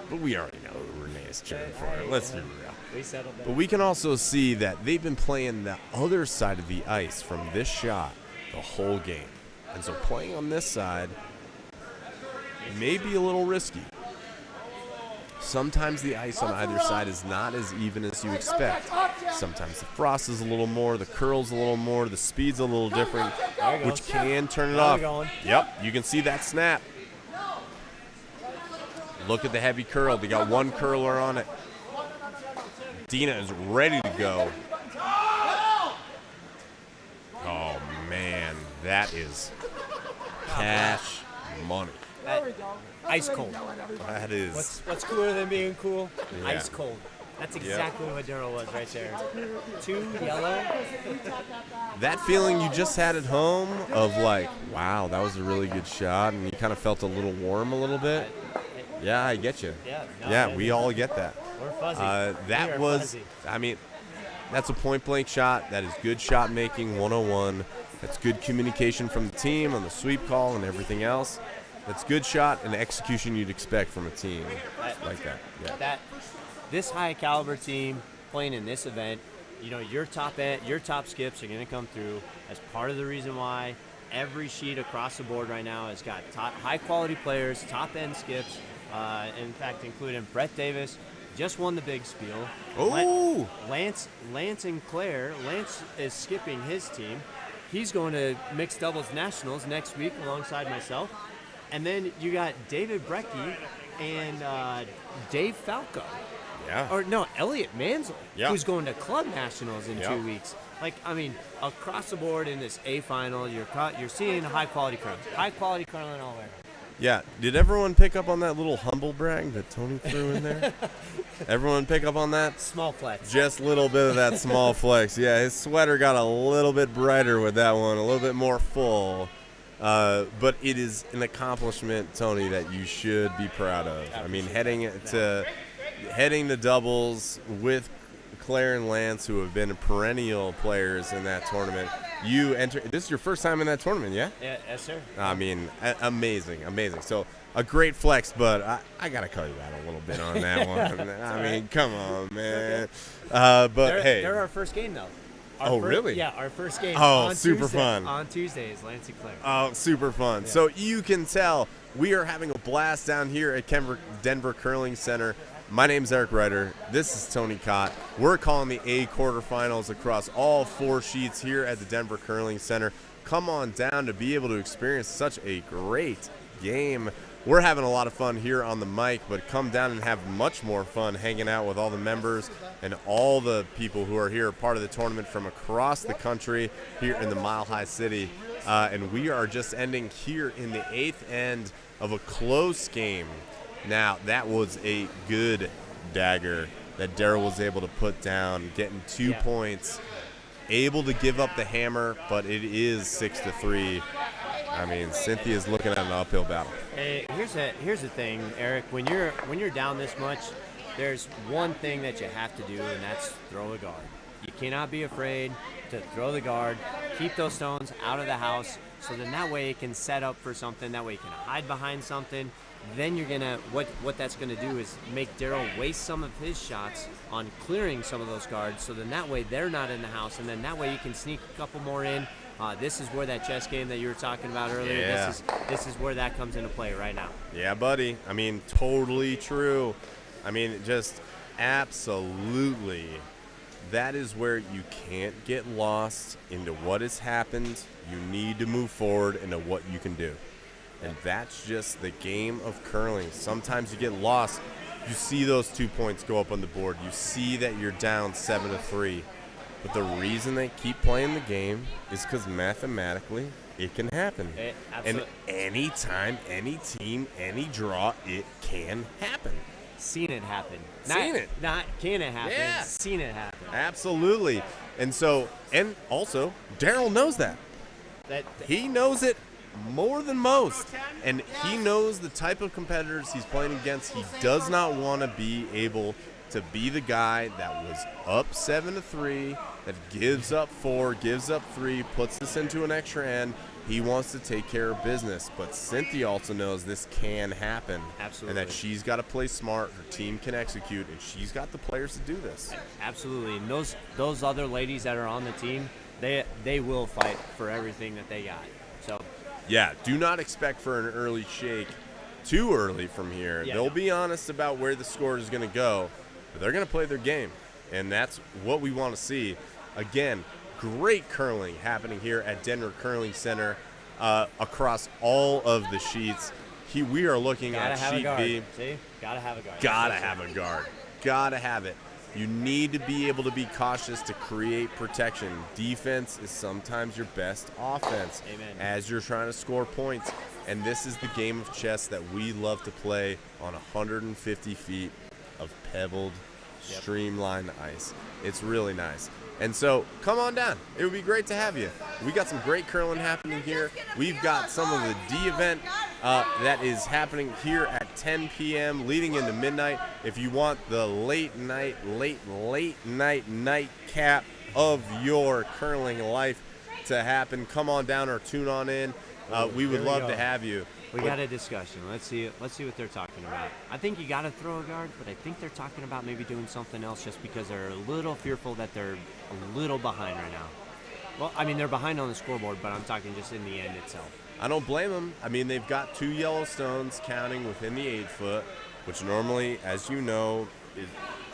But we already know who Renee's cheering for. Let's be real. We settled that. But we can also see that they've been playing the other side of the ice from this shot the whole game. And so playing on this side may be a little risky. Sometimes the ice on either side is not as even as you expect. Sometimes the frost is a little more, the curl's a little more, the speed's a little different, which can turn it off. Yep, you can see that snap. Look at the heavy curl. They got one curler on it. Dina is ready to go. Oh, man, that is cash money. Ice cold. That is. What's cooler than being cool? Yeah. Ice cold. That's exactly what Daryl was right there. 2 yellow. That feeling you just had at home of like, wow, that was a really good shot, and you kind of felt a little warm a little bit. Yeah, I get you. Yeah, we all get that. We're fuzzy. That was, fuzzy. I mean, that's a point-blank shot. That is good shot making 101. That's good communication from the team on the sweep call and everything else. That's good shot and execution you'd expect from a team like that. Yeah. This high caliber team playing in this event, you know, your top skips are going to come through as part of the reason why every sheet across the board right now has got high quality players, top end skips. In fact, including Brett Davis, just won the big spiel. Oh, Lance and Claire. Lance is skipping his team. He's going to mixed doubles nationals next week alongside myself. And then you got David Brecky and Dave Falco. Yeah. Or no, Elliot Mansell, who's going to club nationals in 2 weeks. Like, I mean, across the board in this A final, you're seeing high quality curling. High quality curling all there. Yeah. Did everyone pick up on that little humble brag that Tony threw in there? Everyone pick up on that? Small flex. Just a little bit of that small flex. Yeah, his sweater got a little bit brighter with that one, a little bit more full. But it is an accomplishment, Tony, that you should be proud of. I mean, heading to doubles with Claire and Lance, who have been perennial players in that tournament. You enter. This is your first time in that tournament, yeah? Yeah, yes, sir. I mean, amazing. So a great flex, but I gotta call you out a little bit on that one. I mean, come on, man. But hey, they're our first game though. Really? Yeah, our first game. Oh, super fun. On Tuesday is Lance and Claire. Oh, super fun. Yeah. So you can tell we are having a blast down here at Denver Curling Center. My name's Eric Ryder. This is Tony Cott. We're calling the A quarterfinals across all 4 sheets here at the Denver Curling Center. Come on down to be able to experience such a great game. We're having a lot of fun here on the mic, but come down and have much more fun hanging out with all the members and all the people who are here, part of the tournament from across the country here in the Mile High City. And we are just ending here in the 8th end of a close game. Now, that was a good dagger that Daryl was able to put down, getting 2 points, able to give up the hammer, but it is 6-3. I mean, Cynthia's looking at an uphill battle. Hey, here's the thing, Eric. When you're down this much, there's one thing that you have to do, and that's throw a guard. You cannot be afraid to throw the guard. Keep those stones out of the house, so then that way it can set up for something. That way you can hide behind something. Then you're gonna what that's gonna do is make Daryl waste some of his shots on clearing some of those guards. So then that way they're not in the house, and then that way you can sneak a couple more in. This is where that chess game that you were talking about earlier. Yeah. This is where that comes into play right now. Yeah, buddy. I mean, totally true. I mean, just absolutely. That is where you can't get lost into what has happened. You need to move forward into what you can do. And that's just the game of curling. Sometimes you get lost. You see those 2 points go up on the board. You see that you're down 7-3. But the reason they keep playing the game is because mathematically it can happen. And anytime, any team, any draw, it can happen. seen it happen. Seen it. Not can it happen. Yeah. Seen it happen. Absolutely. And also, Daryl knows that. He knows it more than most. And he knows the type of competitors he's playing against. He does not want to be able to be the guy that was up 7-3, that gives up 4, gives up 3, puts this into an extra end. He wants to take care of business. But Cynthia also knows this can happen. Absolutely. And that she's got to play smart, her team can execute, and she's got the players to do this. Absolutely. And those other ladies that are on the team, they will fight for everything that they got. So Yeah, do not expect for an early shake too early from here. Yeah, They'll no. be honest about where the score is going to go, but they're going to play their game, and that's what we want to see. Again, great curling happening here at Denver Curling Center across all of the sheets. We are looking gotta at have a sheet guard. B. See? Gotta have a guard. Gotta have a guard. Gotta have it. You need to be able to be cautious to create protection. Defense is sometimes your best offense. Amen. As you're trying to score points. And this is the game of chess that we love to play on 150 feet of pebbled, streamlined ice. It's really nice. And so, come on down. It would be great to have you. We got some great curling happening here. We've got some of the D event that is happening here at 10 p.m. leading into midnight. If you want the late night nightcap of your curling life to happen, come on down or tune on in. We would Here we love go. to have you. We got a discussion. Let's see what they're talking about. I think you got to throw a guard, but I think they're talking about maybe doing something else just because they're a little fearful that they're a little behind right now. Well, I mean, they're behind on the scoreboard, but I'm talking just in the end itself. I don't blame them. I mean, they've got 2 yellow stones counting within the 8-foot, which normally, as you know,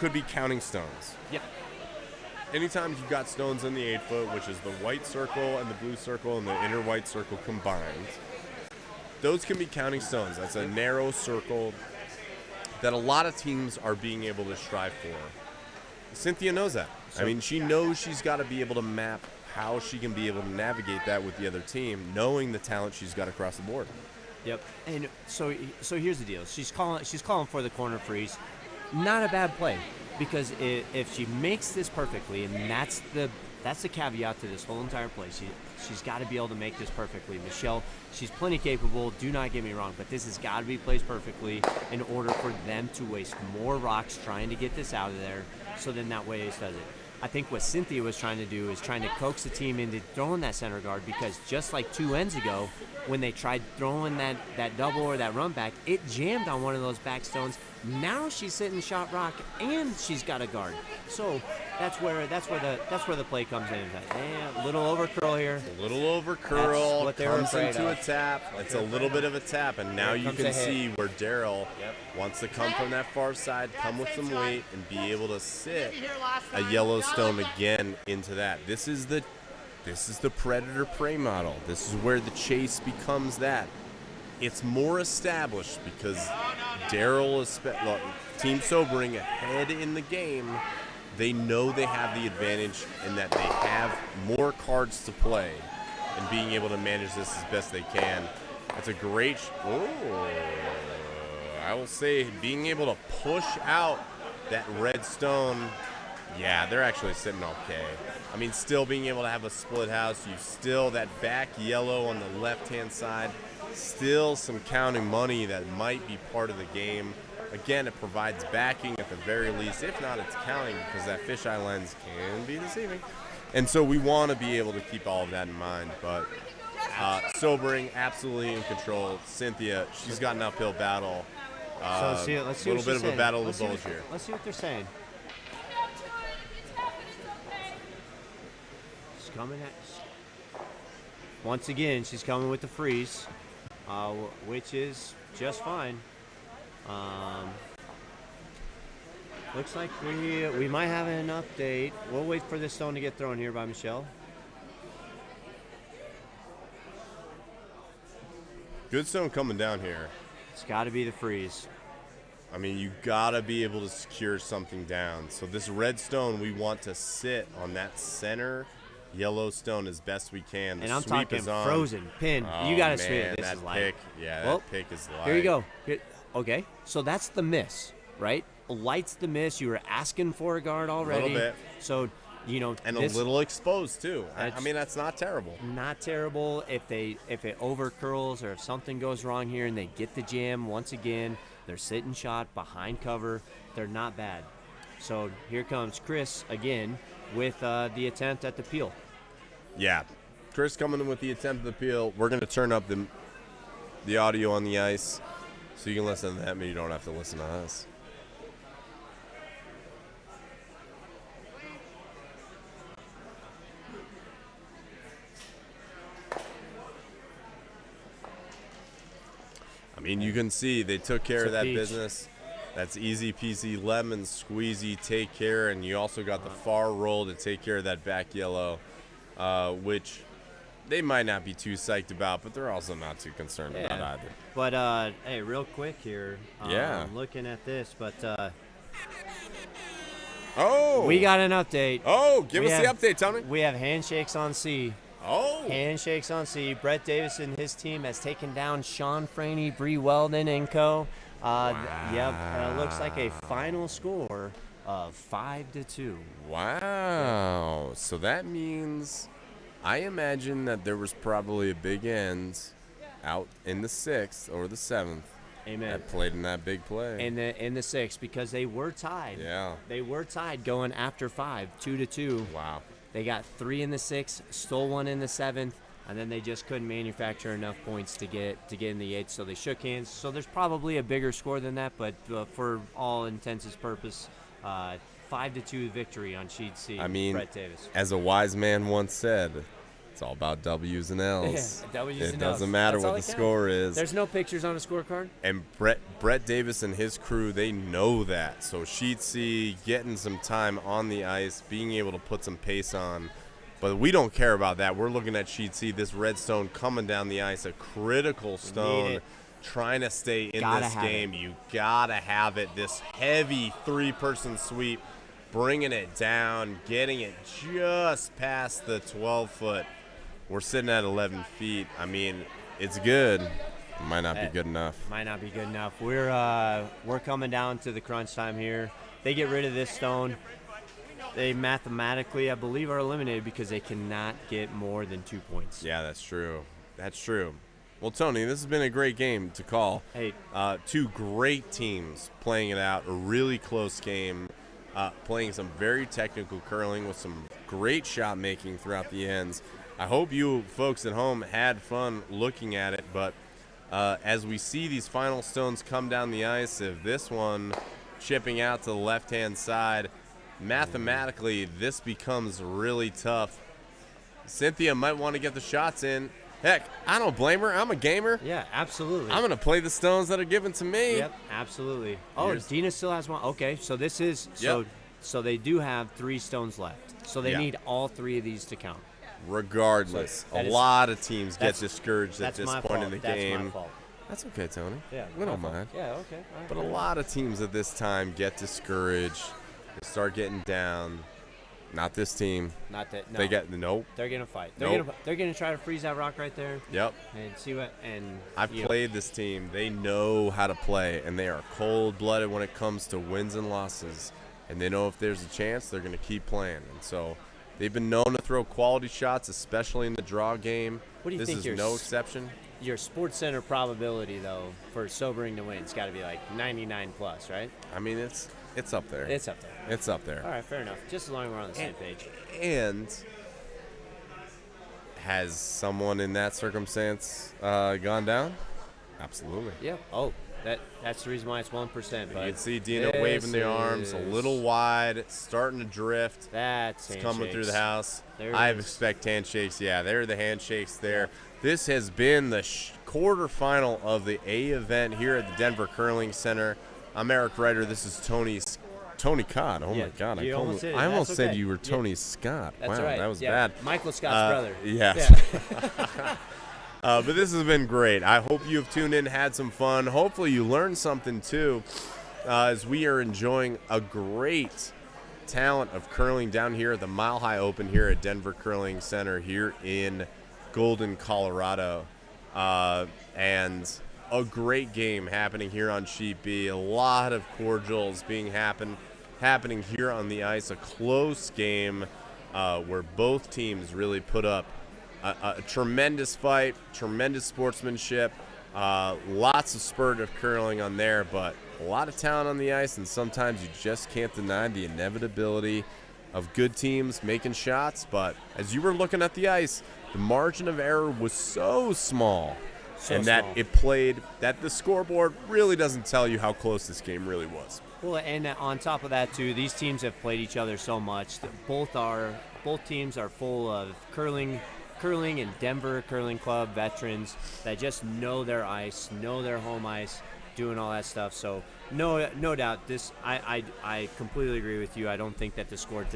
could be counting stones. Yep. Anytime you've got stones in the 8-foot, which is the white circle and the blue circle and the inner white circle combined, those can be counting stones. That's a narrow circle that a lot of teams are being able to strive for. Cynthia knows that. I mean, she knows she's got to be able to map how she can be able to navigate that with the other team, knowing the talent she's got across the board. Yep. And so here's the deal. She's calling for the corner freeze. Not a bad play, because if she makes this perfectly, and that's the caveat to this whole entire play. She's got to be able to make this perfectly. Michelle, she's plenty capable, do not get me wrong, but this has got to be placed perfectly in order for them to waste more rocks trying to get this out of there, so then that way Ace does it. I think what Cynthia was trying to do is trying to coax the team into throwing that center guard, because just like 2 ends ago, when they tried throwing that double or that run back, it jammed on one of those back stones. Now she's sitting shot rock and she's got a guard. So that's where the play comes in. A little over curl here. A little over curl, That's what they were comes afraid into a of. tap. It's a little bit of a tap, and now Here you comes can a hit. see where Daryl wants to come from that far side, come with some weight, and be able to sit a Yellowstone again into that. This is the predator-prey model. This is where the chase becomes that. It's more established because Daryl is Team Sobering ahead in the game. They know they have the advantage in that they have more cards to play and being able to manage this as best they can. That's a great. I will say being able to push out that red stone. Yeah, they're actually sitting okay. I mean, still being able to have a split house. You still that back yellow on the left-hand side. Still some counting money that might be part of the game. Again, it provides backing at the very least. If not, it's counting, because that fisheye lens can be deceiving. And so we want to be able to keep all of that in mind. But Sobering, absolutely in control. Cynthia, she's got an uphill battle. Let's see a what little she's bit of saying. a battle of Let's the see bulls what- here. Let's see what they're saying. Get up to it. If it's happening, it's okay. She's coming at. Once again, she's coming with the freeze, which is just fine. Looks like we might have an update. We'll wait for this stone to get thrown here by Michelle. Good stone coming down here. It's got to be the freeze. I mean, you gotta be able to secure something down. So this red stone, we want to sit on that center yellow stone as best we can. The And I'm sweep talking is on. frozen pin. Oh, you got to man, sweep. This that is light. pick. Yeah, Well, that pick is light. Here you go. Okay, so that's the miss. right? Lights the miss. You were asking for a guard already. bit. So, And this, a little exposed too. I That's- mean, that's not terrible. not terrible. If it over curls or if something goes wrong here and they get the jam once again, they're sitting shot behind cover. They're not bad. So here comes Chris again with the attempt at the peel. Yeah, Chris coming in with the attempt at the peel. We're going to turn up the audio on the ice so you can listen to them and you don't have to listen to us. I mean, you can see they took care It's of a that peach. business. That's easy peasy, lemon squeezy, take care, and you also got the far roll to take care of that back yellow, which they might not be too psyched about, but they're also not too concerned about Yeah. either. But hey, real quick here. Yeah. I'm looking at this, but Oh, we got an update. Oh, give We us the have- update, Tony. We have handshakes on C. Oh, Handshakes on C. Brett Davis and his team has taken down Sean Franey, Bree Weldon, and co. Yep, looks like a final score of 5-2. wow. So that means I imagine that there was probably a big end out in the 6th or the 7th Amen. that played in that big play. In the 6th, because they were tied. Yeah. They were tied going after 5, 2-2. Wow. They got 3 in the 6th, stole 1 in the 7th, and then they just couldn't manufacture enough points to get in the 8th, so they shook hands. So there's probably a bigger score than that, but for all intents and purposes, 5-2 victory on Sheet C. I mean, Brett Davis. as a wise man once said, it's all about W's and L's. Yeah, W's it and doesn't Ls. matter That's all what the that score is. There's no pictures on a scorecard. And Brett Davis and his crew, they know that. So Sheet C getting some time on the ice, being able to put some pace on. But we don't care about that. We're looking at Sheet C, this red stone coming down the ice, a critical stone, it. trying to stay in Gotta this have game. You gotta have it. This heavy 3-person sweep, bringing it down, getting it just past the 12-foot. We're sitting at 11 feet. I mean, it's good. Might not be good enough. Might not be good enough. We're coming down to the crunch time here. They get rid of this stone. They mathematically, I believe, are eliminated because they cannot get more than 2 points. Yeah, that's true. That's true. Well, Tony, this has been a great game to call. Hey. 2 great teams playing it out. A really close game. Playing some very technical curling with some great shot making throughout the ends. I hope you folks at home had fun looking at it. But as we see these final stones come down the ice, if this one chipping out to the left-hand side, mathematically, this becomes really tough. Cynthia might want to get the shots in. Heck, I don't blame her. I'm a gamer. Yeah, absolutely. I'm going to play the stones that are given to me. Yep, absolutely. Oh, Here's- Dina still has one. Okay, so this is Yep. so they do have 3 stones left. So they Yeah. need all 3 of these to count. Regardless, That a is- lot of teams get that's- discouraged at That's this my point fault. in the That's game. my fault. That's okay, Tony. Yeah, we my don't fault. mind. Yeah, okay. All right. But a lot of teams at this time get discouraged. They start getting down. Not this team. Not that. No. They get nope. They're gonna fight. Nope. They're gonna try to freeze that rock right there Yep. and see what. And I've you know, played this team. They know how to play, and they are cold-blooded when it comes to wins and losses. And they know if there's a chance, they're going to keep playing. And so they've been known to throw quality shots, especially in the draw game. What do you this think is your no exception. Your Sports Center probability though for sobering to win, it's got to be like 99 plus, right? I mean, it's up there. It's up there. It's up there. All right, fair enough. Just as long as we're on the same page. And has someone in that circumstance gone down? Absolutely. Yeah. Oh, that's the reason why it's 1%. You But can see Dina this waving the arms a is- little wide, starting to drift. That's It's coming through the handshakes. house. There it I is. expect handshakes. Yeah, there are the handshakes there. This has been the quarterfinal of the A event here at the Denver Curling Center. I'm Eric Ryder. This is Tony Cott. Oh Yeah, my God! you almost said it. I almost That's said okay. you were Yeah. Tony Scott. That's wow, right. that was Yeah. bad. Michael Scott's brother. Yes. Yeah. But this has been great. I hope you have tuned in, had some fun. Hopefully you learned something too, as we are enjoying a great talent of curling down here at the Mile High Open here at Denver Curling Center here in Golden, Colorado. And a great game happening here on Sheet B. A lot of cordials happening here on the ice. A close game where both teams really put up a tremendous fight, tremendous sportsmanship, lots of spurt of curling on there, but a lot of talent on the ice, and sometimes you just can't deny the inevitability of good teams making shots. But as you were looking at the ice, the margin of error was so small. That the scoreboard really doesn't tell you how close this game really was. Well, and on top of that too, these teams have played each other so much that both teams are full of curling and Denver Curling Club veterans that just know their ice, know their home ice, doing all that stuff. So no doubt I completely agree with you. I don't think that the score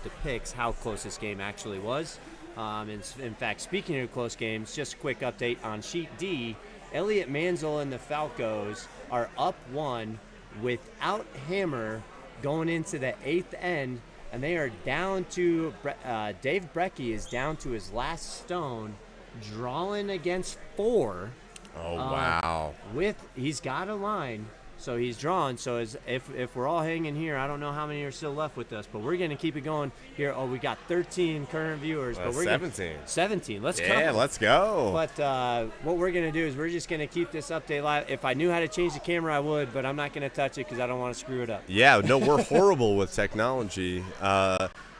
depicts how close this game actually was. In fact, speaking of close games, just a quick update on Sheet D. Elliot Manzel and the Falcos are up 1 without Hammer going into the 8th end, and they are down to Dave Brecky is down to his last stone, drawing against 4. Oh, wow. He's got a line, so he's drawn. So if we're all hanging here, I don't know how many are still left with us, but we're going to keep it going here. Oh, we got 13 current viewers. But we're 17. 17. Let's go. Yeah, let's go. But what we're going to do is we're just going to keep this update live. If I knew how to change the camera, I would, but I'm not going to touch it because I don't want to screw it up. Yeah, no, we're horrible with technology.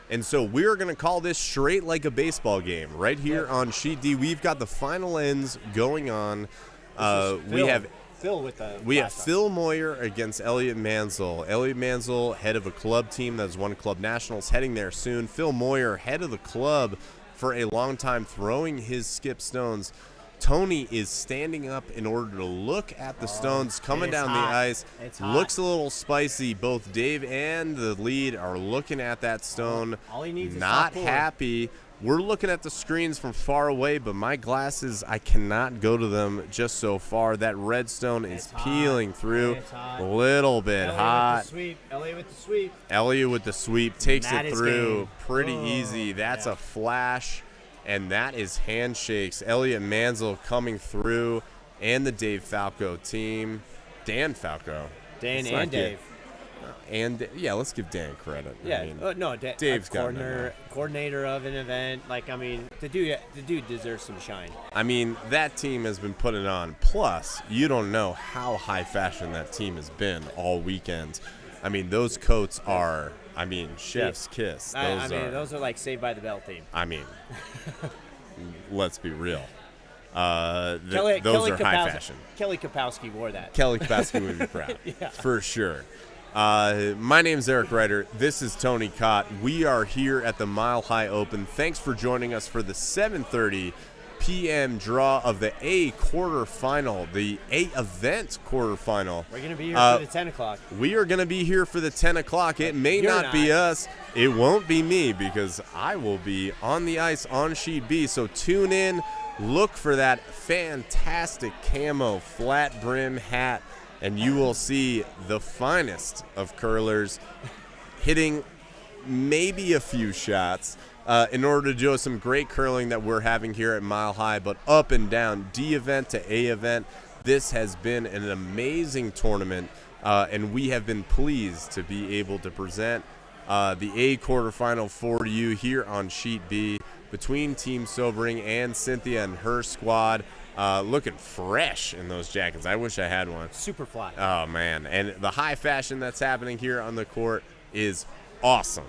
And so we're going to call this straight like a baseball game right here on Sheet D. We've got the final ends going on. We have Phil Moyer against Elliot Manzel. Elliot Manzel, head of a club team that's won Club Nationals, heading there soon. Phil Moyer, head of the club for a long time, throwing his skip stones. Tony is standing up in order to look at the stones coming down the ice. Looks a little spicy. Both Dave and the lead are looking at that stone. All he needs is not happy. We're looking at the screens from far away, but my glasses, I cannot go to them just so far. That red stone is peeling through. A little bit hot. Elliot with the sweep. Elliot with the sweep takes it through pretty easy. That's a flash. And that is handshakes. Elliot Manzel coming through, and the Dave Falco team. Dan Falco. Dan and Dave. And yeah, let's give Dan credit. Yeah, I mean, Dave's coordinator of an event. Like, I mean, the dude deserves some shine. I mean, that team has been putting on. Plus, you don't know how high fashion that team has been all weekend. I mean, those coats are. I mean, chef's kiss. Those are like Saved by the Bell team. I mean, let's be real. Kelly are high fashion. Kelly Kapowski wore that. Kelly Kapowski would be proud, yeah. For sure. My name's Eric Ryder. This is Tony Cott. We are here at the Mile High Open. Thanks for joining us for the 7:30 p.m. draw of the A quarterfinal, the A event quarterfinal. We're going to be here for the 10 o'clock. We are going to be here for the 10 o'clock. It may not be us. It won't be me because I will be on the ice on Sheet B. So tune in. Look for that fantastic camo flat brim hat, and you will see the finest of curlers hitting maybe a few shots in order to do some great curling that we're having here at Mile High, but up and down, D event to A event. This has been an amazing tournament, and we have been pleased to be able to present the A quarterfinal for you here on Sheet B between Team Sobering and Cynthia and her squad. Looking fresh in those jackets. I wish I had one. Super fly. Oh, man. And the high fashion that's happening here on the court is awesome.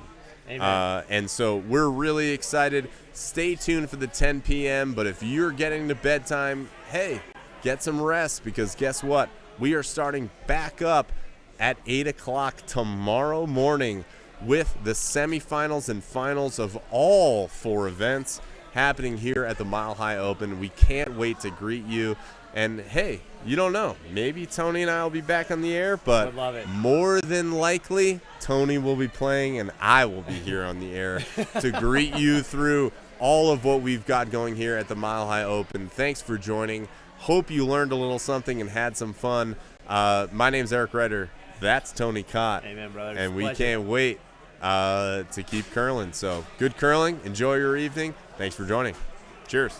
And so we're really excited. Stay tuned for the 10 p.m. But if you're getting to bedtime, hey, get some rest because guess what? We are starting back up at 8 o'clock tomorrow morning with the semifinals and finals of all 4 events happening here at the Mile High Open. We can't wait to greet you. And, hey, you don't know. Maybe Tony and I will be back on the air, but more than likely, Tony will be playing and I will be here on the air to greet you through all of what we've got going here at the Mile High Open. Thanks for joining. Hope you learned a little something and had some fun. My name's Eric Ryder. That's Tony Cott. Amen, brother. And we can't wait to keep curling. So good curling. Enjoy your evening. Thanks for joining. Cheers.